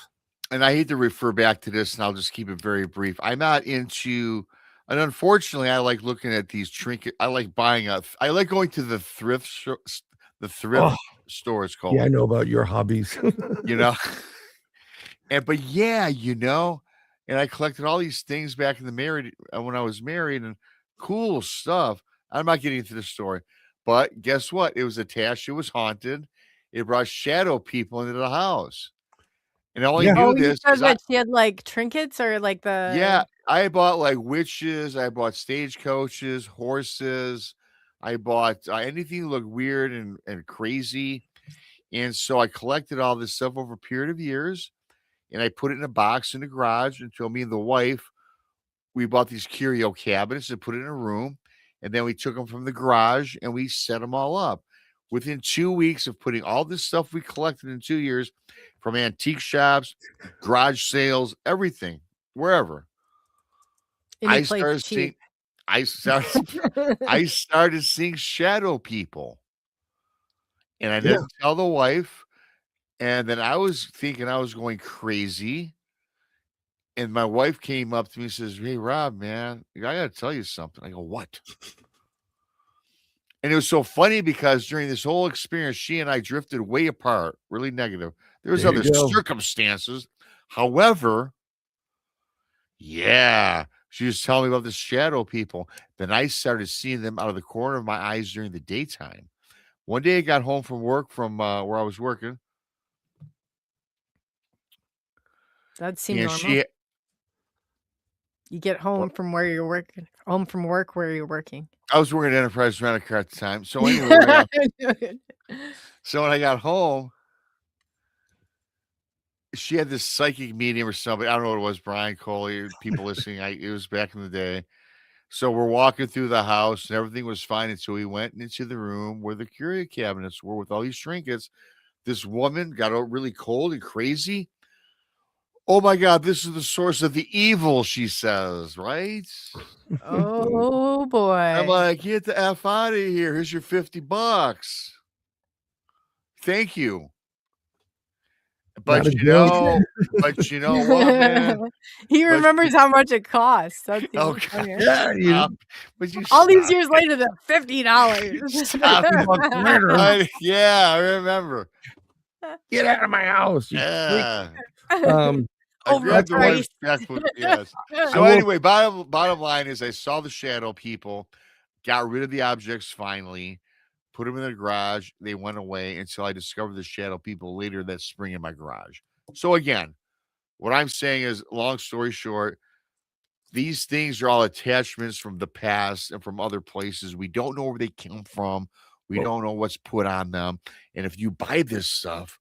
And I hate to refer back to this, and I'll just keep it very brief. I'm not into, and unfortunately, I like looking at these trinket. I like buying I like going to the thrift Oh, store. It's called. yeah, I know about your hobbies. You know, but yeah, and I collected all these things back in the married when I was married, and cool stuff. I'm not getting into the story, but guess what? It was attached. It was haunted. It brought shadow people into the house. And I only Yeah. knew Oh, you this said 'cause that she had like trinkets or like yeah, the. I bought like witches, I bought stagecoaches, horses, I bought anything that looked weird and crazy. And so I collected all this stuff over a period of years and I put it in a box in the garage until me and the wife, we bought these curio cabinets and put it in a room. And then we took them from the garage and we set them all up. Within 2 weeks of putting all this stuff we collected in 2 years from antique shops, garage sales, everything, wherever, Any I place started cheap. seeing I started seeing shadow people. And I Yeah. didn't tell the wife. And then I was thinking I was going crazy. And my wife came up to me and says, "Hey, Rob, man, I got to tell you something." I go, "What?" And it was so funny because during this whole experience, she and I drifted way apart, really negative. There was There you other go. circumstances. However, yeah, she was telling me about the shadow people. Then I started seeing them out of the corner of my eyes during the daytime. One day I got home from work from where I was working, That seemed and normal. she You get home from where you're working, home from work where you're working. I was working at Enterprise Rent-A-Car at the time. So anyway, so when I got home, she had this psychic medium or somebody. I don't know what it was, Brian Coley, people listening. It was back in the day. So we're walking through the house and everything was fine until we went into the room where the curio cabinets were with all these trinkets. This woman got really cold and crazy. "Oh my God, this is the source of the evil," she says, right? Oh I'm boy. like, "Get the F out of here. Here's your $50. Thank you." Not But a joke. you know what, man? He But remembers how much it costs. That's oh even God, funnier. Yeah, you stop. But you All these stop years it. later, the $50. Stop. $50 later. Yeah, I remember. Get out of my house, you freak. Yeah. Um, I grabbed the wife's Overpriced. checkbook. Yes. I So will. anyway, bottom line is I saw the shadow people, got rid of the objects finally, put them in the garage. They went away until I discovered the shadow people later that spring in my garage. So again, what I'm saying is, long story short, these things are all attachments from the past and from other places. We don't know where they come from. We Well, don't know what's put on them. And if you buy this stuff,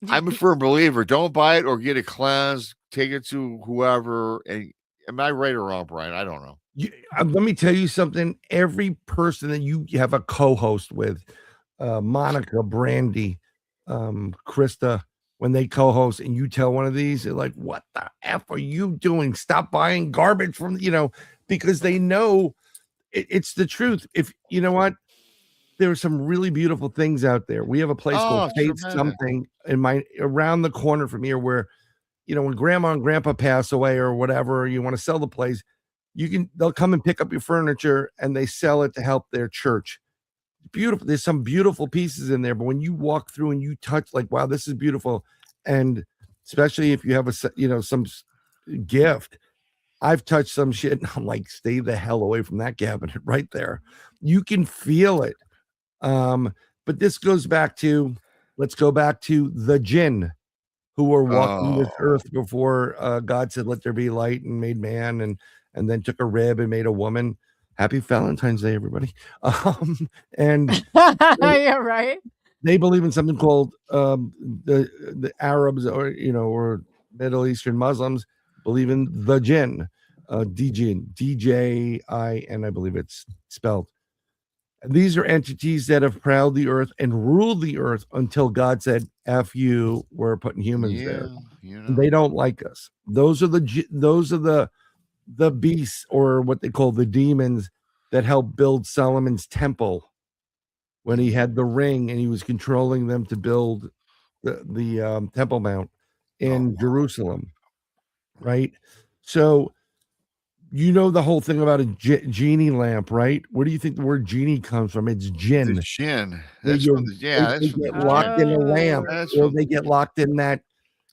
I'm a firm believer. Don't buy it or get it cleansed. Take it to whoever. And am I right or wrong, Brian? I don't know. let me tell you something. Every person that you have a co-host with, Monica, Brandy, Krista, when they co-host and you tell one of these, they're like, "What the F are you doing? Stop buying garbage from," because they know it's the truth. If you know what, there are some really beautiful things out there. We have a place called Oh, Faith tremendous. something around the corner from here where, when grandma and grandpa pass away or whatever, you want to sell the place, they'll come and pick up your furniture and they sell it to help their church. Beautiful. There's some beautiful pieces in there, but when you walk through and you touch, like, wow, this is beautiful. And especially if you have some gift, I've touched some shit and I'm like, stay the hell away from that cabinet right there. You can feel it. But this goes back to, let's go back to the jinn who were walking this earth before God said, "Let there be light," and made man, and then took a rib and made a woman. Happy Valentine's Day, everybody. And Yeah, right. they believe in something called the Arabs or Middle Eastern Muslims believe in the jinn, DJIN, I believe it's spelled. These are entities that have prowled the earth and ruled the earth until God said, "F you, we're putting humans there." They don't like us. Those are the beasts, or what they call the demons, that helped build Solomon's temple when he had the ring and he was controlling them to build the Temple Mount in Jerusalem, right? So the whole thing about a genie lamp, right? Where do you think the word genie comes from? It's jinn. The jinn. They That's from the they from get the locked in a lamp, That's or from they get locked in that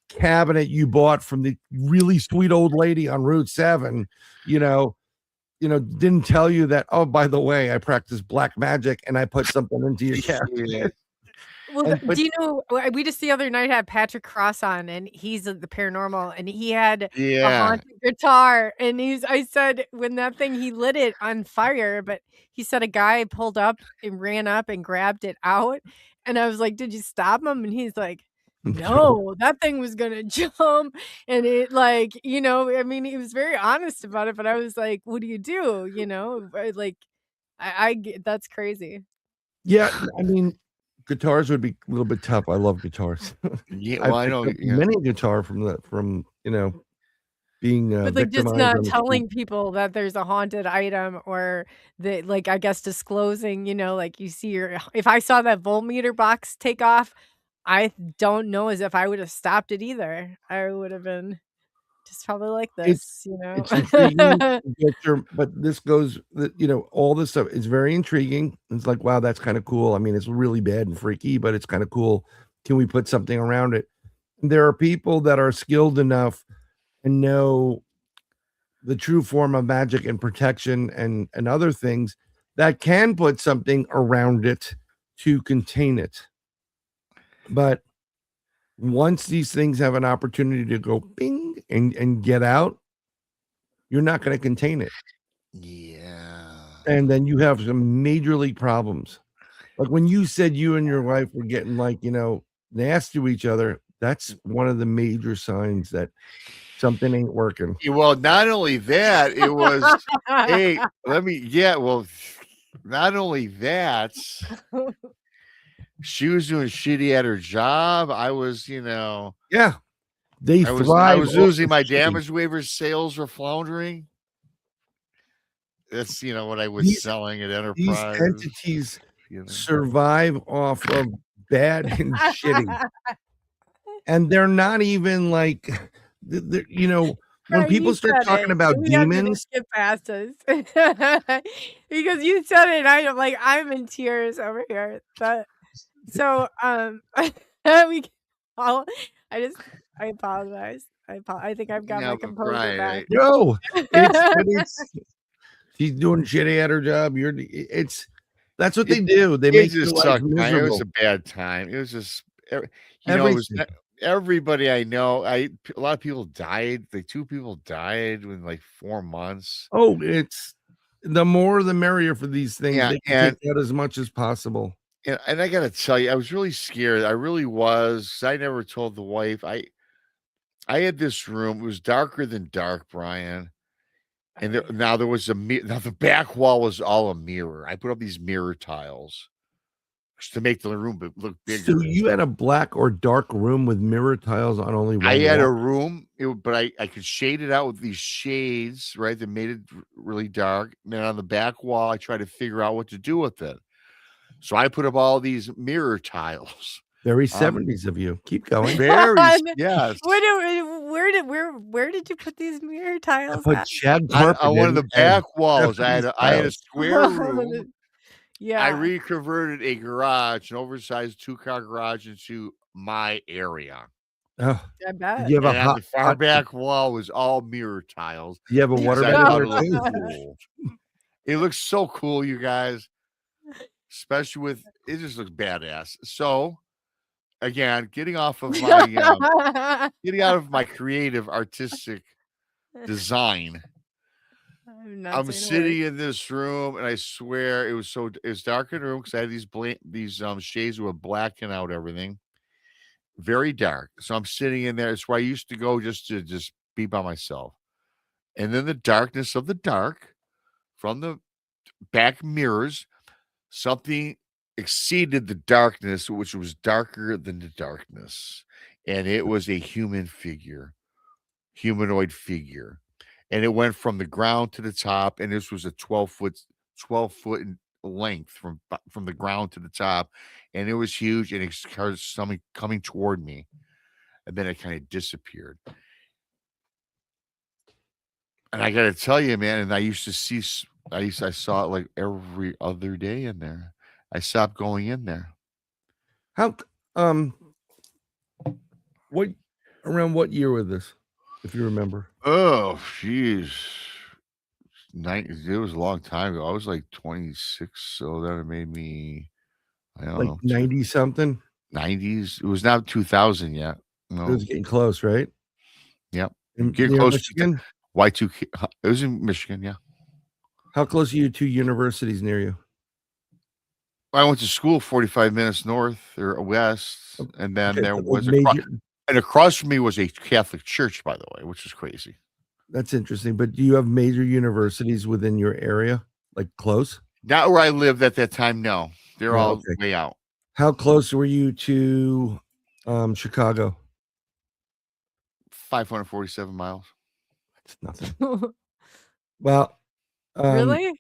cabinet you bought from the really sweet old lady on Route 7, didn't tell you that, "Oh, by the way, I practice black magic and I put something into your cabinet." Well, But do you know, we just the other night had Patrick Cross on, and he's the paranormal, and he had a Yeah. haunted guitar, and I said when that thing, he lit it on fire, but he said a guy pulled up and ran up and grabbed it out, and I was like, "Did you stop him?" And he's like, "No, that thing was gonna jump," and it like, I mean, he was very honest about it, but I was like, "What do you do?" Like, I get that's crazy. yeah, I mean, guitars would be a little bit tough. I love guitars. Yeah, I well, I picked know. up Yeah. many guitar from being But, like, just victimized not on the street. telling people that there's a haunted item or that, like, I guess disclosing, like, you see if I saw that voltmeter box take off, I don't know as if I would have stopped it either. I would have been just probably like It's this, it's intriguing, but this goes all this stuff is very intriguing. It's like, wow, that's kind of cool. I mean, it's really bad and freaky, but it's kind of cool. Can we put something around it? There are people that are skilled enough and know the true form of magic and protection and other things that can put something around it to contain it. But once these things have an opportunity to go bing and get out, you're not going to contain it. Yeah. And then you have some major league problems. Like when you said you and your wife were getting nasty to each other, that's one of the major signs that something ain't working. Well, not only that, it was, hey, well, not only that, she was doing shitty at her job. I was, Yeah. They I thrive. was off losing of my shitty. damage waivers. Sales were floundering. That's what I was These- selling at These Enterprise. entities survive off of bad and shitty. And they're not even like, when Right, people you start said talking it, about so we have to demons, skip past us. Because you said it, and I'm in tears over here. So, we all I apologize. I think I've got my but composure Brian, back. no, she's doing shitty at her job. That's what they do. They it make your just life sucked. It miserable. was a bad time. It was just, it was Everything. everybody I know. A lot of people died. Like 2 people died in like 4 months. Oh, it's the more the merrier for these things. Yeah, They can take out as much as possible. And I gotta tell you, I was really scared. I really was. I never told the wife. I had this room. It was darker than dark, Brian. And there was now the back wall was all a mirror. I put up these mirror tiles to make the room look bigger. So you had a black or dark room with mirror tiles on only one I had wall? a room, but I could shade it out with these shades, right? That made it really dark. And then on the back wall, I tried to figure out what to do with it. So I put up all these mirror tiles. Very 70s of you. Keep going. Very, yes. Where did you put these mirror I tiles put at? Chad On one of the Carpenter back walls, I had a tiles. square room. Yeah. I reconverted a garage, an oversized 2-car garage, into my area. Oh, I bet. you have And a on hot the far back wall was all mirror tiles. You have a because water I bed thought there it looked too? cool. It looks so cool, you guys. Especially with it just looks badass. So again, getting off of my getting out of my creative artistic design. I'm sitting in this room, and I swear it was dark in the room because I had these shades that were blacking out everything. Very dark. So I'm sitting in there. It's where I used to go just to be by myself. And then the darkness of the dark from the back mirrors, something exceeded the darkness, which was darker than the darkness. And it was a humanoid figure. And it went from the ground to the top, and this was a 12 foot in length from the ground to the top, and it was huge, and it started something coming toward me, and then it kind of disappeared. And I got to tell you, man, and I saw it like every other day in there. I stopped going in there. How around what year was this, if you remember? Oh, jeez. It was a long time ago. I was like 26, so that made me, I don't know, 90 something. 90s. It was not 2000 yet. It No. was getting close, right? Yep. In, Get near close to Michigan. Y2K. It was in Michigan. Yeah. How close are you to universities near you? I went to school 45 minutes north or west, and then Okay, there but, like, was major. and across from me was a Catholic church, by the way, which is crazy. That's interesting. But do you have major universities within your area, like close? Not where I lived at that time. No, they're No, all okay. way out. How close were you to Chicago? 547 miles. That's nothing. Well, Really?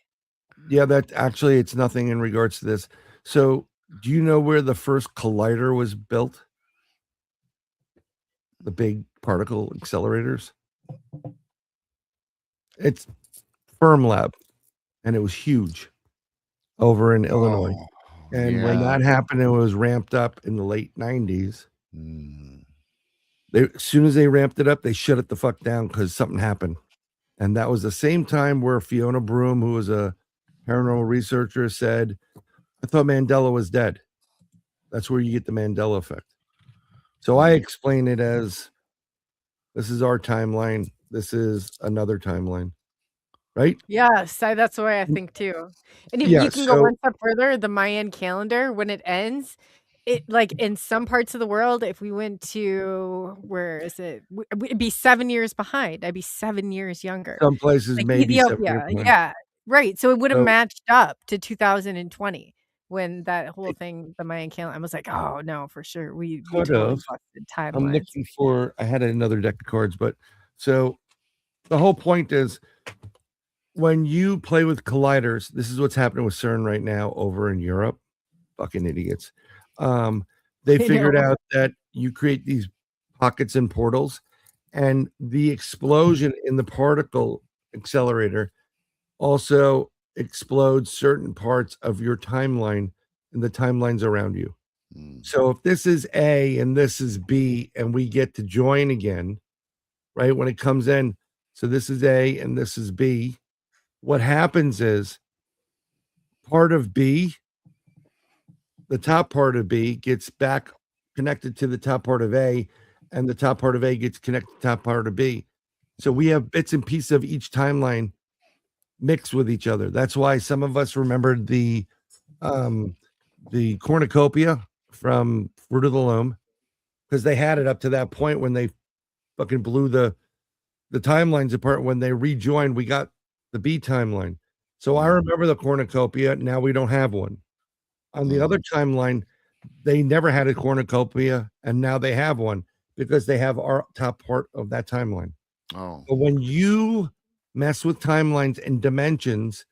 yeah, that actually it's nothing in regards to this. So, do you know where the first collider was built? The big particle accelerators. It's Firm Lab, and it was huge over in Illinois. Oh, And when yeah. that happened, it was ramped up in the late 90s. Mm. As soon as they ramped it up, they shut it the fuck down because something happened. And that was the same time where Fiona Broom, who was a paranormal researcher, said, I thought Mandela was dead. That's where you get the Mandela effect. So I explain it as this is our timeline. This is another timeline. Right? Yes, that's the way I think too. And if Yeah, you can go so- one step further, the Mayan calendar, when it ends, it like in some parts of the world, if we went to where is it? It'd be 7 years behind. I'd be 7 years younger. Some places Like maybe 7 years Ethiopia, behind. yeah, right. So it would have So- matched up to 2020 when that whole thing, the Mayan calendar. I was like, oh no, for sure, we Could totally have. busted I'm timelines. looking for. I had another deck of cards, but so the whole point is when you play with colliders, this is what's happening with CERN right now over in Europe. Fucking idiots. They I figured know. out that you create these pockets and portals, and the explosion in the particle accelerator also explodes certain parts of your timeline and the timelines around you. Mm. So if this is A and this is B, and we get to join again, right? When it comes in, so this is A and this is B. What happens is part of B, the top part of B gets back connected to the top part of A, and the top part of A gets connected to the top part of B. So we have bits and pieces of each timeline mixed with each other. That's why some of us remembered the cornucopia from Fruit of the Loom, because they had it up to that point when they fucking blew the timelines apart. When they rejoined, we got the B timeline. So I remember the cornucopia. Now we don't have one. On the other timeline, they never had a cornucopia, and now they have one because they have our top part of that timeline. Oh, But when you mess with timelines and dimensions,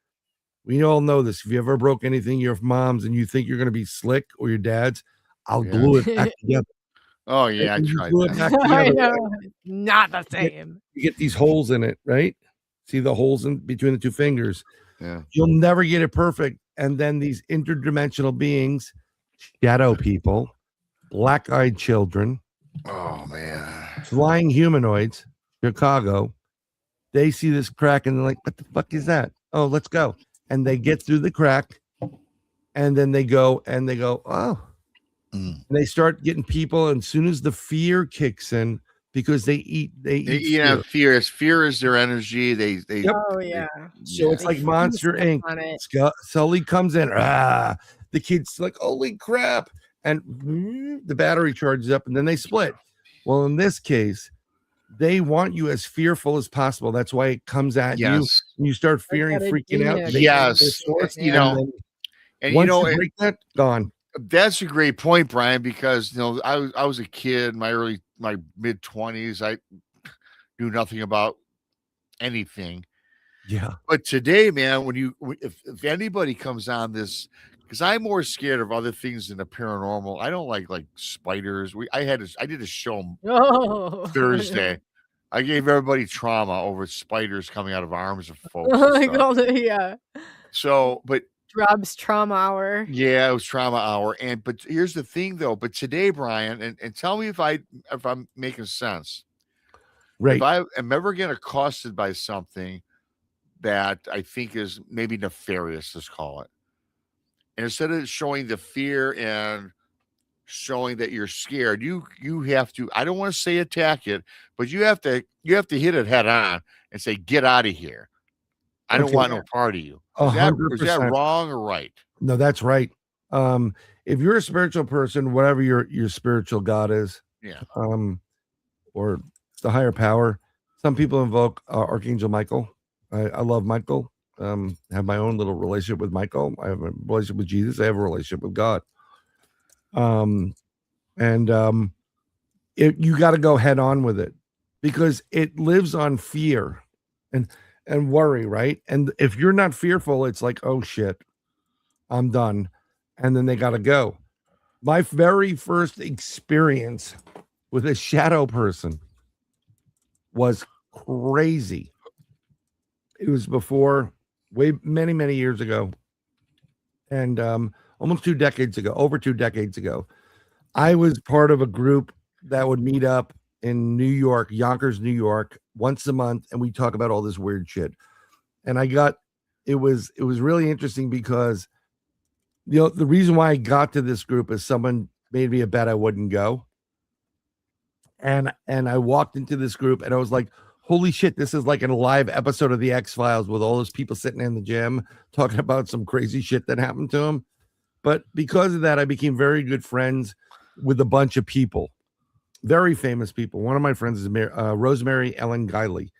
we all know this. If you ever broke anything, your mom's, and you think you're going to be slick or your dad's, I'll Yeah. glue it back together. oh yeah, I And you tried glue it that. back I together, know, right? not the You get- same. You get these holes in it, right? See the holes in between the two fingers. Yeah. You'll never get it perfect. And then these interdimensional beings, shadow people, black-eyed children, Oh man. flying humanoids, Chicago, they see this crack and they're like, what the fuck is that? Oh, let's go. And they get through the crack, and then they go, oh. Mm. And they start getting people, and as soon as the fear kicks in, because they eat fear. Fear is their energy. They Yep. Oh yeah. So it's They like feast Monster Inc. on it. Sully comes in, the kid's like, holy crap, and the battery charges up, and then they split. Well, in this case, they want you as fearful as possible. That's why it comes at you, yes. and you start fearing, gotta freaking do out. it. They Yes. their source, You know, and once you know you break that, gone. that's a great point, Brian, because I was a kid in my mid 20s. I knew nothing about anything. Yeah. But today, man, if anybody comes on this, because I'm more scared of other things than the paranormal. I don't like spiders. I did a show Oh. Thursday. I gave everybody trauma over spiders coming out of arms of folks. Oh and my stuff. god, yeah. So, but Rob's trauma hour. yeah, it was trauma hour. But here's the thing though. But today, Brian, and tell me if I'm making sense. Right. If I am ever getting accosted by something that I think is maybe nefarious, let's call it. And instead of showing the fear and showing that you're scared, you have to, I don't want to say attack it, but you have to hit it head on and say, get out of here. I don't Okay. want no part of you. Is that 100%. wrong or right? No, that's right. If you're a spiritual person, whatever your spiritual God is, Yeah. or the higher power, some people invoke Archangel Michael. I love Michael. Have my own little relationship with Michael. I have a relationship with Jesus. I have a relationship with God. You got to go head on with it, because it lives on fear and worry, right? And if you're not fearful, it's like, oh shit, I'm done. And then they got to go. My very first experience with a shadow person was crazy. It was before, many years ago. And almost 2 decades ago, over 2 decades ago, I was part of a group that would meet up in New York, Yonkers, New York, once a month, and we talk about all this weird shit. And it was really interesting because, you know, the reason why I got to this group is someone made me a bet I wouldn't go. And I walked into this group and I was like, holy shit, this is like a live episode of the X-Files with all those people sitting in the gym talking about some crazy shit that happened to them. But because of that, I became very good friends with a bunch of people, very famous people. One of my friends is Rosemary Ellen Guiley,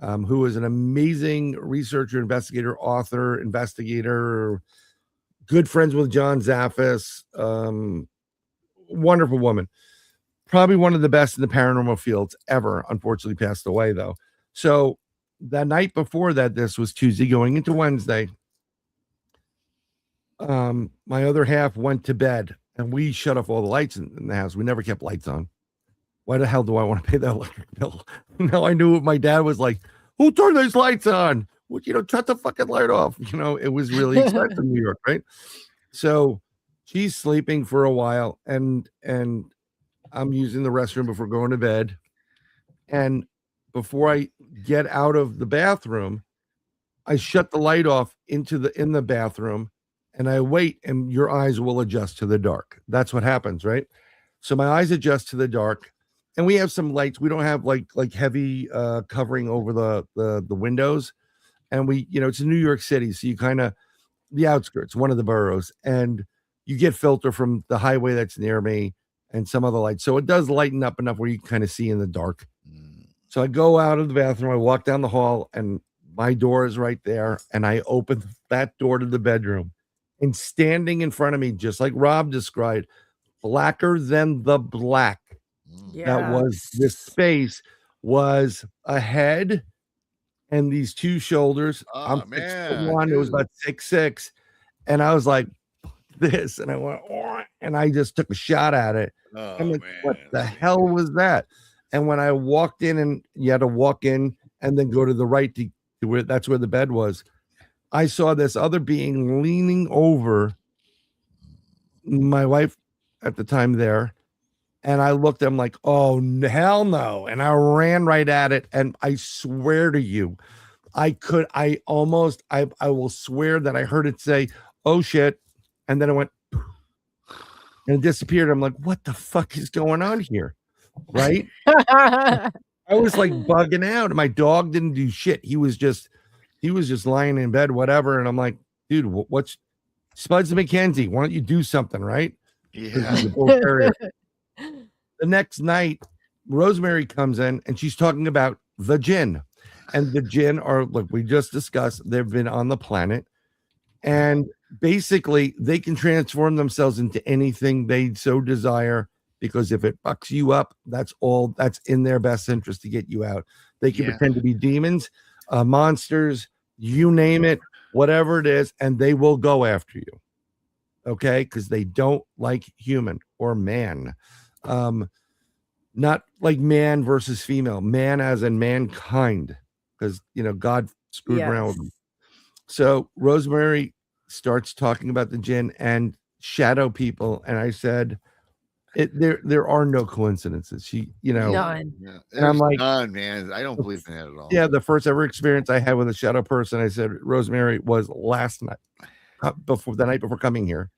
who is an amazing researcher, investigator, author, investigator, good friends with John Zaffis, wonderful woman. Probably one of the best in the paranormal fields ever. Unfortunately passed away though. So the night before that, this was Tuesday going into Wednesday, my other half went to bed and we shut off all the lights in the house. We never kept lights on. Why the hell do I want to pay that electric bill? Now I knew my dad was like, who turned those lights on? Well, you know, shut the fucking light off. You know, it was really expensive in New York, right? So she's sleeping for a while and I'm using the restroom before going to bed. And before I get out of the bathroom, I shut the light off in the bathroom and I wait, and your eyes will adjust to the dark. That's what happens, right? So my eyes adjust to the dark, and we have some lights. We don't have like heavy covering over the windows. And we, you know, it's in New York City. So you kind of the outskirts, one of the boroughs, and you get filter from the highway that's near me and some other lights. So it does lighten up enough where you can kind of see in the dark. So I go out of the bathroom, I walk down the hall, and my door is right there. And I open that door to the bedroom, and standing in front of me, just like Rob described, blacker than the black, that was this space, was a head and these two shoulders. I'm 6'1", it was about 6'6", and I was like this, and I went, oh, and I just took a shot at it. I'm like, what the hell was that? And when I walked in, and you had to walk in and then go to the right to where that's where the bed was, I saw this other being leaning over my wife at the time there. And I looked, I'm like, oh, hell no. And I ran right at it. And I swear to you, I will swear that I heard it say, oh shit. And then it went, and it disappeared. I'm like, what the fuck is going on here? Right? I was like bugging out. My dog didn't do shit. He was just lying in bed, whatever. And I'm like, dude, what's Spuds McKenzie? Why don't you do something, right? Yeah. The next night, Rosemary comes in and she's talking about the jinn. And the jinn are, like we just discussed, they've been on the planet. And basically, they can transform themselves into anything they so desire, because if it fucks you up, that's in their best interest to get you out. They can pretend to be demons, monsters, you name it, whatever it is, and they will go after you. Okay? Because they don't like human or man. Not like man versus female, man as in mankind, because God screwed around with them. So Rosemary starts talking about the jinn and shadow people, and I said, there are no coincidences. She, None. Yeah. And I'm like, none, man. I don't believe in that at all. Yeah, the first ever experience I had with a shadow person, I said, Rosemary, was last night, the night before coming here,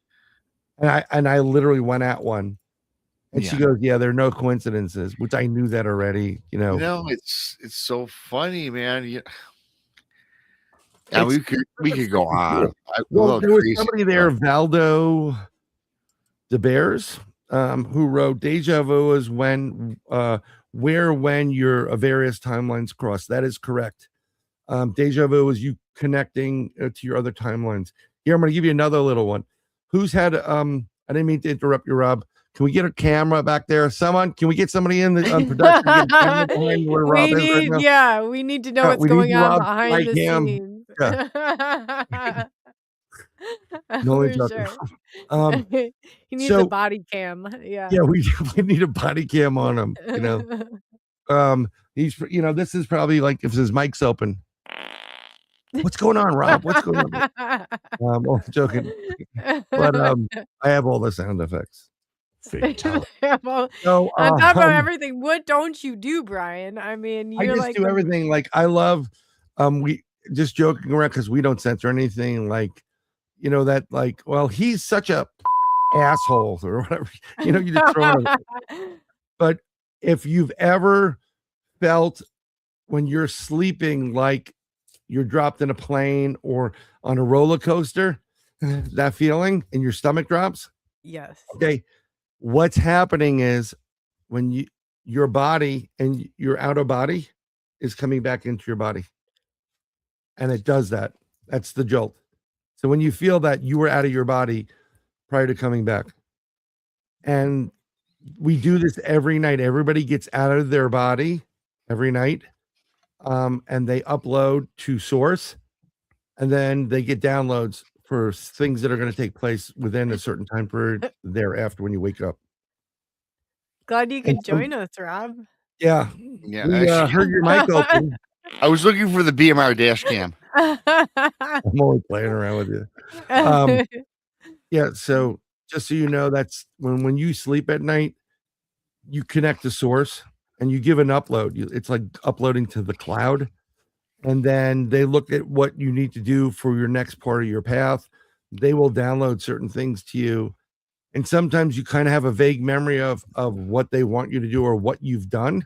and I literally went at one. And she goes, yeah, there are no coincidences, which I knew that already, you know. No, it's so funny, man. Yeah, we could go on. Well, there was somebody there, Valdo De Beers, who wrote Deja Vu is when your various timelines cross. That is correct. Deja Vu is you connecting to your other timelines. Here, I'm going to give you another little one. Who's had I didn't mean to interrupt you, Rob. Can we get a camera back there? Can we get somebody on production? Get a camera behind where Rob is right now? Yeah, we need to know what's going on behind the scenes. Yeah. No, For sure. He needs a body cam. Yeah. Yeah, we need a body cam on him, you know. He's, you know, this is probably like if his mic's open. What's going on, Rob? What's going on? I'm joking. But I have all the sound effects. Well, on top of everything, what don't you do, Bryan? I mean, you're I just do everything. Like I love we just joking around because we don't censor anything, like, you know, that like, well, he's such a asshole or whatever, you know, you just throw it. But if you've ever felt when you're sleeping like you're dropped in a plane or on a roller coaster, that feeling and your stomach drops. Yes. Okay. What's happening is when your body and your outer body is coming back into your body. And it does that. That's the jolt. So when you feel that, you were out of your body prior to coming back. And we do this every night. Everybody gets out of their body every night. And they upload to source. And then they get downloads for things that are going to take place within a certain time period thereafter when you wake up. Glad you could join us, Rob. Yeah. Yeah. We heard your mic open. I was looking for the BMR dash cam. I'm only playing around with you. Yeah. So just so you know, that's when you sleep at night, you connect to source and you give an upload. It's like uploading to the cloud. And then they look at what you need to do for your next part of your path. They will download certain things to you. And sometimes you kind of have a vague memory of what they want you to do or what you've done.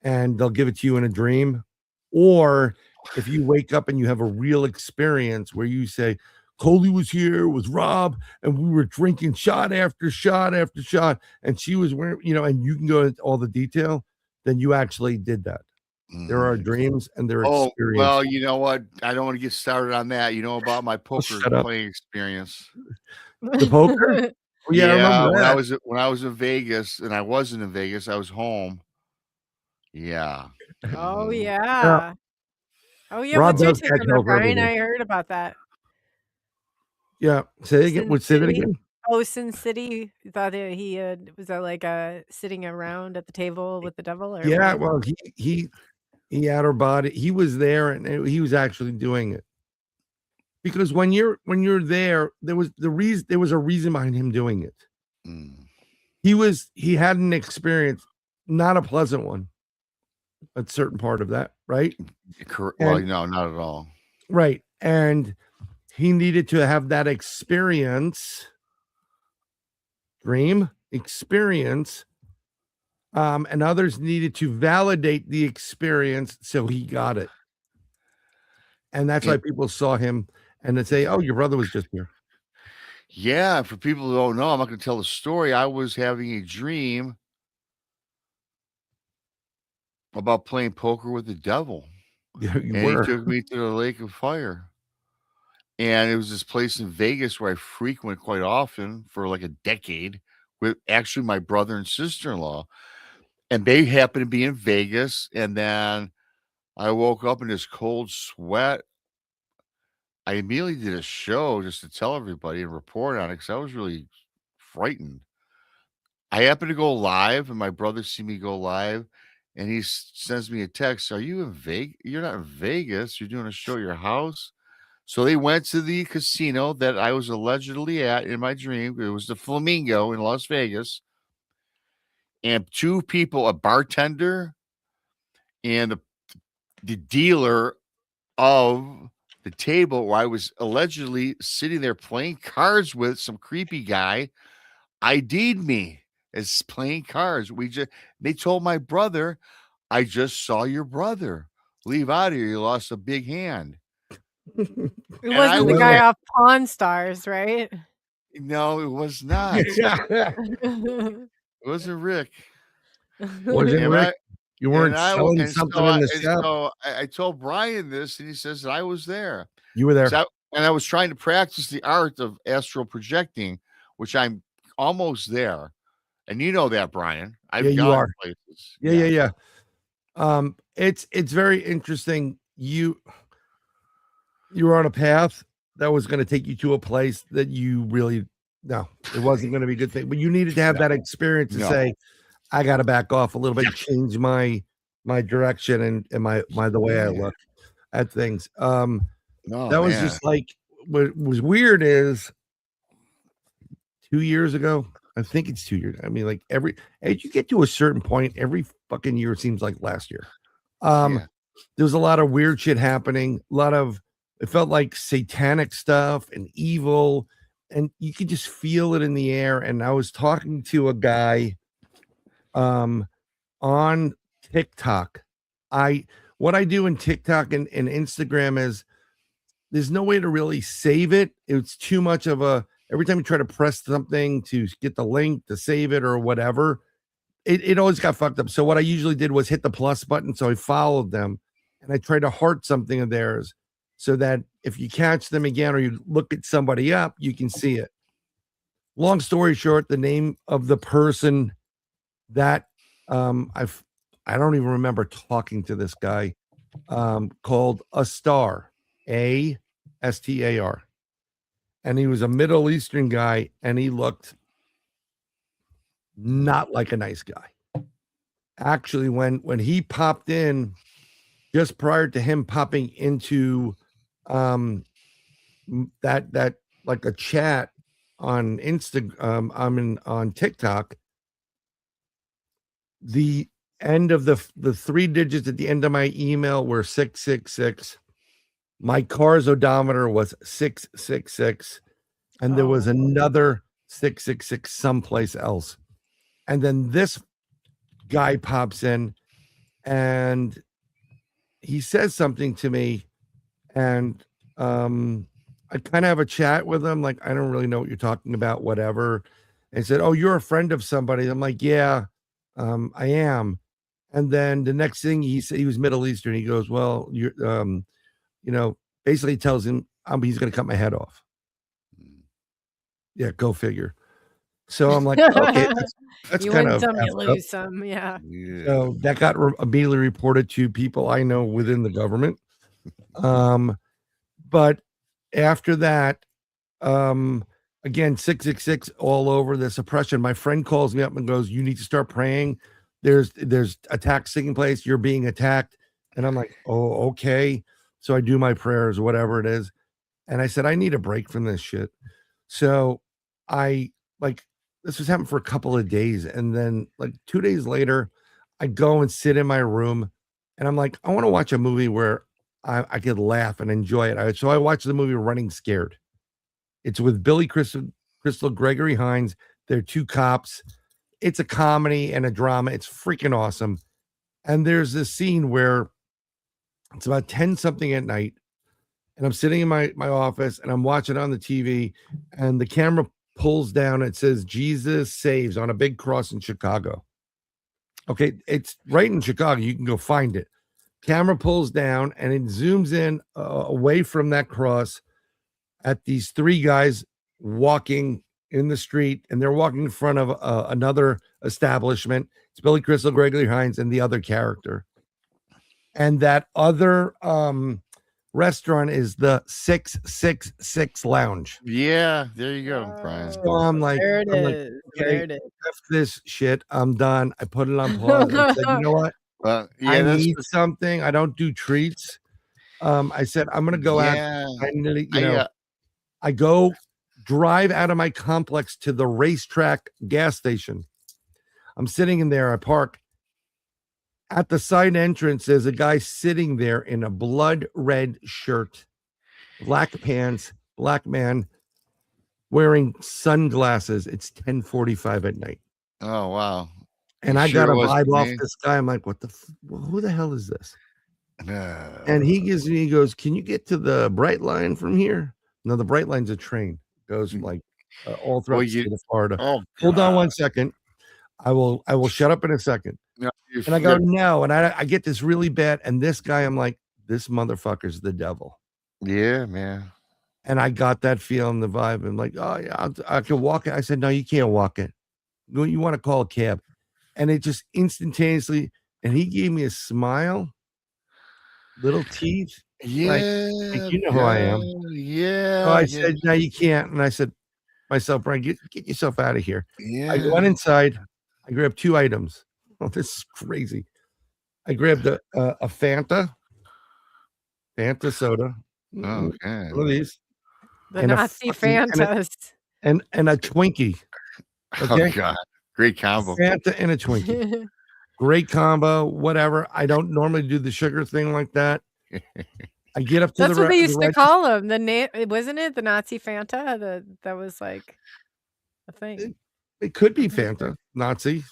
And they'll give it to you in a dream. Or if you wake up and you have a real experience where you say, Coley was here with Rob, and we were drinking shot after shot after shot, and she was wearing, you know, and you can go into all the detail, then you actually did that. There are dreams and there are experiences. Well, you know what? I don't want to get started on that. You know about my poker playing experience. The poker? Well, yeah, I remember that. When I was in Vegas, and I wasn't in Vegas, I was home. Yeah. Oh yeah. Oh yeah. Rob What's your does take catch on that, over Bryan? everything. I heard about that. Yeah. Say it again. Say that again. Oh, Sin City. You thought that he was that like sitting around at the table with the devil? Or Yeah. what? Well, he had her body. He was there, and he was actually doing it. Because when you're there, there was a reason behind him doing it. He had an experience, not a pleasant one, a certain part of that, right? Well, no, not at all. Right. And he needed to have that dream experience, and others needed to validate the experience, so he got it. And that's why people saw him and they say, oh, your brother was just here. Yeah, for people who don't know, I'm not going to tell the story. I was having a dream about playing poker with the devil. Yeah, He took me to the Lake of Fire. And it was this place in Vegas where I frequent quite often for like a decade with actually my brother and sister-in-law. And they happened to be in Vegas. And then I woke up in this cold sweat. I immediately did a show just to tell everybody and report on it because I was really frightened. I happened to go live, and my brother see me go live, and he sends me a text. Are you in Vegas? You're not in Vegas. You're doing a show at your house. So they went to the casino that I was allegedly at in my dream. It was the Flamingo in Las Vegas. And two people, a bartender and the dealer of the table where I was allegedly sitting there playing cards with some creepy guy, ID'd me. It's playing cards. They told my brother, I just saw your brother leave out of here. You lost a big hand. It And I wasn't the was guy like, off Pawn Stars, right? no, it was not. It wasn't Rick. Wasn't And Rick? I You weren't selling and something in the shop. so I told Brian this, and he says I was there. You were there. So I was trying to practice the art of astral projecting, which I'm almost there. And you know that, Brian. I've Yeah, you gone are. places. Yeah. It's very interesting. You were on a path that was going to take you to a place that you really it wasn't going to be a good thing. But you needed to have that experience to say, I got to back off a little bit, change my direction and my the way I look at things. That was just like what was weird is 2 years ago. I think it's 2 years. I mean, like as you get to a certain point, every fucking year seems like last year. There's a lot of weird shit happening. It felt like satanic stuff and evil, and you could just feel it in the air. And I was talking to a guy on TikTok. What I do in TikTok and Instagram is there's no way to really save it. It's too much of every time you try to press something to get the link to save it or whatever, it always got fucked up. So what I usually did was hit the plus button. So I followed them and I tried to heart something of theirs so that if you catch them again or you look at somebody up, you can see it. Long story short, the name of the person that I don't even remember talking to this guy called Astar, Astar. And he was a Middle Eastern guy, and he looked not like a nice guy. Actually, when he popped in, just prior to him popping into that like a chat on Instagram, on TikTok, the end of the 3 digits at the end of my email were 666. My car's odometer was 666, and there was another 666 someplace else. And then this guy pops in and he says something to me, and I kind of have a chat with him, like, I don't really know what you're talking about, whatever. And said, "Oh, you're a friend of somebody." I'm like, "Yeah, I am." And then the next thing he said, he was Middle Eastern. He goes, "Well, you're basically tells him he's going to cut my head off." Yeah, go figure. So I'm like, okay, that's You kind win of some, you effed up. lose some. Yeah. So that got immediately reported to people I know within the government. But after that, again, 666 all over the suppression. My friend calls me up and goes, "You need to start praying. There's attacks taking place. You're being attacked." And I'm like, "Oh, okay." So I do my prayers, whatever it is. And I said, I need a break from this shit. So this was happening for a couple of days. And then like 2 days later, I go and sit in my room and I'm like, I want to watch a movie where I could laugh and enjoy it. So I watched the movie Running Scared. It's with Billy Crystal, Gregory Hines. They're 2 cops. It's a comedy and a drama. It's freaking awesome. And there's this scene where it's about 10 something at night. And I'm sitting in my office and I'm watching on the TV, and the camera pulls down. It says Jesus Saves on a big cross in Chicago. Okay, it's right in Chicago. You can go find it. Camera pulls down and it zooms in away from that cross at these 3 guys walking in the street, and they're walking in front of another establishment. It's Billy Crystal, Gregory Hines, and the other character. And that other restaurant is the 666 Lounge. Yeah, there you go, Brian. So I'm like, There it okay, is. There it is. F this shit. I'm done. I put it on pause. I said, you know what? I need something. I don't do treats. I said, I'm gonna go out. I go drive out of my complex to the racetrack gas station. I'm sitting in there. I park. At the side entrance, there's a guy sitting there in a blood red shirt, black pants, black man, wearing sunglasses. It's 10:45 at night. Oh wow. And You I got sure a it wasn't vibe off me? this guy. I'm like, what the? Who the hell is this? And No. he goes, can you get to the Bright Line from here? No, the Bright Line's a train. Goes like all throughout Well, the state of Florida. oh Hold on God. 1 second. I will shut up in a second. No, And I go, no. And I get this really bad. And this guy, I'm like, this motherfucker's the devil. yeah, man. And I got that feeling, the vibe. I'm like, oh yeah, I can walk it. I said, no, you can't walk it. You want to call a cab. And it just instantaneously, and he gave me a smile, little teeth. Yeah, like you know who I am. Yeah. So I yeah, said, no, you can't. And I said, myself, Brian, get yourself out of here. yeah. I went inside. I grabbed 2 items. Oh, this is crazy. I grabbed a Fanta soda. Okay. One of these. The And a Nazi fucking- Fantas. And a Twinkie. Okay. Oh God. Great combo. Fanta and a Twinkie. Great combo, whatever. I don't normally do the sugar thing like that. I get up to That's the what they used to reg- call them. Wasn't it the Nazi Fanta? That was like a thing. It could be Fanta, Nazi.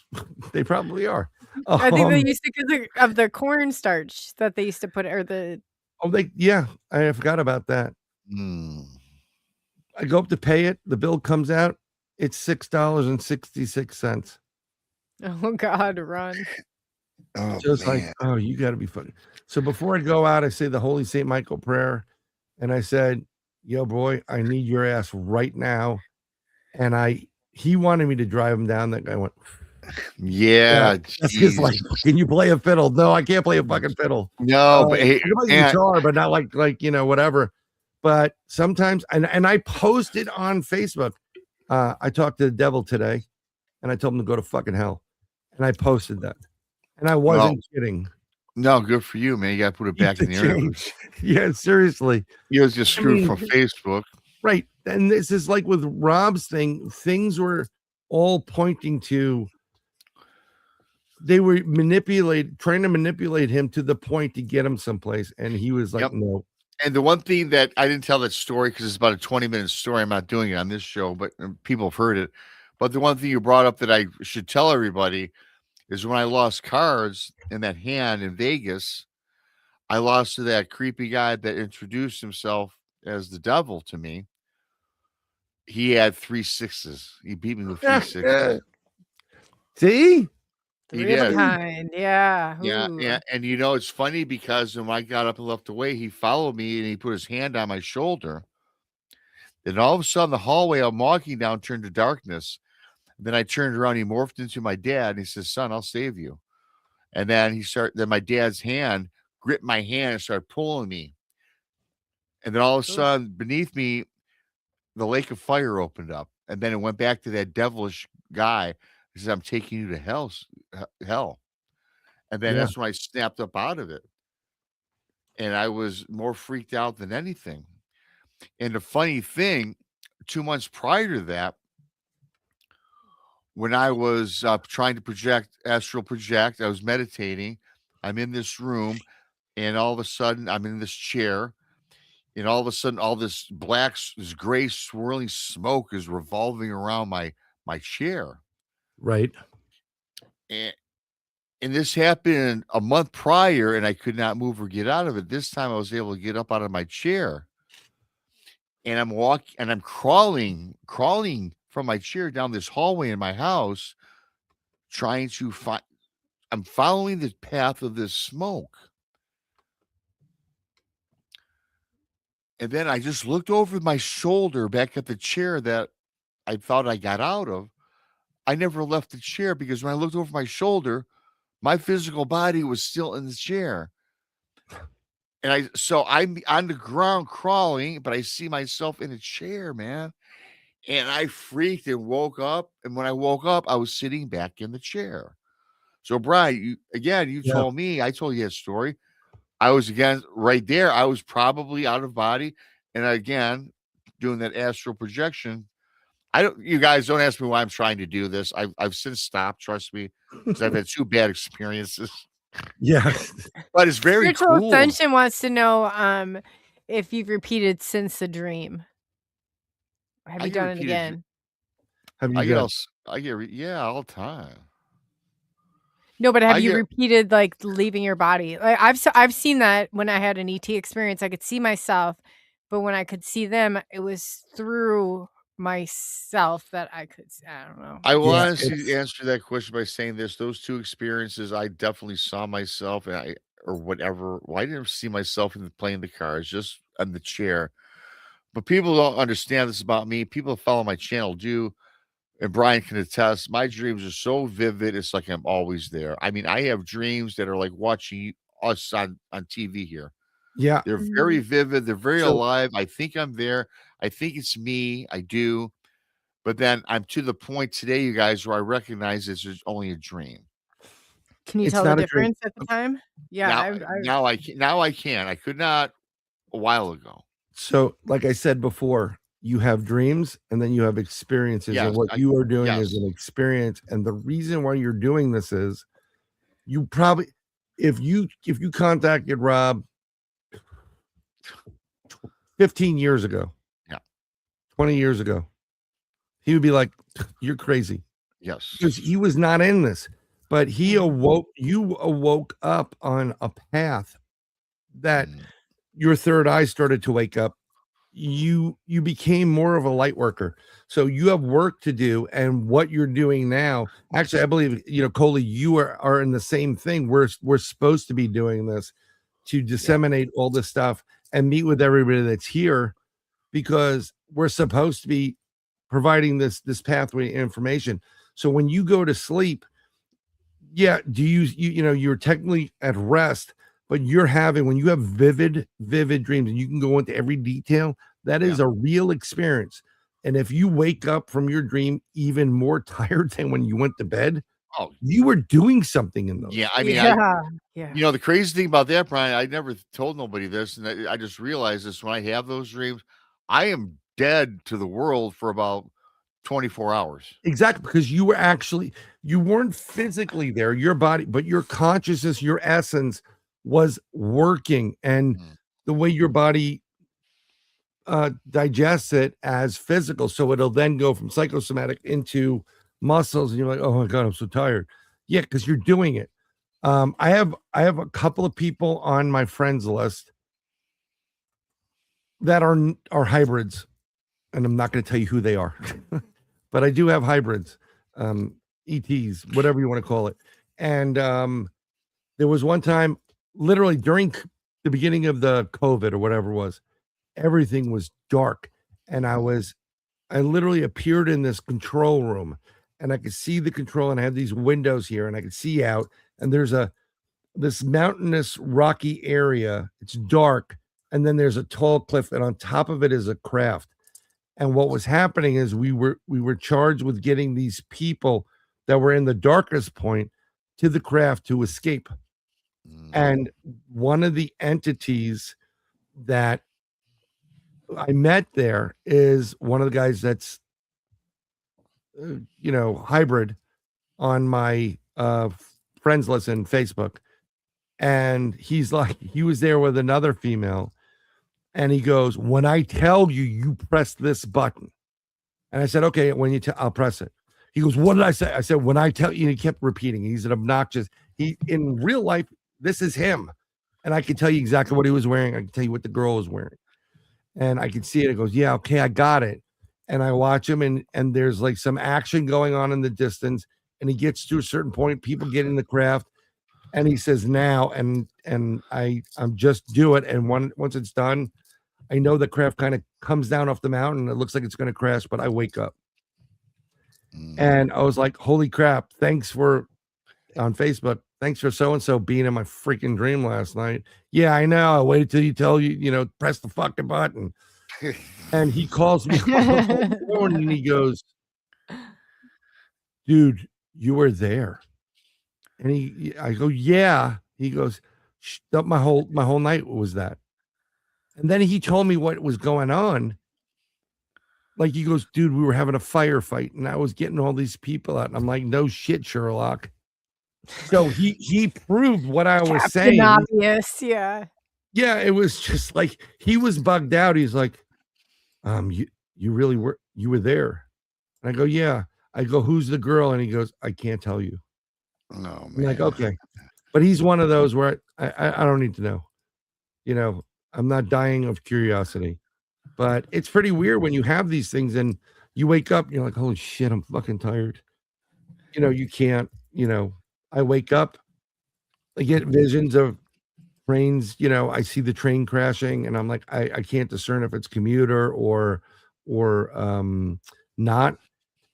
They probably are. I think they used to because of the cornstarch that they used to put, or the I forgot about that. Mm. I go up to pay it. The bill comes out. It's $6.66. oh God, run. Oh, Just man. like, oh, you got to be funny. So before I go out, I say the Holy St. Michael prayer, and I said, "Yo, boy, I need your ass right now." And he wanted me to drive him down. That guy went, Yeah. that's his like, can you play a fiddle? No, I can't play a fucking fiddle. No, but I hey, can play the guitar, but not like whatever. But sometimes, and I posted on Facebook. I talked to the devil today, and I told him to go to fucking hell, and I posted that, and I wasn't kidding. no, good for you, man. You got to put it back in the universe. Yeah, seriously. You was just screwed from Facebook. Right. And this is like with Rob's thing, things were all pointing to, they were trying to manipulate him to the point to get him someplace. And he was like, Yep. no. And the one thing that I didn't tell that story because it's about a 20-minute story. I'm not doing it on this show, but people have heard it. But the one thing you brought up that I should tell everybody is when I lost cards in that hand in Vegas, I lost to that creepy guy that introduced himself as the devil to me. He had 3 6s. He beat me with 3 6s. See? Three of a kind. Yeah. Yeah, Ooh. yeah. And it's funny because when I got up and left away, he followed me and he put his hand on my shoulder. Then all of a sudden, the hallway I'm walking down turned to darkness. Then I turned around, he morphed into my dad, and he says, "Son, I'll save you." And then then my dad's hand gripped my hand and started pulling me. And then all of a sudden, beneath me, the lake of fire opened up. And then it went back to that devilish guy. He says, "I'm taking you to hell." And then that's when I snapped up out of it. And I was more freaked out than anything. And the funny thing, 2 months prior to that, when I was trying to astral project, I was meditating. I'm in this room, and all of a sudden, I'm in this chair. And all of a sudden, all this gray swirling smoke is revolving around my chair. Right. And this happened a month prior, and I could not move or get out of it. This time I was able to get up out of my chair. And I'm walking and I'm crawling from my chair down this hallway in my house, trying to I'm following the path of this smoke. And then I just looked over my shoulder back at the chair that I thought I got out of. I never left the chair because when I looked over my shoulder, my physical body was still in the chair. And I'm on the ground crawling, but I see myself in a chair, man. And I freaked and woke up. And when I woke up, I was sitting back in the chair. So, Bryan, you told me, I told you that story. I was again right there. I was probably out of body. And again, doing that astral projection. You guys don't ask me why I'm trying to do this. I've since stopped, trust me, because I've had 2 bad experiences. Yeah. But it's very Spiritual cool. Ascension wants to know if you've repeated since the dream. Have I you done it repeated again? have you I get done? all, I get, yeah, all the time. No, but have I you get, repeated like leaving your body? Like I've seen that when I had an ET experience, I could see myself, but when I could see them, it was through myself that I could. I don't know. I will Yeah, honestly it's answer that question by saying this: those two experiences, I definitely saw myself, and I or whatever. Well, I didn't see myself in playing the cards, just on the chair. But people don't understand this about me. People that follow my channel do, and Brian can attest. My dreams are so vivid; it's like I'm always there. I mean, I have dreams that are like watching us on TV here. yeah. They're very Mhm. vivid. They're very So alive. I think I'm there. I think it's me. I do. But then I'm to the point today, you guys, where I recognize this is only a dream. Can you it's tell the not a dream. difference at the time? Yeah, Now, I now I can. I could not a while ago. So, like I said before, you have dreams and then you have experiences, and Yes, what I you are doing is yes. an experience. And the reason why you're doing this is you probably, if you contacted Rob 15 years ago, Yeah. 20 years ago, he would be like, "You're crazy," Yes. because he was not in this. But he awoke. You awoke up on a path that Mm, your third eye started to wake up. You became more of a light worker, so you have work to do. And what you're doing now, actually, I believe, Coley, you are in the same thing. We're supposed to be doing this to yeah. disseminate all this stuff and meet with everybody that's here, because we're supposed to be providing this pathway information. So when you go to sleep, yeah, do you're technically at rest, but you're having, when you have vivid dreams and you can go into every detail, that Yeah. is a real experience. And if you wake up from your dream even more tired than when you went to bed, Oh, you were doing something in yeah. those. I mean, yeah, yeah. the crazy thing about that, Brian, I never told nobody this, and I just realized this when I have those dreams, I am dead to the world for about 24 hours. Exactly, because you weren't physically there, your body, but your consciousness, your essence was working, and Mm, the way your body digests it as physical, so it'll then go from psychosomatic into muscles, and you're like, oh my god, I'm so tired. Yeah, because you're doing it. I have a couple of people on my friends list that are hybrids, and I'm not going to tell you who they are, but I do have hybrids, ETs, whatever you want to call it. And there was one time, literally during the beginning of the COVID or whatever it was, everything was dark, and I literally appeared in this control room, and I could see the control, and I had these windows here, and I could see out, and there's this mountainous rocky area. It's dark, and then there's a tall cliff, and on top of it is a craft. And what was happening is we were charged with getting these people that were in the darkest point to the craft to escape. mm, And one of the entities that I met there is one of the guys that's hybrid on my friends list in Facebook. And he's like, he was there with another female, and he goes, when I tell you, you press this button. And I said, okay, when you I'll press it. He goes, what did I say? I said, when I tell you, and he kept repeating. He's an obnoxious. He, in real life, this is him. And I can tell you exactly what he was wearing. I can tell you what the girl was wearing. And I could see it. It goes, yeah, okay, I got it. And I watch him, and there's like some action going on in the distance. And he gets to a certain point, people get in the craft, and he says, now, and I'm just do it. And once it's done, I know the craft kind of comes down off the mountain. It looks like it's going to crash, but I wake up. mm. And I was like, holy crap, thanks for on Facebook. Thanks for so-and-so being in my freaking dream last night. Yeah, I know. I waited till you tell you, press the fucking button. And he calls me on the phone, and he goes, dude, you were there. And I go, yeah. He goes, my whole night was that. And then he told me what was going on. Like, he goes, dude, we were having a firefight, and I was getting all these people out. And I'm like, no shit, Sherlock. So he proved what I was Captain saying. Obvious, yeah. Yeah, it was just like he was bugged out. He's like, you really were there. And I go, yeah. I go, who's the girl? And he goes, I can't tell you. No, I'm like, man. okay. But he's one of those where I don't need to know. You know, I'm not dying of curiosity. But it's pretty weird when you have these things and you wake up and you're like, holy shit, I'm fucking tired. You know, you can't, you know, I wake up, I get visions of trains, you know, I see the train crashing and I'm like, I can't discern if it's commuter or not.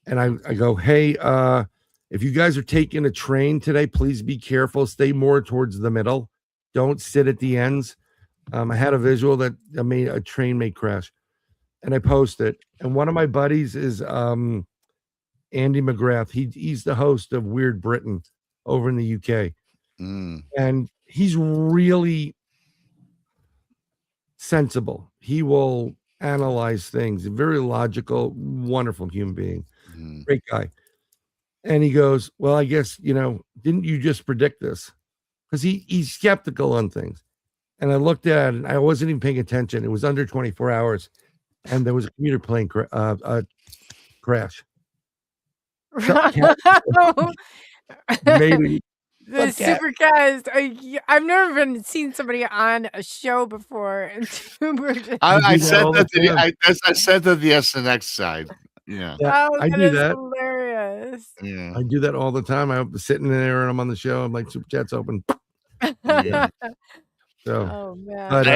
And I go, hey, if you guys are taking a train today, please be careful. Stay more towards the middle. Don't sit at the ends. I had a visual that a train may crash, and I post it. And one of my buddies is Andy McGrath. He's the host of Weird Britain over in the UK, and he's really sensible. He will analyze things. Very logical, wonderful human being, great guy. And he goes, well, I guess, you know, didn't you just predict this? Because he's skeptical on things. And I looked at it and I wasn't even paying attention. It was under 24 hours and there was a commuter plane crash. Maybe. The Supercast. I've never been seen somebody on a show before. And I said that I said that the SNX side. Yeah. Oh, I that do is that. hilarious. Yeah. I do that all the time. I'm sitting there and I'm on the show. I'm like, Super Chat's open. Yeah. So, oh man. but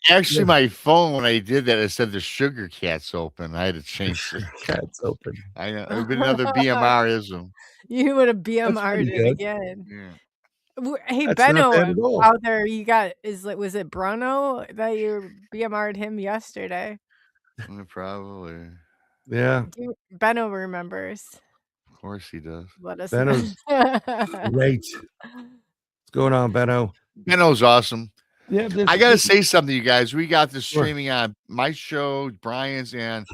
actually, my phone when I did that, it said the Sugar Cat's open. I had to change it. Cat's open. I know. It would be another BMR-ism. You would have BMR'd pretty it good. again. Yeah. Hey, That's not Benno bad at all. out there, was it Bruno that you BMR'd him yesterday? Probably. Yeah. Benno remembers. Of course he does. Let us Benno's great. What's going on, Benno? Benno's awesome. Yeah, I gotta say something, you guys. We got this Sure. streaming on my show, Bryan's, and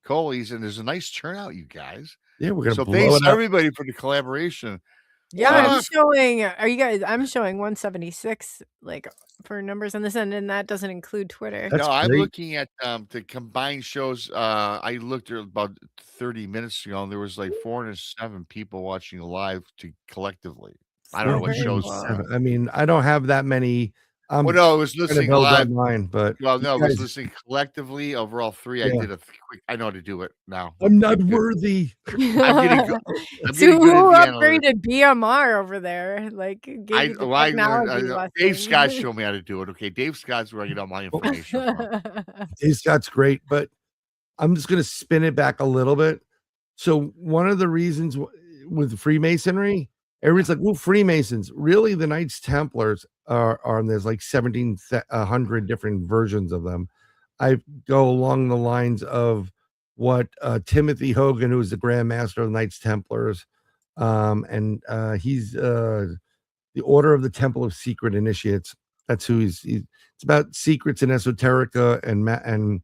Coley's, and there's a nice turnout, you guys. Yeah, we're gonna So blow thanks it up. everybody for the collaboration. Yeah, Well, I'm showing. Are you guys? I'm showing 176 like for numbers on this end, and that doesn't include Twitter. That's no, I'm great. looking at the combined shows. I looked at about 30 minutes ago, and there was like 407 people watching live collectively. I don't know what Very shows. cool. I mean, I don't have that many. Well, no, it was trying to listening build live. online, but Well, no, you it was guys- listening collectively. Overall, 3. I Yeah. did a quick. I know how to do it now. I'm not worthy. I'm getting good. I'm So getting who good at the analytics. upgraded BMR over there? Like gave you the I technology learned. lesson. Dave Scott showed me how to do it. Okay, Dave Scott's where I get all my information from. Dave Scott's great, but I'm just going to spin it back a little bit. So one of the reasons with Freemasonry, everybody's like, well, Freemasons. Really, the Knights Templars are and there's like 1,700 different versions of them. I go along the lines of what Timothy Hogan, who is the Grand Master of the Knights Templars, and he's the Order of the Temple of Secret Initiates. That's who he's it's about secrets and esoterica and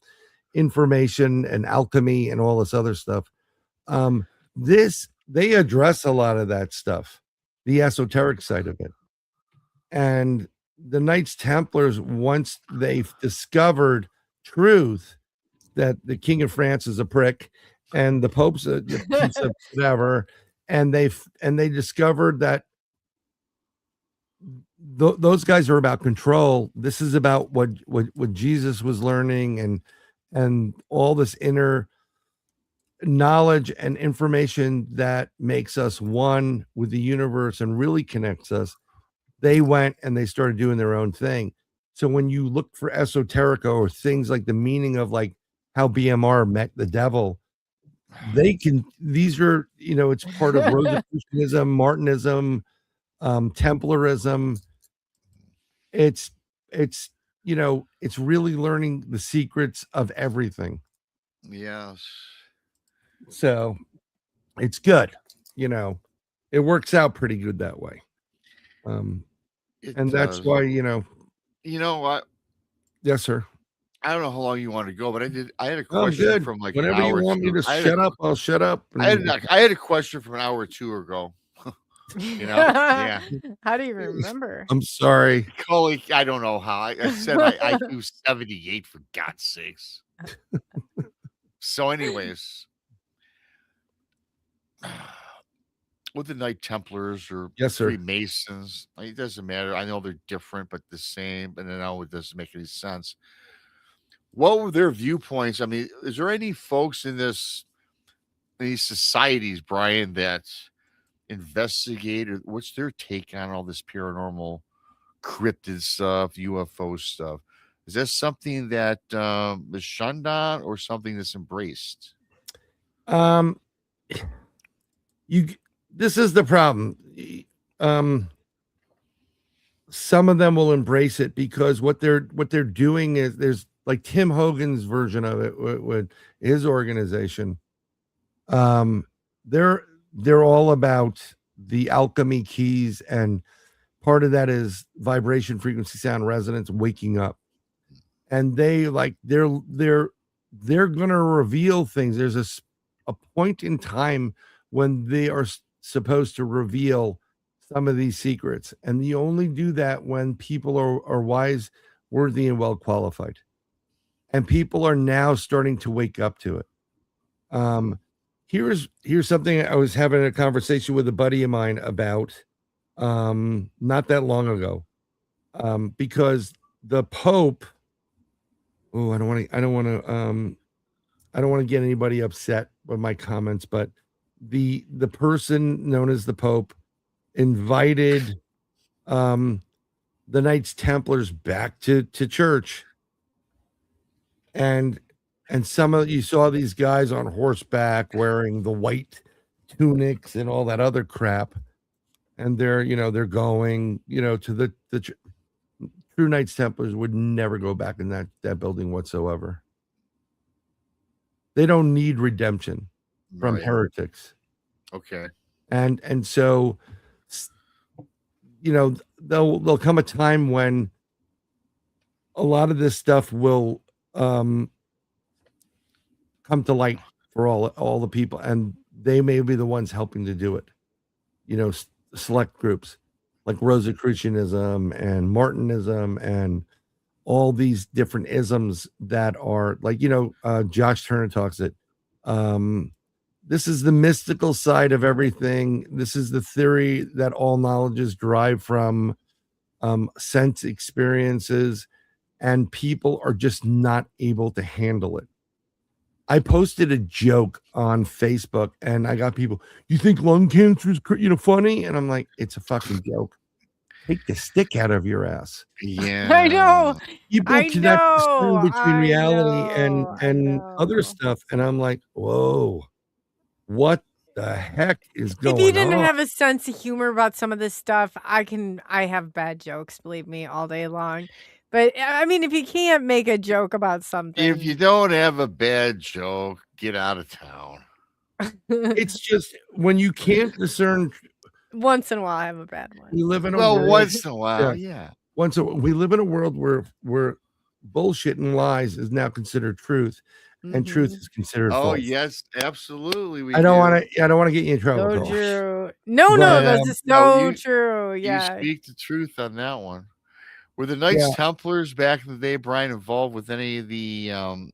information and alchemy and all this other stuff. They address a lot of that stuff, the esoteric side of it. And the Knights Templars, once they've discovered truth that the King of France is a prick and the Pope's a piece of whatever, and they discovered that those guys are about control. This is about what Jesus was learning and all this inner knowledge and information that makes us one with the universe and really connects us. They went and they started doing their own thing. So when you look for esoterica or things like the meaning of like how BMR met the devil, these are, it's part of Rosicrucianism, Martinism, Templarism. It's really learning the secrets of everything. Yes. So it's good. It works out pretty good that way. That's why, You know what? Yes, sir. I don't know how long you want to go, but I had a question good. from like Whenever an hour you want me to shut up, I'll shut up. I had a question from an hour or two ago. Yeah. How do you remember? I'm sorry. Coley, I don't know how. I said my IQ 78 for God's sakes. So, anyways, with the Knight Templars or Yes, sir. Freemasons, it doesn't matter. I know they're different, but the same. And I know it doesn't make any sense. What were their viewpoints? I mean, is there any folks in these societies, Brian, that investigate, or what's their take on all this paranormal, cryptid stuff, UFO stuff? Is that something that is shunned on, or something that's embraced? Um, this is the problem. Some of them will embrace it because what they're doing is, there's like Tim Hogan's version of it with his organization. They're all about the alchemy keys, and part of that is vibration, frequency, sound, resonance, waking up. And they're gonna reveal things. There's a point in time when they are supposed to reveal some of these secrets, and you only do that when people are wise, worthy, and well qualified. And people are now starting to wake up to it. Here's something I was having a conversation with a buddy of mine about not that long ago, because the Pope. Oh, I don't want to get anybody upset with my comments, but the person known as the Pope invited the Knights Templars back to church, and you saw these guys on horseback wearing the white tunics and all that other crap, and they're going to the true Knights Templars would never go back in that building whatsoever. They don't need redemption from heretics. Okay. And so, there'll come a time when a lot of this stuff will come to light for all the people, and they may be the ones helping to do it. Select groups like Rosicrucianism and Martinism and all these different isms that are like, Josh Turner talks it. This is the mystical side of everything. This is the theory that all knowledge is derived from sense experiences, and people are just not able to handle it. I posted a joke on Facebook, and I got people, you think lung cancer is funny? And I'm like, it's a fucking joke. Take the stick out of your ass. Yeah. I know. People I cannot know. discern between I reality know, I and other know. stuff. And I'm like, whoa, what the heck is going If on? you didn't have a sense of humor about some of this stuff, I have bad jokes, believe me, all day long. But I mean, if you can't make a joke about something, If you don't have a bad joke, get out of town. It's just when you can't discern. Once in a while, I have a bad one. We live in a world, once in a while, yeah. We live in a world where bullshit and lies is now considered truth, and truth is considered false. Yes, absolutely. I don't want to get you in trouble. So Cole. true. No, this is so true. Yeah. You speak the truth on that one. Were the Knights Templars back in the day, Brian, involved with any of the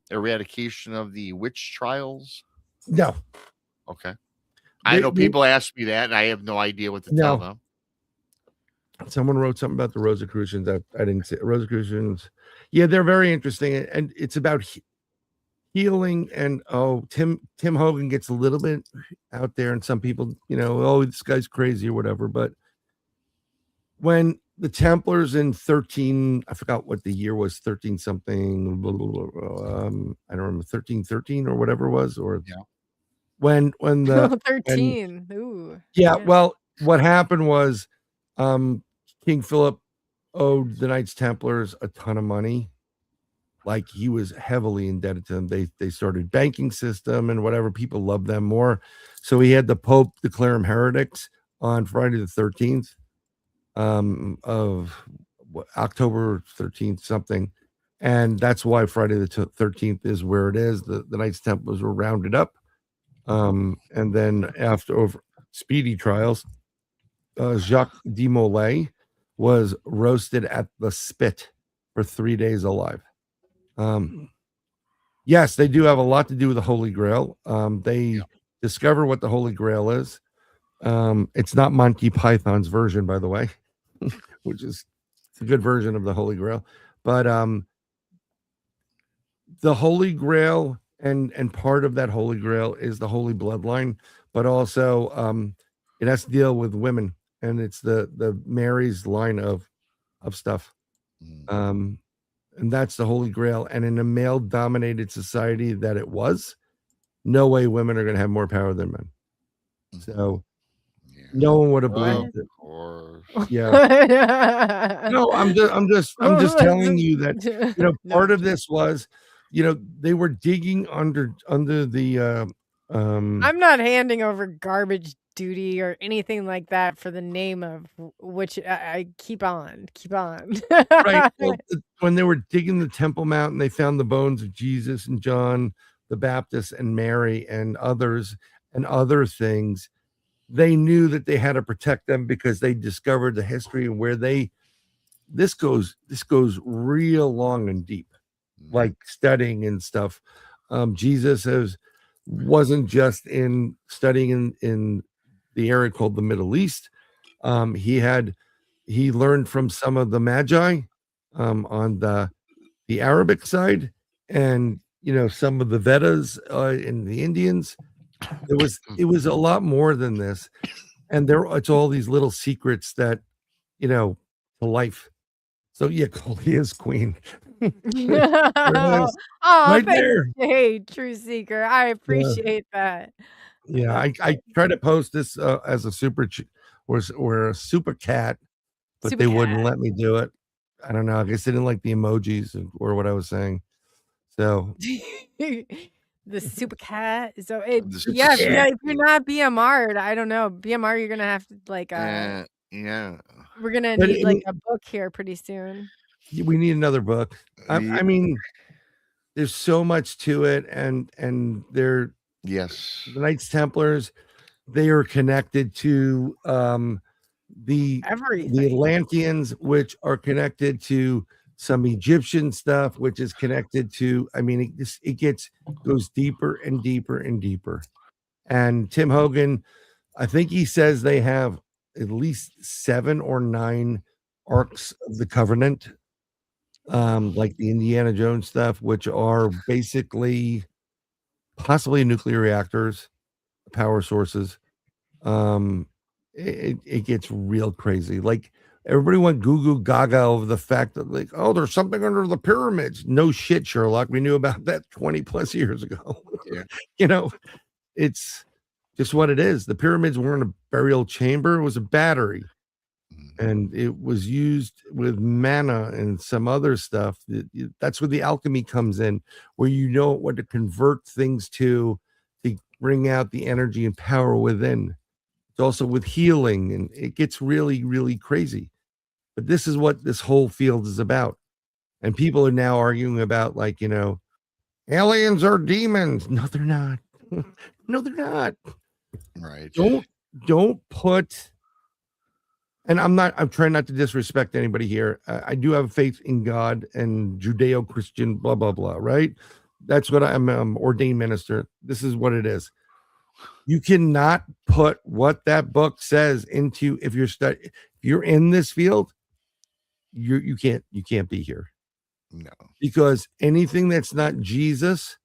eradication of the witch trials? No. Okay. I know people ask me that, and I have no idea what to tell them. Someone wrote something about the Rosicrucians. I didn't see Rosicrucians. Yeah, they're very interesting, and it's about healing. And Tim Hogan gets a little bit out there, and some people, this guy's crazy or whatever. But when the Templars in 13, I forgot what the year was, 13 something, I don't remember, 1313 or whatever it was, or when the 13. Ooh. Yeah, well, what happened was King Philip owed the Knights Templars a ton of money. Like, he was heavily indebted to them. They started banking system and whatever. People loved them more. So he had the Pope declare them heretics on Friday the 13th. Of October 13th something, and that's why Friday the 13th is where it is. The Knights Templars were rounded up, and then after over speedy trials, Jacques de Molay was roasted at the spit for 3 days alive. Yes, they do have a lot to do with the Holy Grail. They discover what the Holy Grail is. It's not Monty Python's version, by the way, which is it's a good version of the Holy Grail. But the Holy Grail and part of that Holy Grail is the Holy Bloodline, but also it has to deal with women, and it's the Mary's line of stuff. And that's the Holy Grail. And in a male-dominated society that it was, no way women are going to have more power than men. So no one would have believed it. Yeah. No, I'm just telling you that part of this was, they were digging under the I'm not handing over garbage duty or anything like that for the name of which I keep on. Right. Well, when they were digging the Temple Mount and they found the bones of Jesus and John the Baptist and Mary and others and other things, they knew that they had to protect them because they discovered the history and where this goes real long and deep, like studying and stuff. Jesus wasn't just in studying in the area called the Middle East. He learned from some of the Magi on the Arabic side, and some of the Vedas in the Indians. It was a lot more than this, and it's all these little secrets that to life. So yeah, Coley is queen. Oh, right thank there. you. Hey, True Seeker, I appreciate that. Yeah, I tried to post this as a or a super cat, but Super they wouldn't cat. let me do it. I don't know. I guess they didn't like the emojis or what I was saying. So The super cat. So The super if cat. you're not BMR'd, I don't know. BMR, you're gonna have to Yeah. we're gonna But need like a book here pretty soon. we need another book. I mean, there's so much to it, and they're Yes. the Knights Templars. They are connected to the Everything. Atlanteans, which are connected to some Egyptian stuff, which is connected to. I mean, it goes deeper and deeper and deeper. And Tim Hogan, I think he says they have at least 7 or 9 arcs of the Covenant, like the Indiana Jones stuff, which are basically possibly nuclear reactors, power sources. It gets real crazy. Like everybody went goo goo gaga over the fact that there's something under the pyramids. No shit, Sherlock. We knew about that 20 plus years ago. Yeah. It's just what it is. The pyramids weren't a burial chamber. It was a battery. And it was used with manna and some other stuff. That's where the alchemy comes in, where you know what to convert things to bring out the energy and power within. It's also with healing, and it gets really, really crazy. But this is what this whole field is about. And people are now arguing about aliens are demons. No, they're not. No, they're not. Right. Don't put. And I'm trying not to disrespect anybody here. I do have faith in God and Judeo-Christian, blah, blah, blah, right? That's what I'm ordained minister. This is what it is. You cannot put what that book says into, if you're in this field, you can't be here. No. Because anything that's not Jesus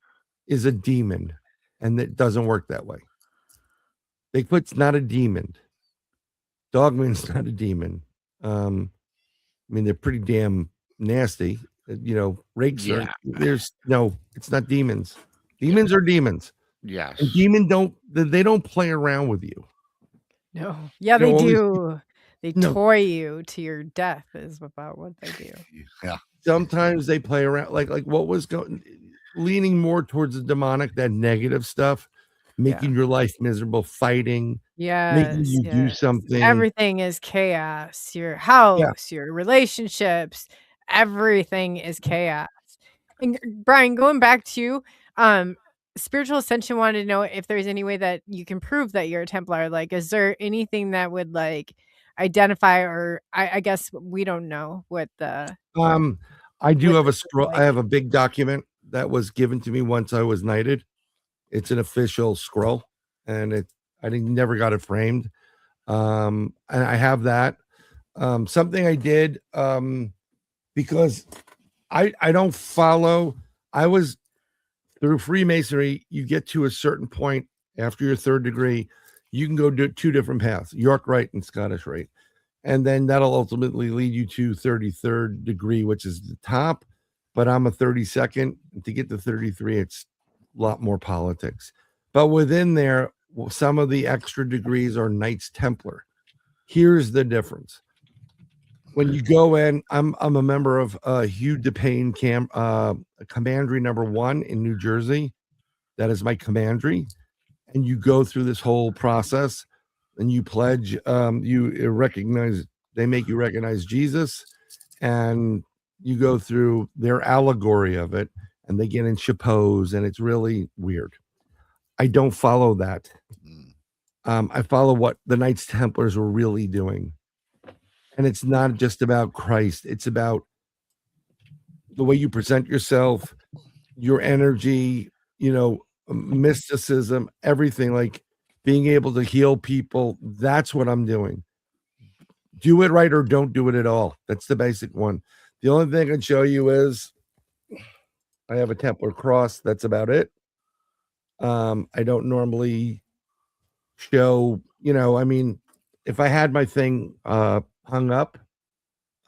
is a demon, and it doesn't work that way. Bigfoot's not a demon. Dogman's not a demon. I mean, they're pretty damn nasty. Rakes are. It's not demons. Demons are demons. Yes. And they don't play around with you. No. Yeah, they do. They toy you to your death is about what they do. Yeah. Sometimes they play around like what was leaning more towards the demonic, that negative stuff, making your life miserable, fighting. Making you do something. Everything is chaos. Your house, your relationships, everything is chaos. And Bryan, going back to Spiritual Ascension wanted to know if there's any way that you can prove that you're a Templar. Like, is there anything that would identify, or I guess we don't know what the I do have a scroll. I have a big document that was given to me once I was knighted. It's an official scroll. and I never got it framed. And I have that. Something I did because I don't follow. I was through Freemasonry. You get to a certain point after your third degree, you can go do 2 different paths: York Rite and Scottish Rite, and then that'll ultimately lead you to 33rd degree, which is the top. But I'm a 32nd. To get to 33, it's a lot more politics. But within there, some of the extra degrees are Knights Templar. Here's the difference. When you go in, I'm a member of Hugh DePayne Commandery number 1 in New Jersey. That is my commandery. And you go through this whole process and you pledge, you recognize, they make you recognize Jesus, and you go through their allegory of it, and they get in chapeaus, and it's really weird. I don't follow that. I follow what the Knights Templars were really doing. And it's not just about Christ. It's about the way you present yourself, your energy, mysticism, everything, like being able to heal people. That's what I'm doing. Do it right or don't do it at all. That's the basic one. The only thing I can show you is I have a Templar cross. That's about it. I don't normally show, if I had my thing hung up,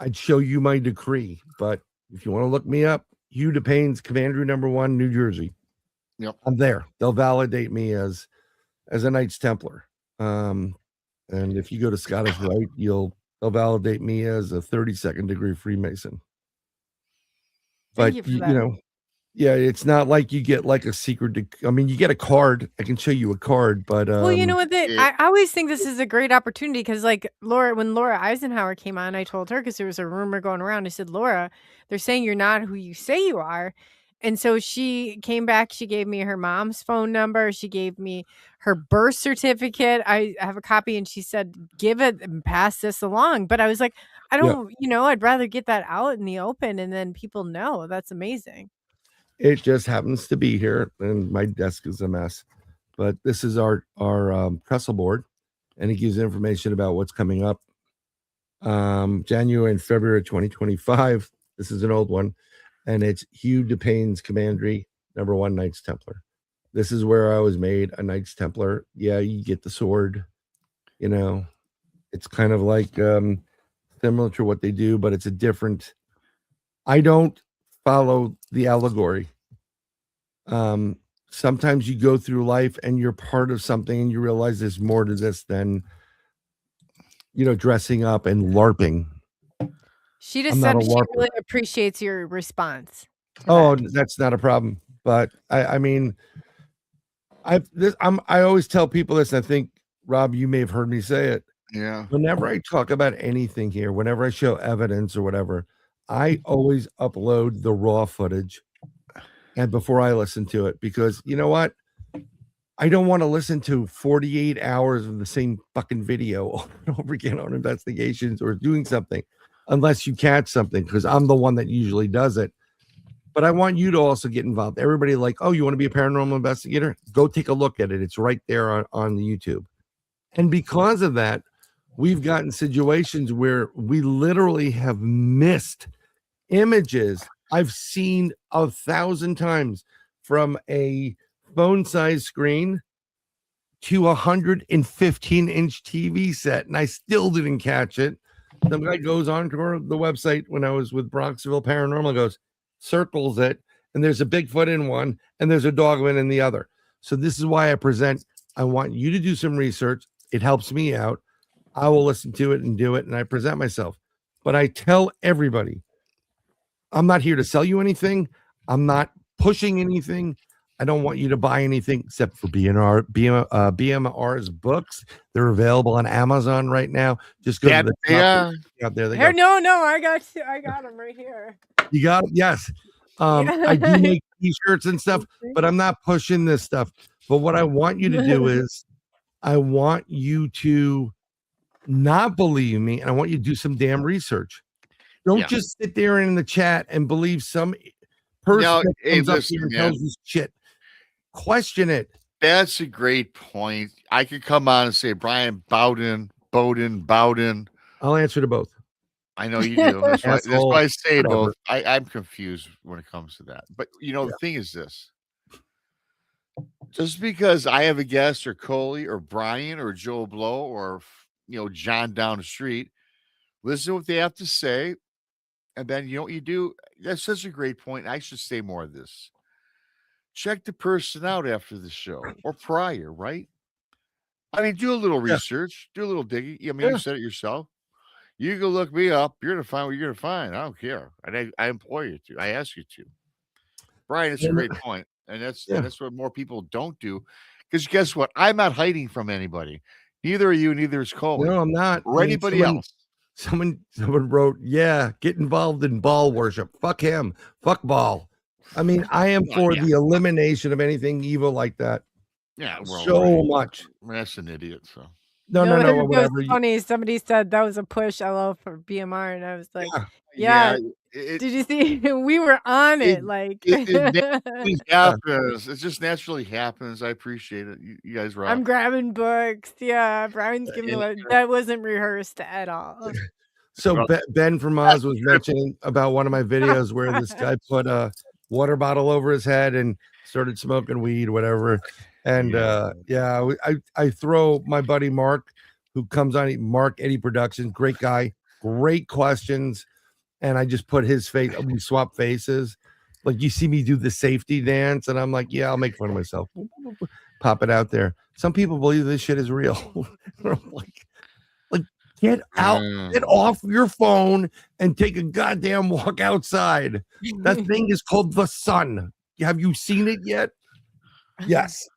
I'd show you my decree. But if you want to look me up, Hugh DePayne's Commandery number 1, New Jersey. Yep. I'm there. They'll validate me as a Knights Templar. And if you go to Scottish Rite, they'll validate me as a 32nd degree Freemason. But Thank you for that. Yeah, it's not like you get like a secret. You get a card. I can show you a card, but Well, you know what? I always think this is a great opportunity because, like, when Laura Eisenhower came on, I told her, because there was a rumor going around. I said, Laura, they're saying you're not who you say you are. And so she came back. She gave me her mom's phone number. She gave me her birth certificate. I have a copy, and she said, give it and pass this along. But I was like, I don't, I'd rather get that out in the open and then people know. That's amazing. It just happens to be here, and my desk is a mess. But this is our trestle board, and it gives information about what's coming up. January and February 2025. This is an old one, and it's Hugh DePayne's Commandery number 1, Knights Templar. This is where I was made a Knights Templar. Yeah, you get the sword. It's kind of like similar to what they do, but it's a different. I don't follow the allegory. Sometimes you go through life and you're part of something and you realize there's more to this than dressing up and LARPing. She just said she really appreciates your response. Oh, that's not a problem. But I always tell people this. I think, Rob, you may have heard me say it. Yeah. Whenever I talk about anything here, whenever I show evidence or whatever, I always upload the raw footage and before I listen to it, because you know what? I don't want to listen to 48 hours of the same fucking video over and over again on investigations or doing something, unless you catch something, because I'm the one that usually does it. But I want you to also get involved. Everybody like, oh, you want to be a paranormal investigator? Go take a look at it. It's right there on the YouTube. And because of that, we've gotten situations where we literally have missed images I've seen 1,000 times, from a phone-sized screen to 115-inch TV set, and I still didn't catch it. The guy goes on to the website when I was with Bronxville Paranormal, goes, circles it, and there's a Bigfoot in one, and there's a Dogman in the other. So this is why I present. I want you to do some research. It helps me out. I will listen to it and do it, and I present myself. But I tell everybody, I'm not here to sell you anything. I'm not pushing anything. I don't want you to buy anything except for BMR's books. They're available on Amazon right now. Just go to the top. Yeah, there they go. No, I got them right here. You got them? Yes. I do make t-shirts and stuff, but I'm not pushing this stuff. But what I want you to do is, I want you to not believe me, and I want you to do some damn research. Don't just sit there in the chat and believe some person that comes up here and tells you shit. Question it. That's a great point. I could come on and say Bryan Bowden. I'll answer to both. I know you do. That's why Asshole, I say whatever. both. I'm confused when it comes to that. But the thing is this. Just because I have a guest or Coley or Brian or Joe Blow or John down the street, listen to what they have to say. And then you know what you do? That's such a great point. I should say more of this. Check the person out after the show or prior, right? I mean, do a little research, do a little digging. I mean, you said it yourself. You can look me up. You're gonna find what you're gonna find. I don't care. And I implore you to. I ask you to. Brian, it's a great point, and that's what more people don't do. Because guess what? I'm not hiding from anybody. Neither are you. Neither is Coley. No, I'm not. Or anybody else. Someone wrote, get involved in ball worship. Fuck him. Fuck ball. I mean, I am for the elimination of anything evil like that. Yeah, so much. That's an idiot. So no, It was funny. Somebody said that was a push. I love for BMR, and I was like, did you see? We were on it. Like it naturally happens. It just naturally happens. I appreciate it. You guys rock. I'm grabbing books. Yeah, Brian's giving me that wasn't rehearsed at all. So Ben from Oz was mentioning about one of my videos where this guy put a water bottle over his head and started smoking weed, whatever. And I throw my buddy Mark, who comes on Mark Eddie Productions, great guy, great questions. And I just put his face, we swap faces. Like you see me do the safety dance, and I'm like, yeah, I'll make fun of myself. Pop it out there. Some people believe this shit is real. like get out, get off your phone and take a goddamn walk outside. That thing is called the sun. Have you seen it yet? Yes.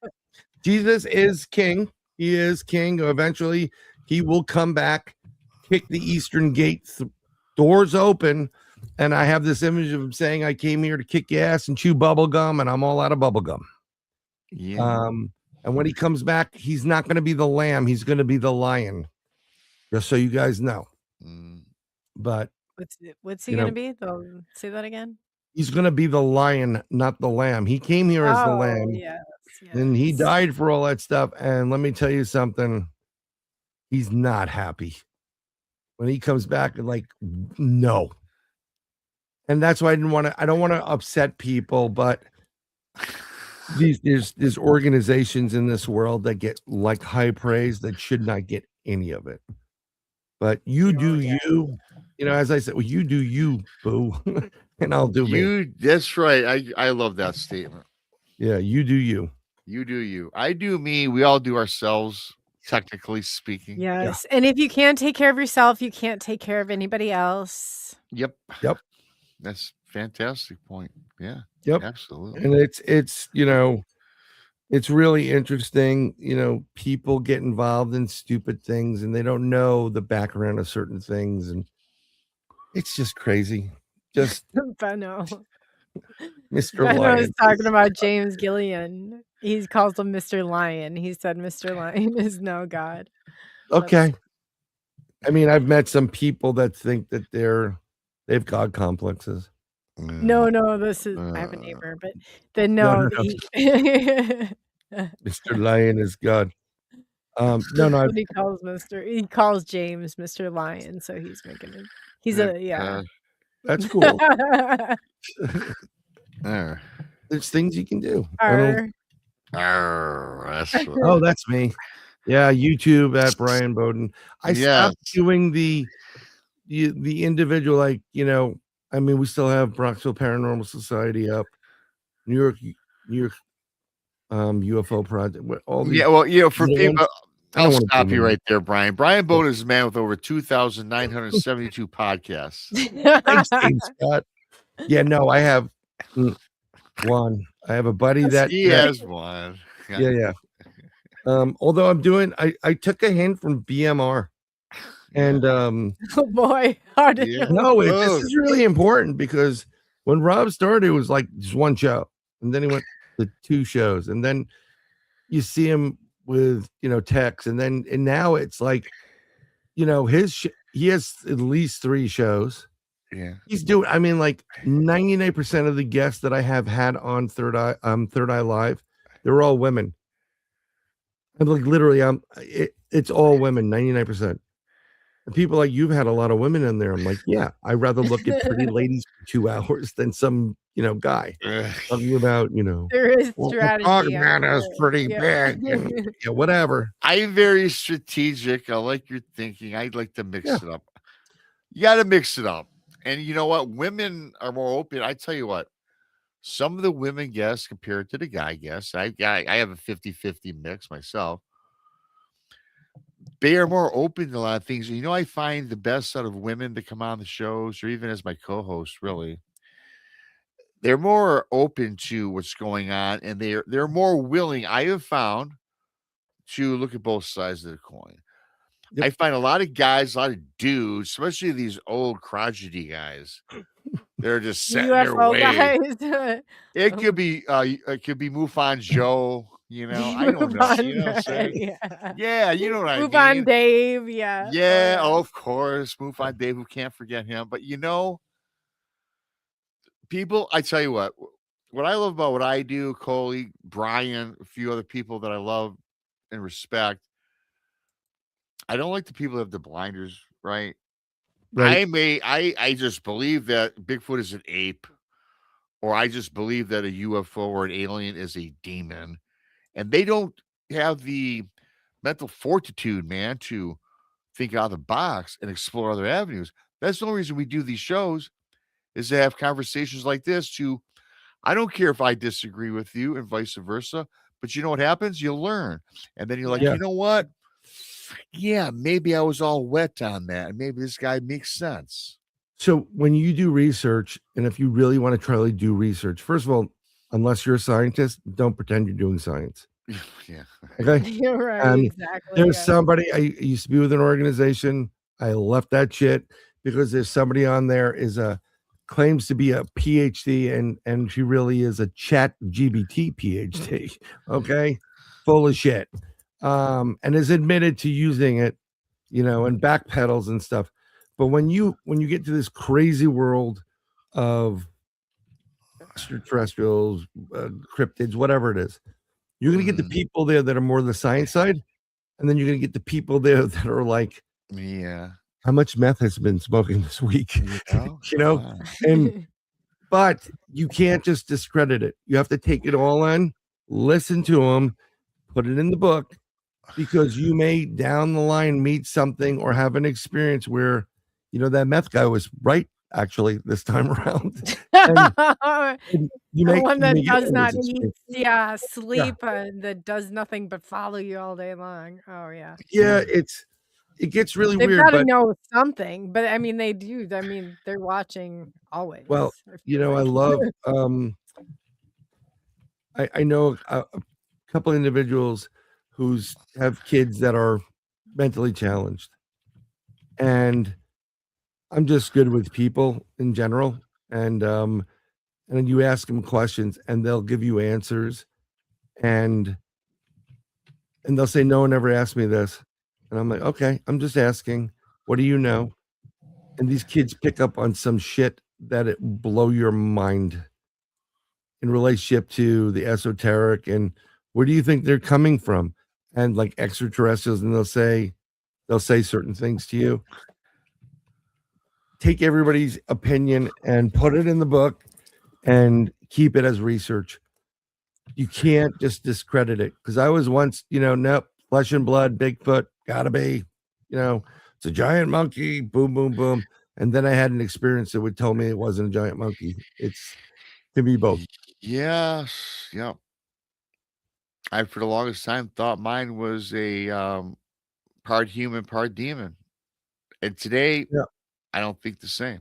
Jesus is king. He is king. Eventually, he will come back, kick the eastern gate, doors open, and I have this image of him saying, I came here to kick your ass and chew bubble gum, and I'm all out of bubble gum. Yeah. And when he comes back, he's not going to be the lamb. He's going to be the lion. Just so you guys know. But what's he going to be? Say that again. He's going to be the lion, not the lamb. He came here as the lamb. Yes. And he died for all that stuff. And let me tell you something. He's not happy. When he comes back, like, no. And that's why I don't want to upset people, but there's organizations in this world that get like high praise that should not get any of it. But you do you, as I said, well, you do you, boo. And I'll do me. That's right. I love that statement. Yeah, you do you. You do you. I do me. We all do ourselves, technically speaking. Yes. Yeah. And if you can't take care of yourself, you can't take care of anybody else. Yep. That's a fantastic point. Yeah. Yep. Absolutely. And it's really interesting. People get involved in stupid things and they don't know the background of certain things. And it's just crazy. Just Benno. Mr. Benno Lion was talking about James Gillian. He calls him Mr. Lion. He said Mr. Lion is no God. Okay. I mean, I've met some people that think that they've God complexes. No, this is I have a neighbor, but No. Mr. Lion is God. No. He calls James Mr. Lion, so he's making it. He's that's cool. There's things you can do. That's me. Yeah, YouTube at Bryan Bowden. I stopped doing the individual, I mean, we still have Bronxville Paranormal Society up, New York UFO Project. For people, I'll stop you right there, Brian. Bryan Bowden is a man with over 2,972 podcasts. Thanks, James Scott. Yeah, no, I have one. I have a buddy that he has one. Yeah. Although I took a hint from BMR. And oh boy, this is really important because when Rob started, it was like just one show, and then he went to 2 shows, and then you see him with Tex, and now it's like he has at least 3 shows. Yeah, he's doing. I mean, like 99% of the guests that I have had on Third Eye Live, they're all women. I'm like literally, it's all women, 99%. And people like you've had a lot of women in there. I'm like, yeah, I'd rather look at pretty ladies for 2 hours than some, guy talking about, There is well, the strategy. dog man is pretty Yeah. big and whatever. I'm very strategic. I like your thinking. I'd like to mix Yeah. it up. You got to mix it up. And you know what? Women are more open. I tell you what, some of the women guests compared to the guy guests, I have a 50-50 mix myself. They are more open to a lot of things. I find the best out of women to come on the shows, or even as my co-hosts, really, they're more open to what's going on, and they're more willing. I have found to look at both sides of the coin. Yep. I find a lot of guys, a lot of dudes, especially these old crotchety guys, they're just set in their UFO way. guys. It could be MUFON Joe. I don't know. You know what I'm saying? Yeah. Yeah, you know what I Move mean. on, Dave. Yeah. Yeah, of course. MUFON Dave, who can't forget him. But people, I tell you what I love about what I do, Coley, Bryan, a few other people that I love and respect. I don't like the people that have the blinders, right? Right. I just believe that Bigfoot is an ape, or I just believe that a UFO or an alien is a demon, and they don't have the mental fortitude, man, to think out of the box and explore other avenues. That's the only reason we do these shows, is to have conversations like this. I don't care if I disagree with you and vice versa, but you know what happens? You learn, and then you're like, Yeah. you know what? Yeah, maybe I was all wet on that. Maybe this guy makes sense. So when you do research, and if you really want to try to do research, first of all, unless you're a scientist, don't pretend you're doing science. Yeah. Okay. You're right. Exactly. There's yeah. somebody, I used to be with an organization. I left that shit because there's somebody on there claims to be a PhD, and she really is a chat GBT PhD. Okay. Full of shit. And is admitted to using it, and backpedals and stuff. But when you get to this crazy world of extraterrestrials, cryptids, whatever it is, you're going to get the people there that are more the science side, and then you're going to get the people there that are like, yeah, how much meth has been smoking this week? Wow. But you can't just discredit it. You have to take it all in, listen to them, put it in the book, because you may down the line meet something or have an experience where, that meth guy was right, actually, this time around. And the one that does not eat, sleep, that does nothing but follow you all day long. Oh, yeah. Yeah, it gets really They've weird. got to But know something, but I mean, they do. I mean, they're watching always. well, I love. I know a couple individuals who's have kids that are mentally challenged, and I'm just good with people in general, and then you ask them questions and they'll give you answers, and they'll say, no one ever asked me this, and I'm like, okay, I'm just asking, what do you know? And these kids pick up on some shit that it blow your mind in relationship to the esoteric, and where do you think they're coming from, and like extraterrestrials, and they'll say certain things to you. Take everybody's opinion and put it in the book and keep it as research. You can't just discredit it, because I was once, nope, flesh and blood, Bigfoot, gotta be, it's a giant monkey, boom, boom, boom. And then I had an experience that would tell me it wasn't a giant monkey. It can be both. Yes. Yeah. I, for the longest time, thought mine was a part human, part demon. And today, I don't think the same.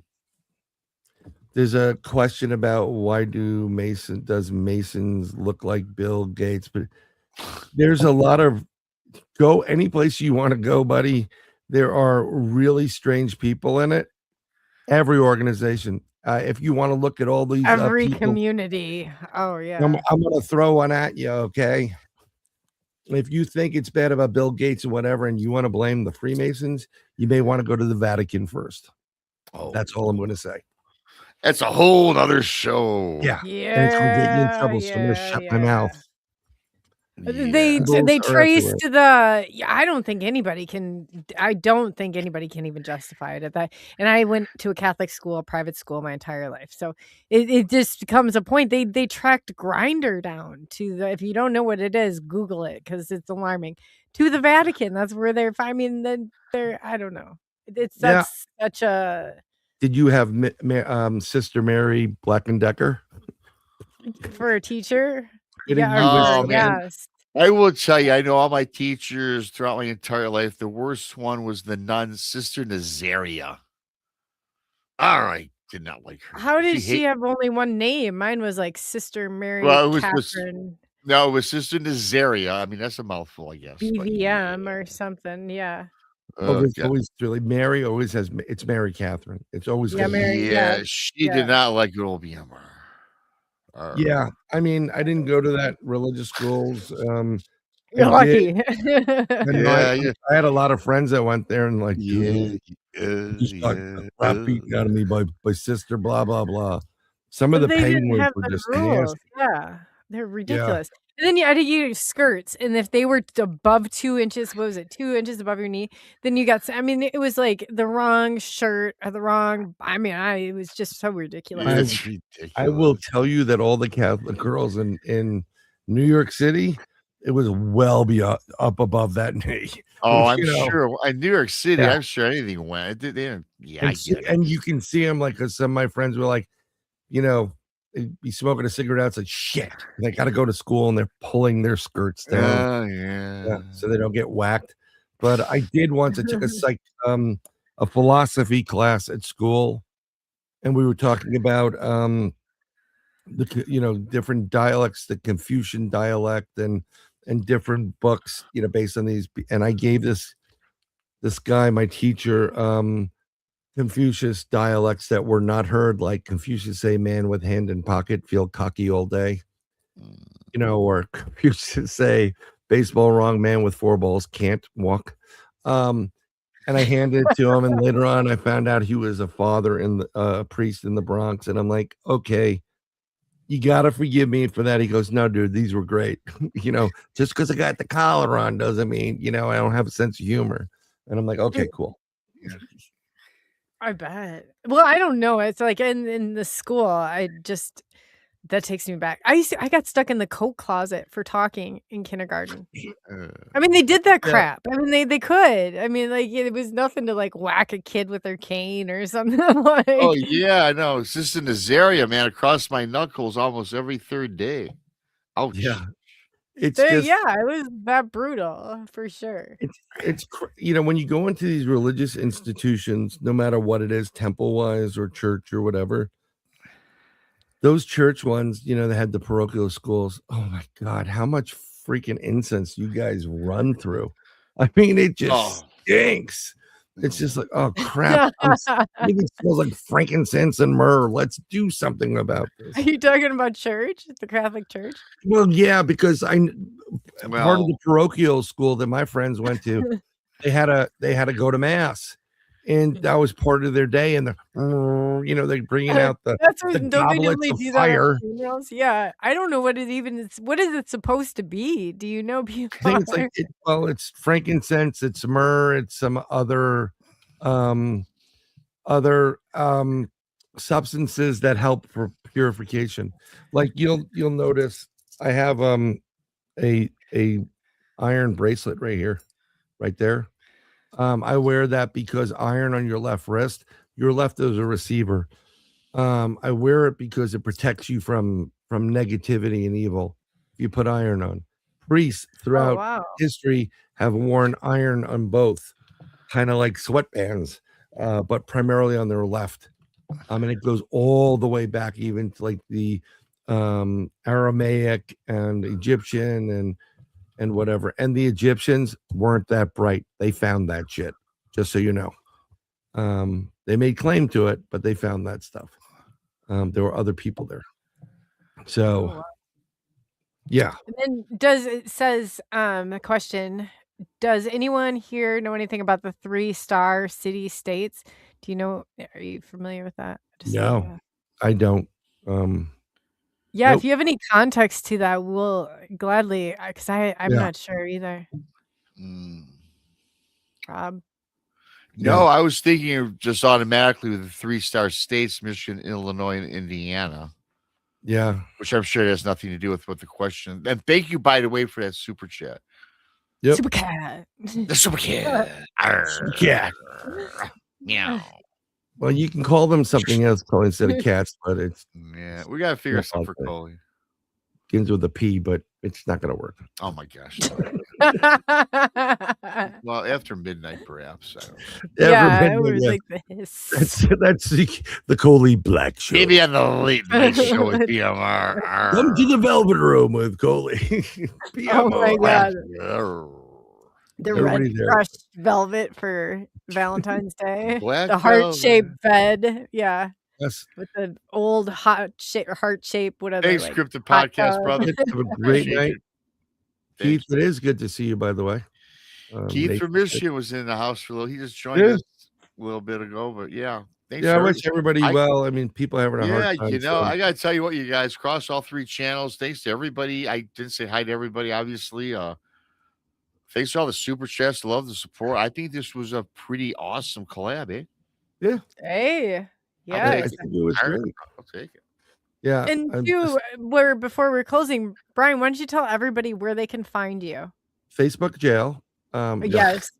There's a question about why does Masons look like Bill Gates? But there's a lot of, go any place you want to go, buddy. There are really strange people in it. Every organization. If you want to look at all these every people, community. Oh yeah. I'm going to throw one at you. Okay. If you think it's bad about Bill Gates or whatever, and you want to blame the Freemasons, you may want to go to the Vatican first. Oh, that's all I'm going to say. That's a whole other show. Yeah. And it's going to get you in trouble. So I'm going to shut my mouth. They Yeah. they Symbols are everywhere. traced the I don't think anybody can even justify it at that. And I went to a Catholic school, a private school my entire life. So it just becomes a point. They tracked Grinder down to the if you don't know what it is, Google it because it's alarming. To the Vatican. That's where I mean, then they're I don't know. Yeah. That's such a Did you have Sister Mary Black and Decker? for a teacher. Kidding Yeah, you or was for, Oh man, yes. I will tell you, I know all my teachers throughout my entire life. The worst one was the nun, Sister Nazaria. I did not like her. How did she hate. have only one name? Mine was like Sister Mary Well, it was just Catherine no, it was Sister Nazaria. I mean, that's a mouthful, I guess. But BVM or something. Yeah. God. Always really Mary always has it's Mary Catherine. It's always Yeah, gonna be Mary. Yeah, Yeah. she Yeah. did not like good old BMR. Yeah. I mean, I didn't go to that religious schools. You're I did. lucky. And I had a lot of friends that went there and like, dude, just got the crap beaten out of me by sister, blah, blah, blah. Some of But the they didn't penguins have were the just rules. nasty. Yeah. They're Yeah. ridiculous. And then you had to use skirts. And if they were above 2 inches, what was it? 2 inches above your knee, then you got I mean, it was like the wrong shirt or the wrong it was just so ridiculous. It's ridiculous. I will tell you that all the Catholic girls in New York City, it was well up above that knee. Oh, I'm You know? sure. In New York City, Yeah. I'm sure anything went. They didn't. Yeah, I And, get it. and you can see them like, because some of my friends were like, you know, they'd be smoking a cigarette outside. Shit, they got to go to school and they're pulling their skirts down. Oh, yeah. So they don't get whacked. But I did once. I took a philosophy class at school, and we were talking about different dialects, the Confucian dialect, and different books, based on these. And I gave this guy, my teacher, Confucius dialects that were not heard, like Confucius say, "Man with hand in pocket, feel cocky all day," or Confucius say, "Baseball wrong, man with 4 balls can't walk." And I handed it to him, and later on, I found out he was a father in a priest in the Bronx, and I'm like, okay, you gotta forgive me for that. He goes, "No, dude, these were great." Just because I got the collar on doesn't mean I don't have a sense of humor. And I'm like, okay, cool. I bet. Well, I don't know. It's like in the school, that takes me back. I got stuck in the coat closet for talking in kindergarten. I mean, they did that crap. I mean, they could. I mean, like it was nothing to like whack a kid with their cane or something like. Oh yeah, I know. Sister Nazaria, man, across my knuckles almost every third day. Ouch. Yeah. It's it just, was that brutal for sure. it's when you go into these religious institutions, no matter what it is, temple wise or church or whatever, those church ones, they had the parochial schools. Oh my God, how much freaking incense you guys run through. I mean, it just stinks. It's just like, oh crap. It smells like frankincense and myrrh. Let's do something about this. Are you talking about church, the Catholic Church? Well, yeah, because part of the parochial school that my friends went to, they had to go to mass, and that was part of their day. And they're bringing out the goblets of fire. Yeah, I don't know what it even is. What is it supposed to be? Do you know? I think it's like it's frankincense, it's myrrh, it's some other substances that help for purification. Like you'll notice I have a iron bracelet right here, right there. I wear that because iron on your left wrist, your left is a receiver. I wear it because it protects you from negativity and evil. You put iron on. Priests throughout history have worn iron on both, kind of like sweatbands, but primarily on their left. And it goes all the way back even to like the Aramaic and Egyptian and whatever. And the Egyptians weren't that bright. They found that shit, just so you know. They made claim to it, but they found that stuff. There were other people there. So, yeah. And then a question, does anyone here know anything about the 3-star city states? Do you know, are you familiar with that? No, I don't. Yeah, Nope. if you have any context to that, we'll gladly, because I'm Yeah. not sure either. Mm. Rob. No, Yeah. I was thinking of just automatically with the 3-star states, Michigan, Illinois, and Indiana, Yeah. which I'm sure has nothing to do with what the question. And thank you, by the way, for that super chat. Yep. Super cat. The super cat. Cat. Meow. Well, you can call them something else instead of cats, but it's Yeah, we gotta figure not something for like that. Coley. Begins with a P, but it's not going to work. Oh my gosh. Well, after midnight, perhaps. I don't know. Yeah, Everybody- it was yeah. like this. That's the Coley Black Show. Maybe on the late night show with BMR. Come to the Velvet Room with Coley. Oh my God. The red Everybody there. crushed velvet for Valentine's Day. Black The heart-shaped bed. Yeah. Yes. With the old heart shape, whatever. Thanks, like, Cryptid hot Podcast, tub. brother. Have a great Appreciate night. it. Keith, Thanks. it is good to see you, by the way. Keith Nathan from said- Michigan was in the house for a little. He just joined Yeah. us a little bit ago, but yeah. Thanks Yeah, I for wish everybody well. I mean, people having a yeah, hard time. you know, so- I gotta tell you what, you guys cross all 3 channels. Thanks to everybody. I didn't say hi to everybody, obviously. Thanks to all the super chats. Love the support. I think this was a pretty awesome collab, eh? Hey. I Yeah. think it was great. I'll take it. Yeah. And I'm you, before we're closing, Brian, why don't you tell everybody where they can find you? Facebook jail. Yeah. Yes.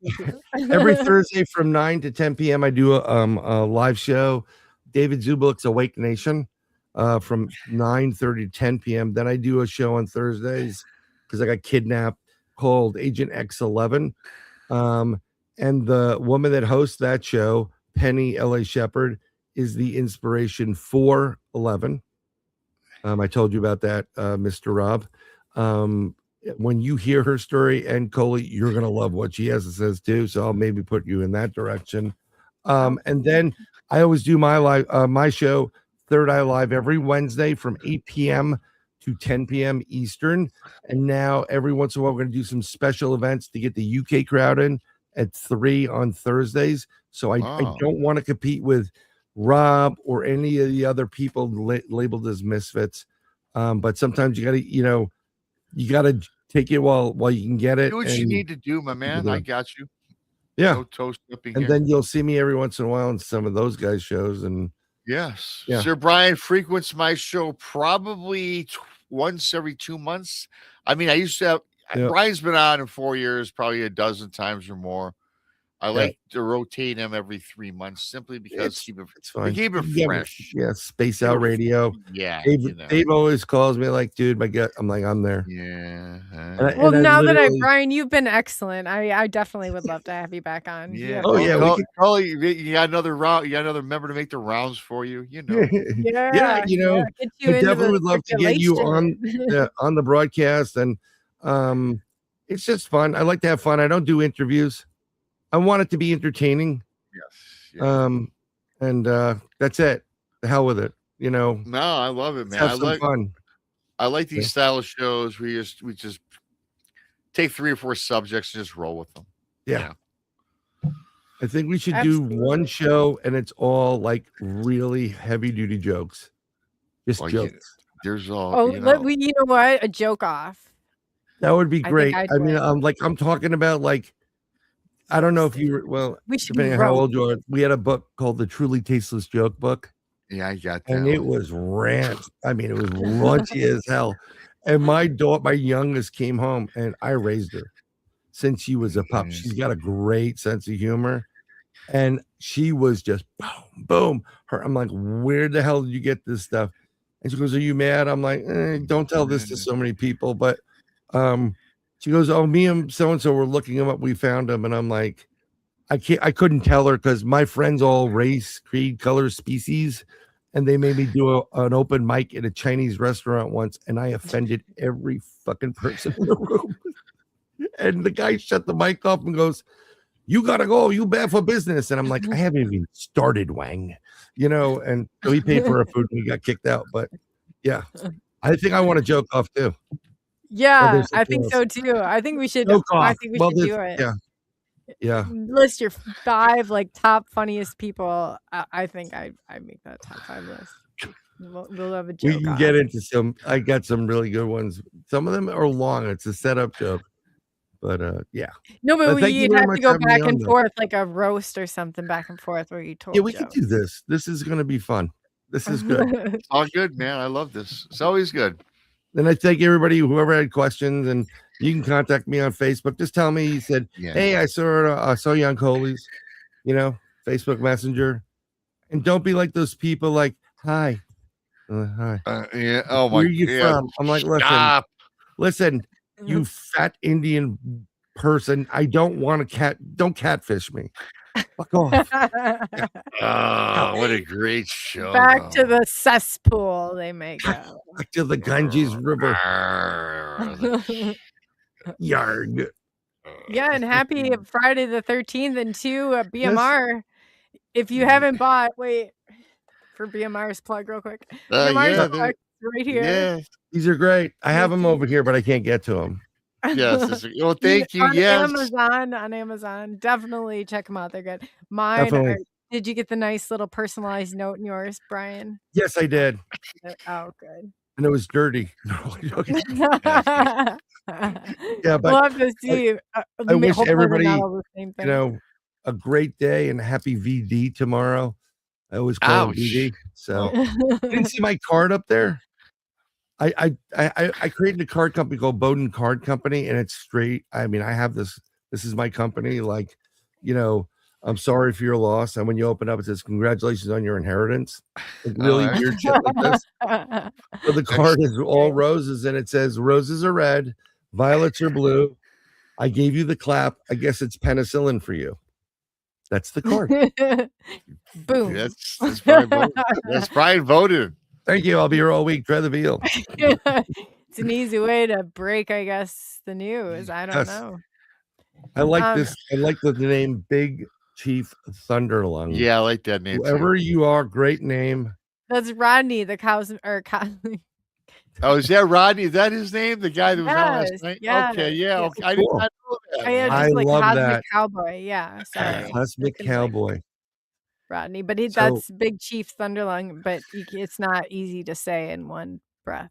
Every Thursday from 9 to 10 p.m. I do a live show, David Zublik's Awake Nation, from 9:30 to 10 p.m. Then I do a show on Thursdays because I got kidnapped called Agent X11. And the woman that hosts that show, Penny L.A. Shepherd, is the inspiration for 11. I told you about that, Mr. Rob. When you hear her story, and Coley, you're going to love what she has to say too. So I'll maybe put you in that direction. And then I always do my live, my show, Third Eye Live, every Wednesday from 8 p.m. to 10 p.m. Eastern. And now every once in a while, we're going to do some special events to get the UK crowd in at 3 on Thursdays. So I don't want to compete with Rob or any of the other people labeled as misfits. But sometimes you got to, you got to take it while you can get it. Do what you need to do, my man. I got you. Yeah. No toast upping And here. then you'll see me every once in a while in some of those guys' shows. And yes, yeah. Sir Bryan frequents my show probably once every 2 months. I mean, I used to have Brian's been on in 4 years, probably a dozen times or more. I like to rotate him every 3 months simply because it's fine. keep it Yeah, fresh. Yeah, Space Out Radio. Yeah, Dave always calls me like, dude, my gut. I'm like, I'm there. Yeah. Well, now that Brian, you've been excellent. I definitely would love to have you back on. Yeah. Oh yeah. You got another round. You got another member to make the rounds for you. You know. Yeah. Get you I into definitely the would love to get you circulation. on the broadcast, and it's just fun. I like to have fun. I don't do interviews. I want it to be entertaining. Yes. And that's it. The hell with it. No, I love it, man. Have some fun. I like these style of shows where we just take 3 or 4 subjects and just roll with them. Yeah. I think we should do one show and it's all like really heavy duty jokes. Just jokes. There's all. Oh, you know what? A joke off. That would be great. I'd I mean, win. I'm talking about like, I don't know if you were, We should depending on how old you are, we had a book called The Truly Tasteless Joke Book. Yeah, I got that. And it was rant. I mean, it was raunchy as hell. And my youngest came home and I raised her since she was a pup. She's got a great sense of humor. And she was just boom, boom. I'm like, where the hell did you get this stuff? And she goes, are you mad? I'm like, don't tell this to so many people. But she goes, oh, me and so-and-so were looking him up. We found him. And I'm like, I couldn't tell her because my friends all race, creed, color, species. And they made me do an open mic at a Chinese restaurant once. And I offended every fucking person in the room. And the guy shut the mic off and goes, you got to go. You bad for business. And I'm like, I haven't even started, Wang. And so he paid for our food and we got kicked out. But yeah, I think I want to joke off too. Yeah, I think so too. I think we should. I think we should do it. Yeah. List your 5 like top funniest people. I think I make that top 5 list. We'll have a We joke can off. get into some. I got some really good ones. Some of them are long. It's a setup joke, but yeah. No, but Thank you you'd very have much to for go having me back on, and though. forth like a roast or something back and forth where you Yeah, told we can jokes. do this. This is going to be fun. This is good. It's all good, man. I love this. It's always good. And I thank everybody, whoever had questions, and you can contact me on Facebook. Just tell me, you said, Yeah. hey, I saw you on Coley's, Facebook Messenger. And don't be like those people like, hi. Hi. Yeah. Oh my. Where are you Yeah. from? I'm like, listen, you fat Indian person. I don't want don't catfish me. Fuck off. Oh, what a great show. Back to the cesspool they make go. Back to the Ganges River. Yarg. Yeah, and happy Friday the 13th and to BMR. If you haven't bought, wait for BMR's plug real quick. BMR's plug right here. Yeah. These are great. I have them over here, but I can't get to them. Yes. Well, thank you. On Yes. Amazon. Definitely check them out. They're good. Mine did you get the nice little personalized note in yours, Brian? Yes, I did. Oh, good. And it was dirty. Yeah, but we'll have to see. I wish everybody, a great day and happy VD tomorrow. I always call it VD. So you didn't see my card up there. I created a card company called Bowden Card Company, and it's straight. I mean, I have this. This is my company. Like, I'm sorry for your loss. And when you open up, it says, congratulations on your inheritance. Like really weird shit like this. So the card is all roses, and it says, roses are red, violets are blue. I gave you the clap. I guess it's penicillin for you. That's the card. Boom. That's Bryan Bowden. Thank you. I'll be here all week. Try the veal. It's an easy way to break, I guess, the news. I don't know. I like this. I like the name Big Chief Thunderlung. Yeah, I like that name. Whoever you are, great name. That's Rodney, the cows or Oh, is that Rodney? Is that his name? The guy that was on last night? Yes, Okay, yeah. yes. Okay. I did not know that. I love Cosmic that. Cowboy. Yeah, sorry. Cosmic Cowboy. Rodney, but that's Big Chief Thunderlung, but it's not easy to say in one breath.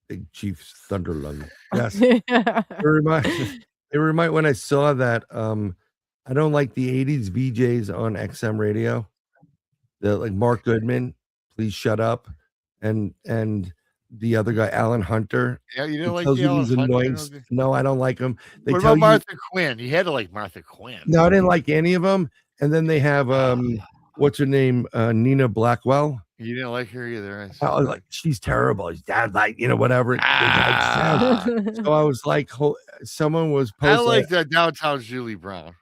Big Chief Thunderlung. Yes. It remind when I saw that. I don't like the 80s VJs on XM radio. They're like Mark Goodman, please shut up. And the other guy, Alan Hunter. Yeah, you didn't like the Alan Hunter? No, I don't like him. What about Martha Quinn? You had to like Martha Quinn. No, I didn't like any of them. And then they have what's her name? Nina Blackwell. You didn't like her either. I was like, she's terrible. His dad, like, whatever. So I was like, someone was posting. I like that downtown Julie Brown.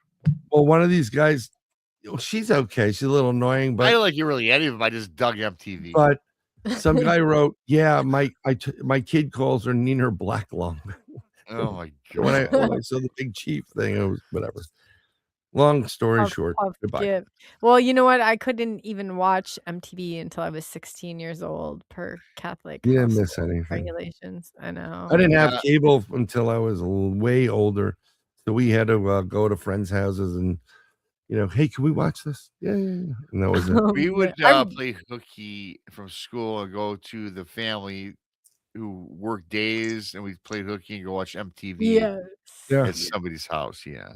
Well, one of these guys, she's okay. She's a little annoying, but I don't like you really any of them. I just dug MTV. But some guy wrote, yeah, my kid calls her Nina Blacklung. Oh my god! when I saw the Big Chief thing, it was whatever. Long story short, goodbye. Well, you know what? I couldn't even watch MTV until I was 16 years old per Catholic. You didn't miss anything. Regulations. I know. I didn't have cable until I was way older, so we had to go to friends' houses and, hey, can we watch this? Yeah. And that was it. We would play hooky from school and go to the family who worked days, and we played hooky and go watch MTV at somebody's house. Yeah.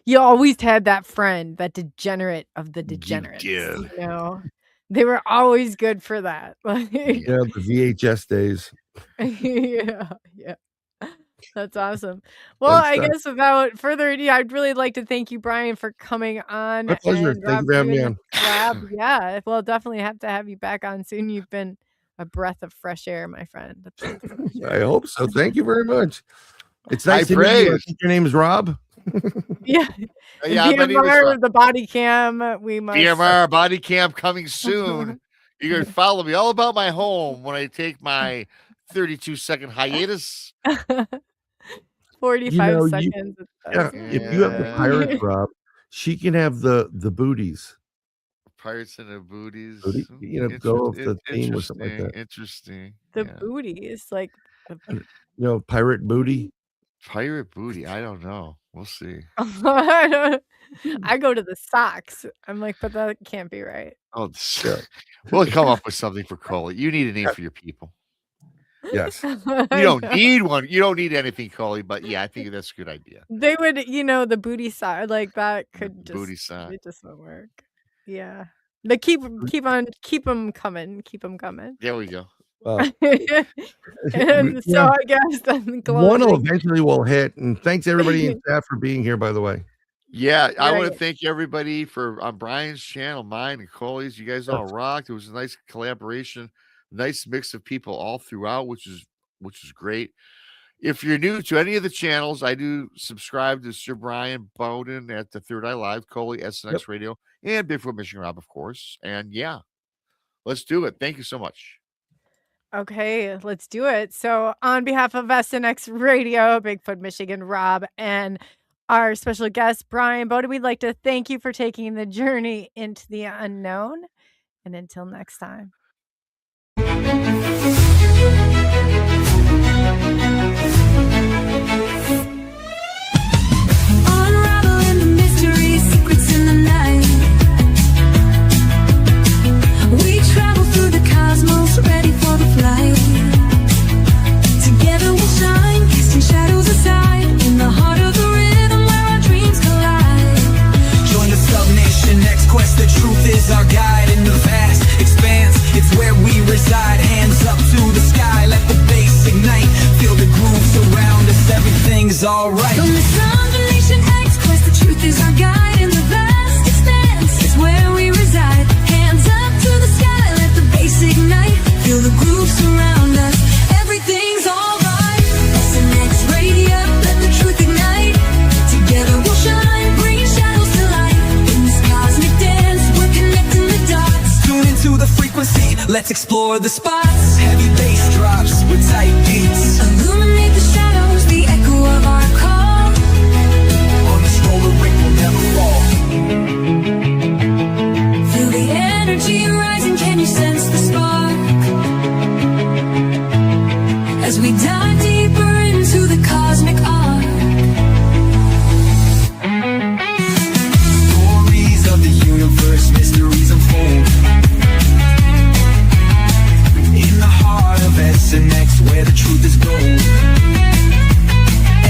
You always had that friend, that degenerate of the degenerates. They were always good for that. Yeah, the VHS days. Yeah. That's awesome. Well, I guess without further ado, I'd really like to thank you, Brian, for coming on. My pleasure. Thank you for having me on. Yeah, we'll definitely have to have you back on soon. You've been a breath of fresh air, my friend. I hope so. Thank you very much. It's nice to meet you. I think your name is Rob. Yeah. BMR, the body cam. We must BMR body cam coming soon. You can follow me all about my home when I take my 32-second hiatus. 45 seconds. If you have the pirates, Rob, she can have the booties. Pirates and the booties. Go off the theme or something like that. Interesting. The booties, like pirate booty. Pirate booty. I don't know. We'll see. I go to the socks. I'm like, but that can't be right. Oh, we'll come up with something for Coley. You need a name for your people. Yes. You don't need one. You don't need anything, Coley. But yeah, I think that's a good idea. They would, the booty side, like that could Booty just, side. it just won't work. Yeah. But keep them coming. Keep them coming. There we go. Well, And so I guess then one will closing. eventually will hit. And thanks everybody in chat for being here, by the way. Yeah, I want to Right. thank everybody for on Brian's channel, mine and Coley's. You guys all rocked. It was a nice collaboration, nice mix of people all throughout, which is great. If you're new to any of the channels, I do subscribe to Sir Bryan Bowden at the Third Eye Live, Coley, SNX Radio, and Bigfoot Mission Rob, of course. And yeah, let's do it. Thank you so much. Okay, let's do it. So, on behalf of SNX Radio, Bigfoot Michigan Rob, and our special guest, Bryan Bowden, we'd like to thank you for taking the journey into the unknown. And until next time. Unraveling the mystery, secrets in the night. We travel through the cosmos, ready for the flight. Together we'll shine, casting shadows aside. In the heart of the rhythm where our dreams collide. Join the Sub-Nation X quest. The truth is our guide in the vast expanse. It's where we reside. Hands up to the sky, let the bass ignite. Feel the groove surround us. Everything's alright. On the Sub-Nation X quest, the truth is our guide in the vast expanse. It's where we reside. Hands up to the sky, let the bass ignite. Feel the groove surround us. Everything's alright. SNX Radio, let the truth ignite. Together we'll shine, bringing shadows to light. In this cosmic dance, we're connecting the dots. Tune into the frequency, let's explore the spots. Heavy bass drops with tight beats. Illuminate the shadows, the echo of our call. On this roller rink we'll never fall. Feel the energy rising, can you sense the spark? As we dive deeper into the cosmic arc. Stories of the universe, mysteries unfold. In the heart of SNX, where the truth is gold.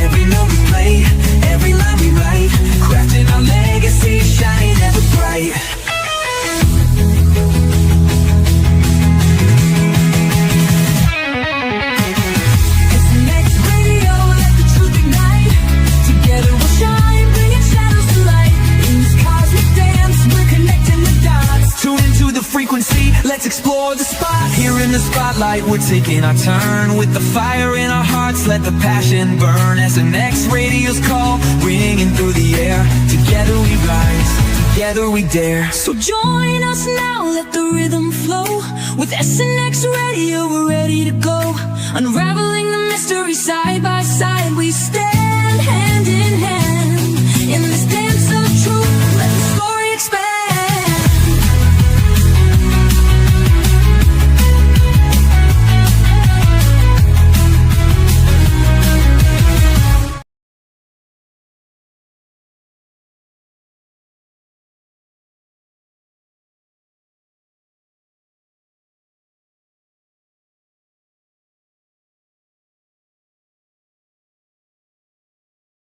Every note we play, every line we write, crafting our legacy, shining ever bright. SNX Radio, let the truth ignite. Together we'll shine, bringing shadows to light. In this cosmic dance, we're connecting the dots. Tune into the frequency, let's explore the spot. Here in the spotlight, we're taking our turn. With the fire in our hearts, let the passion burn. SNX Radio's call, ringing through the air. Together we rise, together we dare. So join us now, let the rhythm flow. With SNX Radio, we're ready to go. Unraveling the mystery side by side.